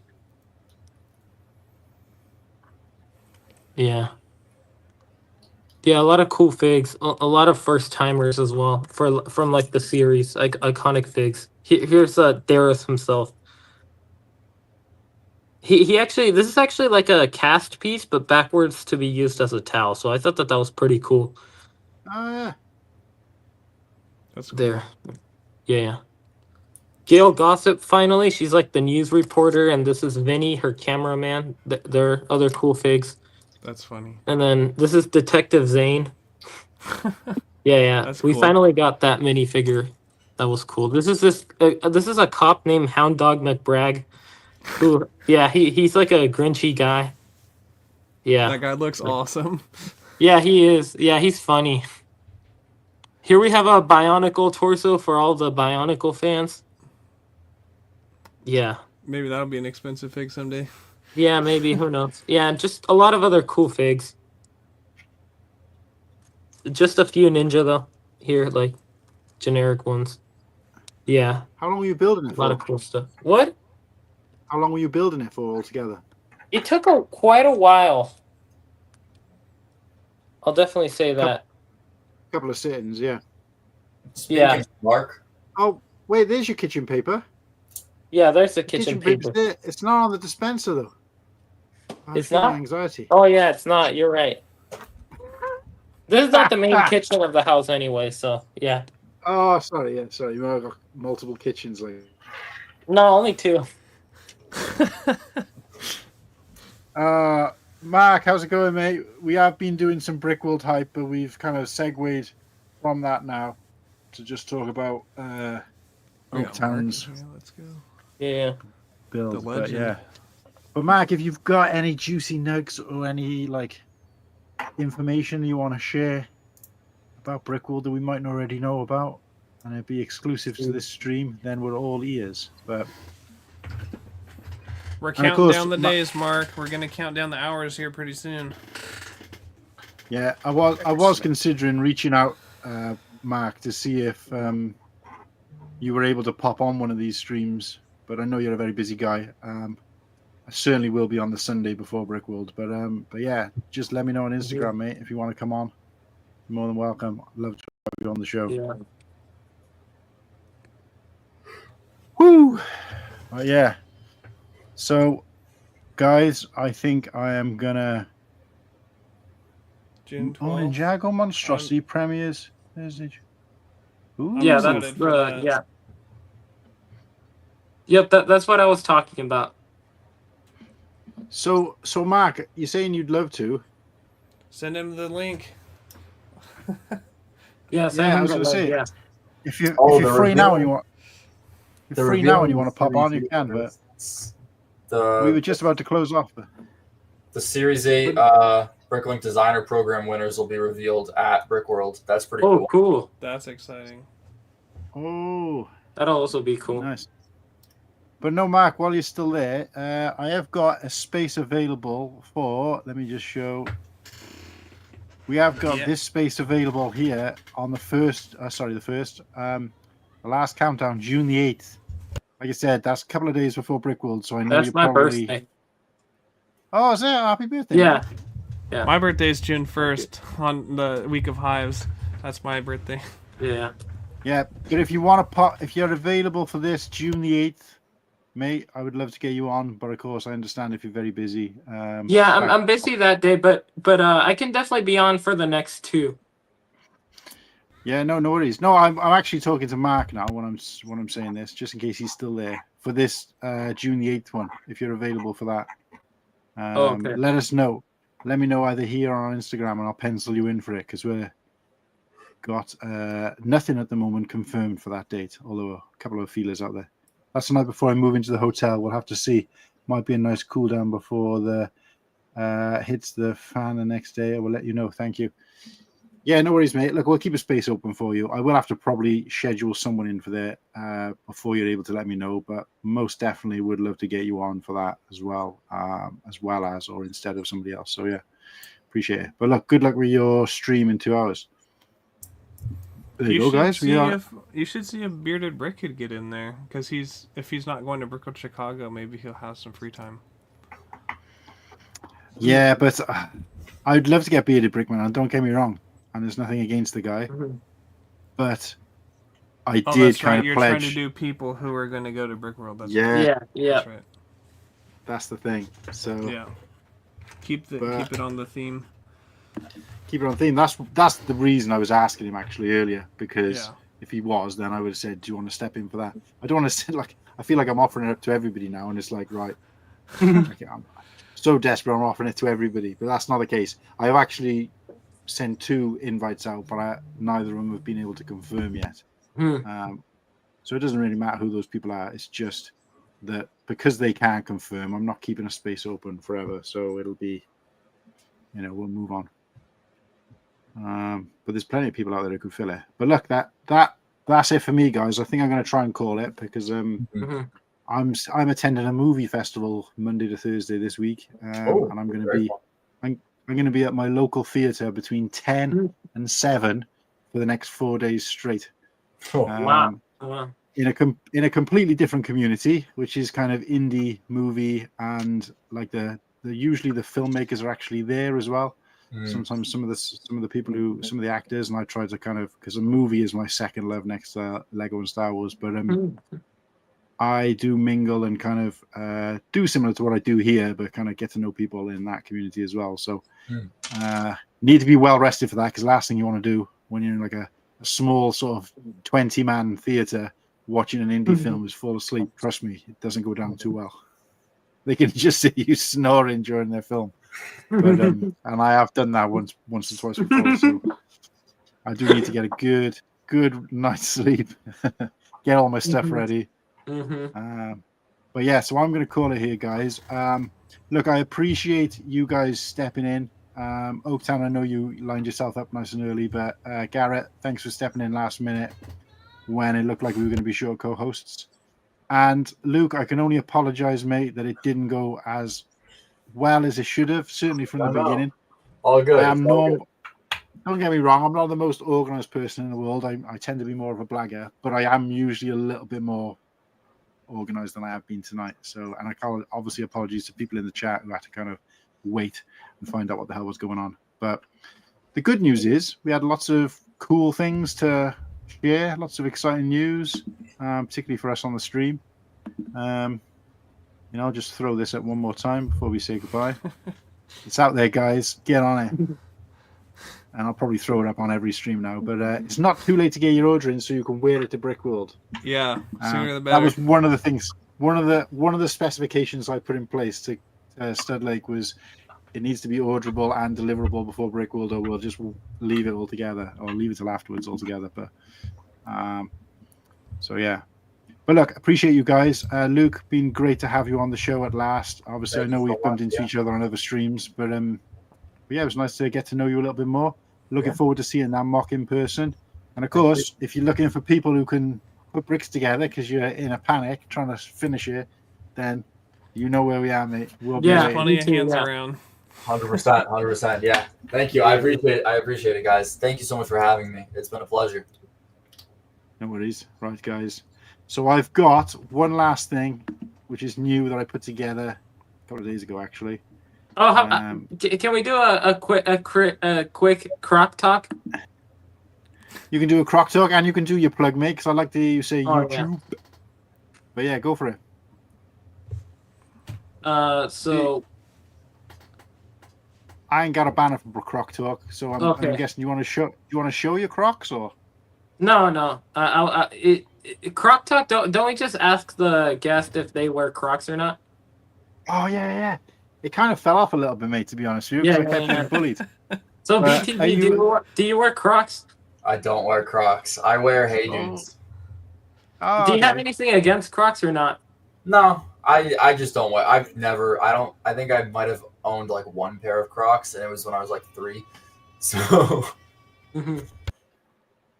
Yeah, a lot of cool figs. A lot of first timers as well from like the series, like iconic figs. Here's Darius himself. He actually, this is actually like a cast piece, but backwards to be used as a towel. So I thought that was pretty cool. Yeah. That's cool. There. Yeah. Gail Gossip, finally. She's like the news reporter, and this is Vinny, her cameraman. They're other cool figs. That's funny. And then this is Detective Zane. Yeah. That's We cool. finally got that minifigure. That was cool. This is a cop named Hound Dog McBragg. Who? Yeah, he's like a Grinchy guy. Yeah. That guy looks awesome. Yeah, he is. Yeah, he's funny. Here we have a Bionicle torso for all the Bionicle fans. Yeah. Maybe that'll be an expensive fig someday. Yeah, maybe. Who knows? Yeah, just a lot of other cool figs. Just a few ninja though. Here, like generic ones. Yeah, How long were you building it a lot for? of cool stuff. What? How long were you building it for altogether? It took quite a while. I'll definitely say that. A couple of sittings, yeah. Yeah. Mark. Oh, wait, there's your kitchen paper. Yeah, there's the kitchen paper's paper. there. It's not on the dispenser, though. It's not? Anxiety. Oh yeah, it's not. You're right. This is not the main kitchen of the house anyway, so yeah. Oh, sorry, yeah, sorry. You might have got multiple kitchens, like. No, only 2. Mark, how's it going, mate? We have been doing some Brickworld hype, but we've kind of segued from that now to just talk about Oaktown's Yeah, let's go. Yeah. build. The But legend. yeah. But Mark, if you've got any juicy nugs or any like information you want to share about Brickworld that we might not already know about, and it'd be exclusive to this stream, then we're all ears. But We're And of counting course, down the days, Mark. We're gonna count down the hours here pretty soon. yeah, I was considering reaching out, Mark, to see if you were able to pop on one of these streams, but I know you're a very busy guy. I certainly will be on the Sunday before Brickworld, but yeah, just let me know on Instagram, mate, if you want to come on. You're more than welcome. I'd love to have you on the show. Yeah. Woo! Yeah. So, guys, I think I am gonna. June Oh, 12th. Ninjago Monstrosity premieres. There's it. Ooh. Yeah, excited that's for that. yeah. Yep, that's what I was talking about. So Mark, you're saying you'd love to? Send him the link. Yeah, I was gonna say, yeah. if you're Oh, if you're the free now reveal- and you want, The you're free now and you revealing want to pop on, you Series can. 8 But is we were just about to close off. the Series 8 Bricklink Designer Program winners will be revealed at Brickworld. That's pretty Oh, cool. cool. That's exciting. Oh, That'll also be cool. nice. But no, Mark, while you're still there, I have got a space available for. Let me just show. We have got this space available here on the first. The last countdown, June the 8th. Like I said, that's a couple of days before Brickworld, so I know That's you're my probably. birthday. Oh, is it? Happy birthday! Yeah. My birthday's June 1st on the week of Hives. That's my birthday. Yeah. Yeah, but if you want to pop, if you're available for this June the 8th, mate, I would love to get you on. But of course, I understand if you're very busy. Yeah, I'm busy that day, but I can definitely be on for the next 2. Yeah, no worries. No, I'm actually talking to Mark now when I'm saying this, just in case he's still there for this June the 8th one. If you're available for that, Okay. let us know. Let me know either here or on Instagram, and I'll pencil you in for it because we're got nothing at the moment confirmed for that date. Although a couple of feelers out there. That's the night before I move into the hotel. We'll have to see. Might be a nice cool down before the hits the fan the next day. I will let you know. Thank you. Yeah, no worries, mate. Look, we'll keep a space open for you. I will have to probably schedule someone in for that before you're able to let me know, but most definitely would love to get you on for that as well as or instead of somebody else. So yeah, appreciate it. But look, good luck with your stream in 2 hours. There you go, guys. You should see if Bearded Brick could get in there, because if he's not going to Brickworld Chicago, maybe he'll have some free time. Yeah, but I'd love to get Bearded Brickman, and don't get me wrong, and there's nothing against the guy, but I did That's kind right. of You're pledge. trying to do people who are going to go to Brickworld. That's Yeah. right. Yeah. That's right. That's the thing. So Yeah. Keep it on the theme. keep it on theme. That's the reason I was asking him actually earlier, because Yeah. if he was, then I would have said, "Do you want to step in for that?" I don't want to say like I feel like I'm offering it up to everybody now, and it's like right. Okay, I'm so desperate, I'm offering it to everybody, but that's not the case. I have actually sent 2 invites out, but neither of them have been able to confirm yet. So it doesn't really matter who those people are. It's just that because they can't confirm, I'm not keeping a space open forever. So it'll be, we'll move on. But there's plenty of people out there who could fill it. But look, that's it for me, guys. I think I'm going to try and call it because I'm attending a movie festival Monday to Thursday this week, and I'm going to be at my local theatre between 10 and 7 for the next 4 days straight. Wow. In a completely different community, which is kind of indie movie, and like usually the filmmakers are actually there as well. Sometimes some of the people some of the actors, and I try to kind of, because a movie is my second love next to Lego and Star Wars, but I do mingle and kind of do similar to what I do here, but kind of get to know people in that community as well. So need to be well rested for that, because the last thing you want to do when you're in like a small sort of 20-man theater watching an indie film is fall asleep. Trust me, it doesn't go down too well. They can just see you snoring during their film. But, and I have done that once or twice before, so I do need to get a good night's sleep, get all my stuff ready. But yeah, so I'm going to call it here, guys. Look, I appreciate you guys stepping in. Oaktown, I know you lined yourself up nice and early, but Garrett, thanks for stepping in last minute when it looked like we were going to be short co-hosts. And Luke, I can only apologize, mate, that it didn't go as well as it should have, certainly from the beginning. All good. Don't get me wrong, I'm not the most organized person in the world. I tend to be more of a blagger, but I am usually a little bit more organized than I have been tonight. So, and I call obviously apologies to people in the chat who had to kind of wait and find out what the hell was going on. But the good news is we had lots of cool things to share, lots of exciting news, particularly for us on the stream. I'll just throw this up one more time before we say goodbye. It's out there, guys. Get on it. And I'll probably throw it up on every stream now. But it's not too late to get your order in, so you can wear it to Brickworld. Yeah, sooner the better. That was one of the things. One of the specifications I put in place to Stud Lake was it needs to be orderable and deliverable before Brickworld, or we'll just leave it altogether, or leave it till afterwards altogether. But so yeah. But look, appreciate you guys. Luke, been great to have you on the show at last. Obviously, I know we've bumped into each other on other streams, but yeah, it was nice to get to know you a little bit more. Looking forward to seeing that mock in person. And of course, if you're looking for people who can put bricks together because you're in a panic trying to finish it, then you know where we are, mate. We'll be plenty of hands around. 100%. Yeah. Thank you. I appreciate it, guys. Thank you so much for having me. It's been a pleasure. No worries. Right, guys. So I've got one last thing, which is new that I put together a couple of days ago, actually. Oh, can we do a quick croc talk? You can do a croc talk, and you can do your plug, mate, because I like to hear you say YouTube. Yeah. But yeah, go for it. So I ain't got a banner for croc talk, so I'm guessing you want to show your crocs, or? No. Croc talk. Don't we just ask the guest if they wear Crocs or not? Oh yeah. It kind of fell off a little bit, mate. To be honest with you, because I kept getting bullied. So BTB, do you wear Crocs? I don't wear Crocs. I wear Hey Dudes. Oh, do you have anything against Crocs or not? No, I just don't wear. I think I might have owned like one pair of Crocs, and it was when I was like 3. So.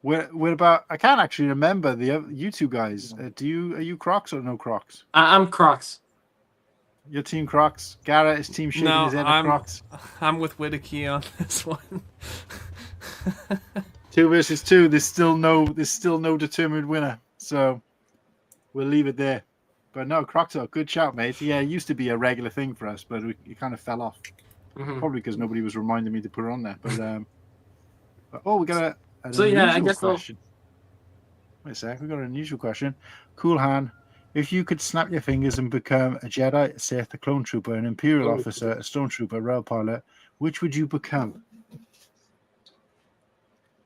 What about? I can't actually remember you two guys. Are you Crocs or no Crocs? I'm Crocs. Your team Crocs. Garrett is team shaking his head at Crocs. I'm with Whittakee on this one. 2 versus 2. There's still no determined winner. So we'll leave it there. But no, Crocs are good shout, mate. Yeah, it used to be a regular thing for us, but it kind of fell off. Probably because nobody was reminding me to put it on there. But we got I guess question. Wait a sec, we got an unusual question. Cool Han, if you could snap your fingers and become a Jedi, a Sith, a clone trooper, an Imperial officer, a stormtrooper, a rail pilot, which would you become?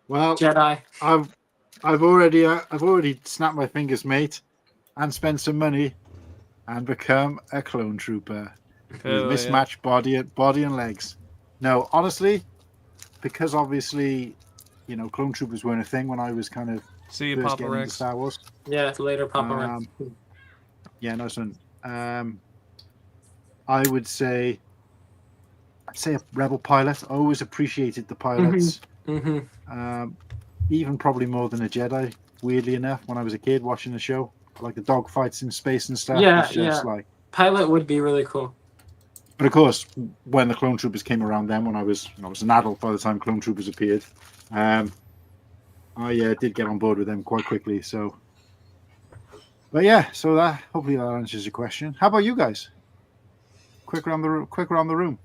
Well, Jedi. I've already snapped my fingers, mate, and spent some money and become a clone trooper with mismatched body and legs. No, honestly, because obviously, clone troopers weren't a thing when I was kind of See you, first Papa getting into Rex. Star Wars. Yeah, later, Papa Rex. Yeah, nice one. I would say, a Rebel pilot. I always appreciated the pilots, even probably more than a Jedi. Weirdly enough, when I was a kid watching the show, like the dog fights in space and stuff. Yeah, it's just like pilot would be really cool. But of course, when the clone troopers came around, then when I was an adult by the time clone troopers appeared, I did get on board with them quite quickly. So, but yeah, so that hopefully that answers your question. How about you guys? Quick around the room.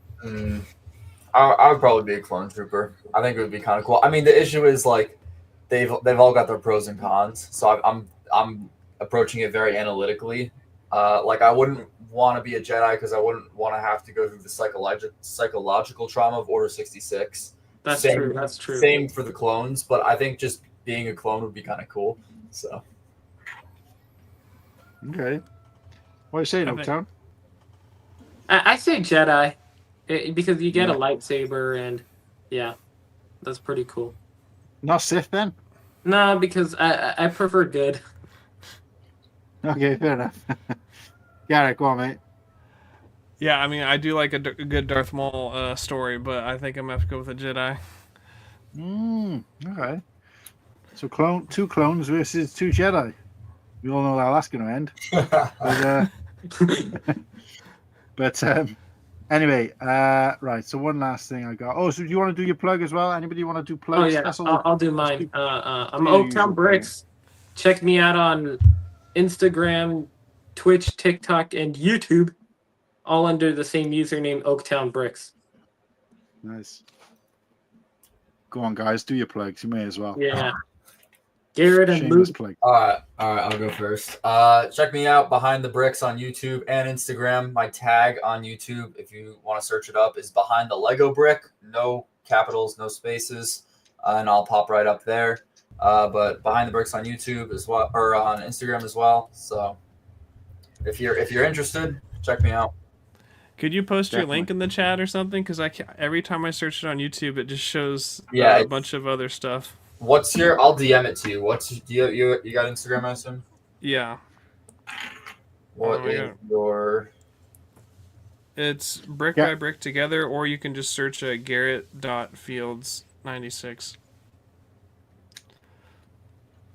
I would probably be a clone trooper. I think it would be kind of cool. I mean, the issue is like they've all got their pros and cons. So I'm approaching it very analytically. Like I wouldn't want to be a Jedi because I wouldn't want to have to go through the psychological trauma of Order 66. That's true. That's true. Same for the clones, but I think just being a clone would be kind of cool. So. Okay. What are you saying, Oaktown? I say Jedi because you get a lightsaber and that's pretty cool. Not Sith then? No, because I prefer good. Okay, fair enough. Garrett, go on, mate. Yeah, I mean, I do like a good Darth Maul story, but I think I'm gonna have to go with a Jedi. Okay. So two clones versus two Jedi. We all know how that's going to end. But anyway, right. So one last thing I got. Oh, so do you want to do your plug as well? Anybody want to do plugs? Oh yeah, I'll do mine. I'm Oaktown Bricks. Check me out on Instagram, Twitch, TikTok, and YouTube, all under the same username, Oaktown Bricks. Nice. Go on, guys. Do your plugs. You may as well. Yeah. Garrett and Luke. All right, I'll go first. Check me out Behind the Bricks on YouTube and Instagram. My tag on YouTube, if you want to search it up, is Behind the Lego Brick. No capitals, no spaces, and I'll pop right up there. But Behind the Bricks on YouTube as well, or on Instagram as well. So if you're interested, check me out. Could you post your link in the chat or something? Because every time I search it on YouTube, it just shows a bunch of other stuff. What's your? I'll DM it to you. You got Instagram, I assume? Yeah. What is your? It's BrickByBrickTogether, or you can just search Garrett.Fields96.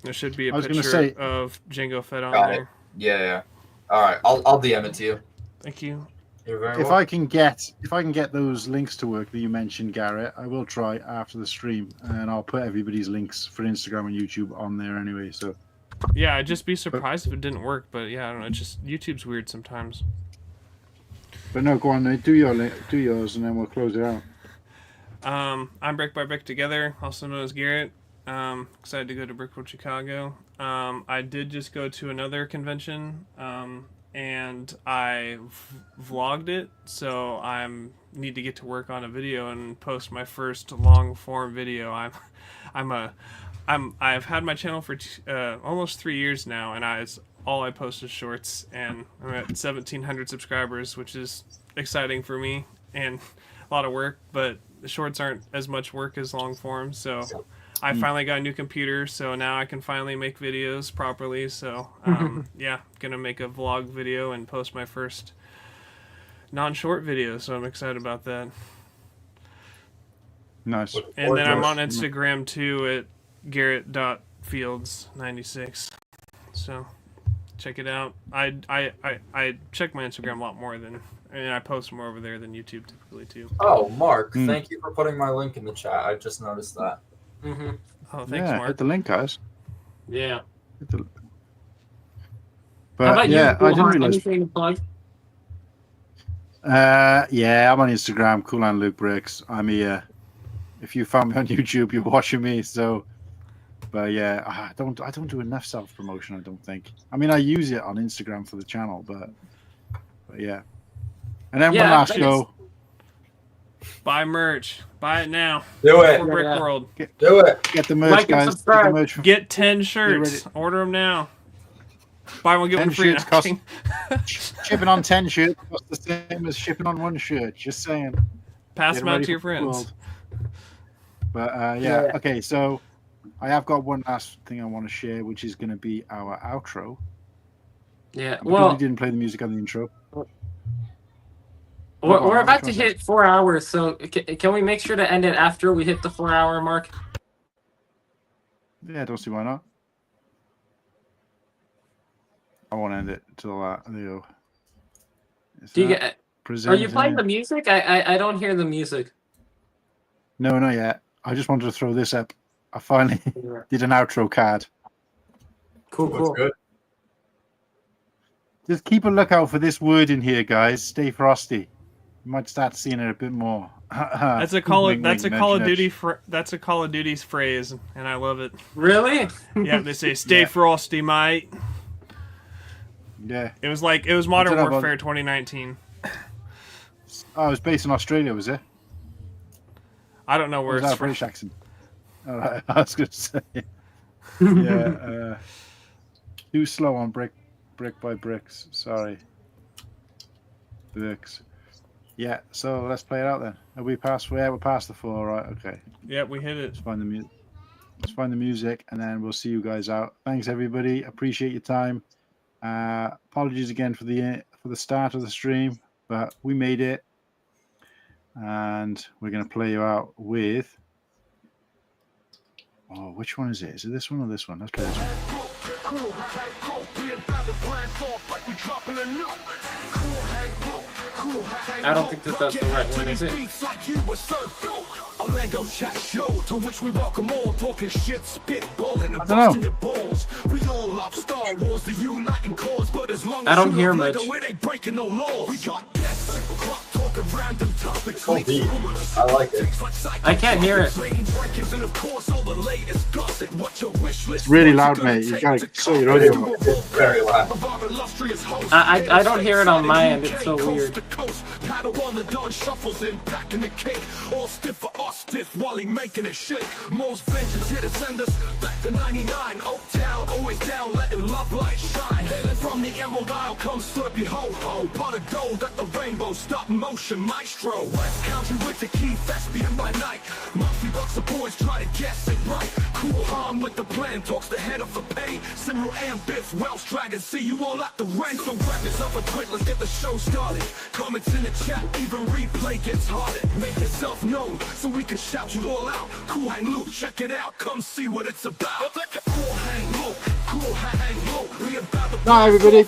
There should be a picture of Jango Fett on there. Yeah. All right, I'll DM it to you. Thank you. You're very If I can get those links to work that you mentioned, Garrett, I will try after the stream, and I'll put everybody's links for Instagram and YouTube on there anyway. So yeah, I'd just be surprised if it didn't work, but yeah, I don't know. It's just YouTube's weird sometimes. But no, go on, mate. Do yours, and then we'll close it out. I'm BrickByBrickTogether, also known as Garrett. Excited to go to Brickworld Chicago. I did just go to another convention. And I vlogged it, so I need to get to work on a video and post my first long form video. I've had my channel for almost 3 years now, and I post is shorts, and I'm at 1,700 subscribers, which is exciting for me and a lot of work. But the shorts aren't as much work as long form, so. I finally got a new computer, so now I can finally make videos properly. So, yeah, gonna make a vlog video and post my first non-short video. So I'm excited about that. Nice. And then I'm on Instagram too at Garrett.Fields96. So check it out. I check my Instagram a lot more and I post more over there than YouTube typically too. Oh, Mark, thank you for putting my link in the chat. I just noticed that. Mm-hmm. Oh, thanks, Mark. Hit the link, guys. Yeah. But how about yeah, you? I didn't realize. Anything to plug? Yeah, I'm on Instagram, Cool Han Luke Bricks. I'm here. If you found me on YouTube, you're watching me. So, but yeah, I don't do enough self promotion. I don't think. I mean, I use it on Instagram for the channel, but yeah. And then one last go. Buy merch. Buy it now. Do it. For Brickworld. Do it. Get the merch, guys. Get the merch. Get 10 shirts. Order them now. Buy one, get one free. Shipping on 10 shirts costs the same as shipping on one shirt. Just saying. Pass them out to your friends. But yeah, okay. So I have got one last thing I want to share, which is going to be our outro. Yeah. Well, we didn't play the music on the intro. We're about to hit 4 hours, so can we make sure to end it after we hit the 4-hour mark? Yeah, don't see why not. I won't end it till there you go. Do you get? Are you playing the music? I don't hear the music. No, not yet. I just wanted to throw this up. I finally did an outro card. Cool, cool. Good. Just keep a lookout for this word in here, guys. Stay frosty. You might start seeing it a bit more. That's a Call of Duty. That's a Call of Duty's phrase, and I love it. Really? Yeah, they say "Stay frosty, mate." Yeah. It was Modern Warfare 2019. Oh, it was based in Australia, was it? I don't know where it's from. British accent. All right, I was going to say. Yeah. Too slow on brick by bricks. Sorry. Bricks. Yeah. So let's play it out then. Are we past? Yeah, we're past the 4. Right. Okay. Yeah, we hit it. Let's find the music. Let's find the music, and then we'll see you guys out. Thanks, everybody. Appreciate your time. Apologies again for the start of the stream, but we made it, and we're going to play you out with which one is it? Is it this one or this one? Let's play this one. I don't think that's the right one, is it? A Lego chat show to which we welcome all, talking shit, spitballing and busting your balls. We all love Star Wars, the uniting cause, but as long as I don't hear much. it ain't breaking no laws. We got guests, talking random topics. I like it. I can't hear it. It's really loud, mate. You gotta sort your audio. It's very loud. I don't hear it on my end. It's so weird. All stiff for us, stiff while he making it shake. Most vengeance here to send us back to 99. Oaktown, always down, letting love light shine. Hailing from the Emerald Isle comes Slurpy Ho-Ho. Pot of gold at the rainbow, stop motion maestro. West Country, Whittakee, thespian by night. Monthly bucks the boys try to guess it right. Cool Han with the plan, talks the head of the pay. Simmer and Biff, Welsh Dragon, see you all at the rank. So grab yourself a quick, let's get the show started. Comments in the chat, even replay gets harder. Make yourself known, so we can shout you all out. Cool Han Luke, check it out, come see what it's about. Cool Han Luke, cool Han Luke. We about to Bye, everybody.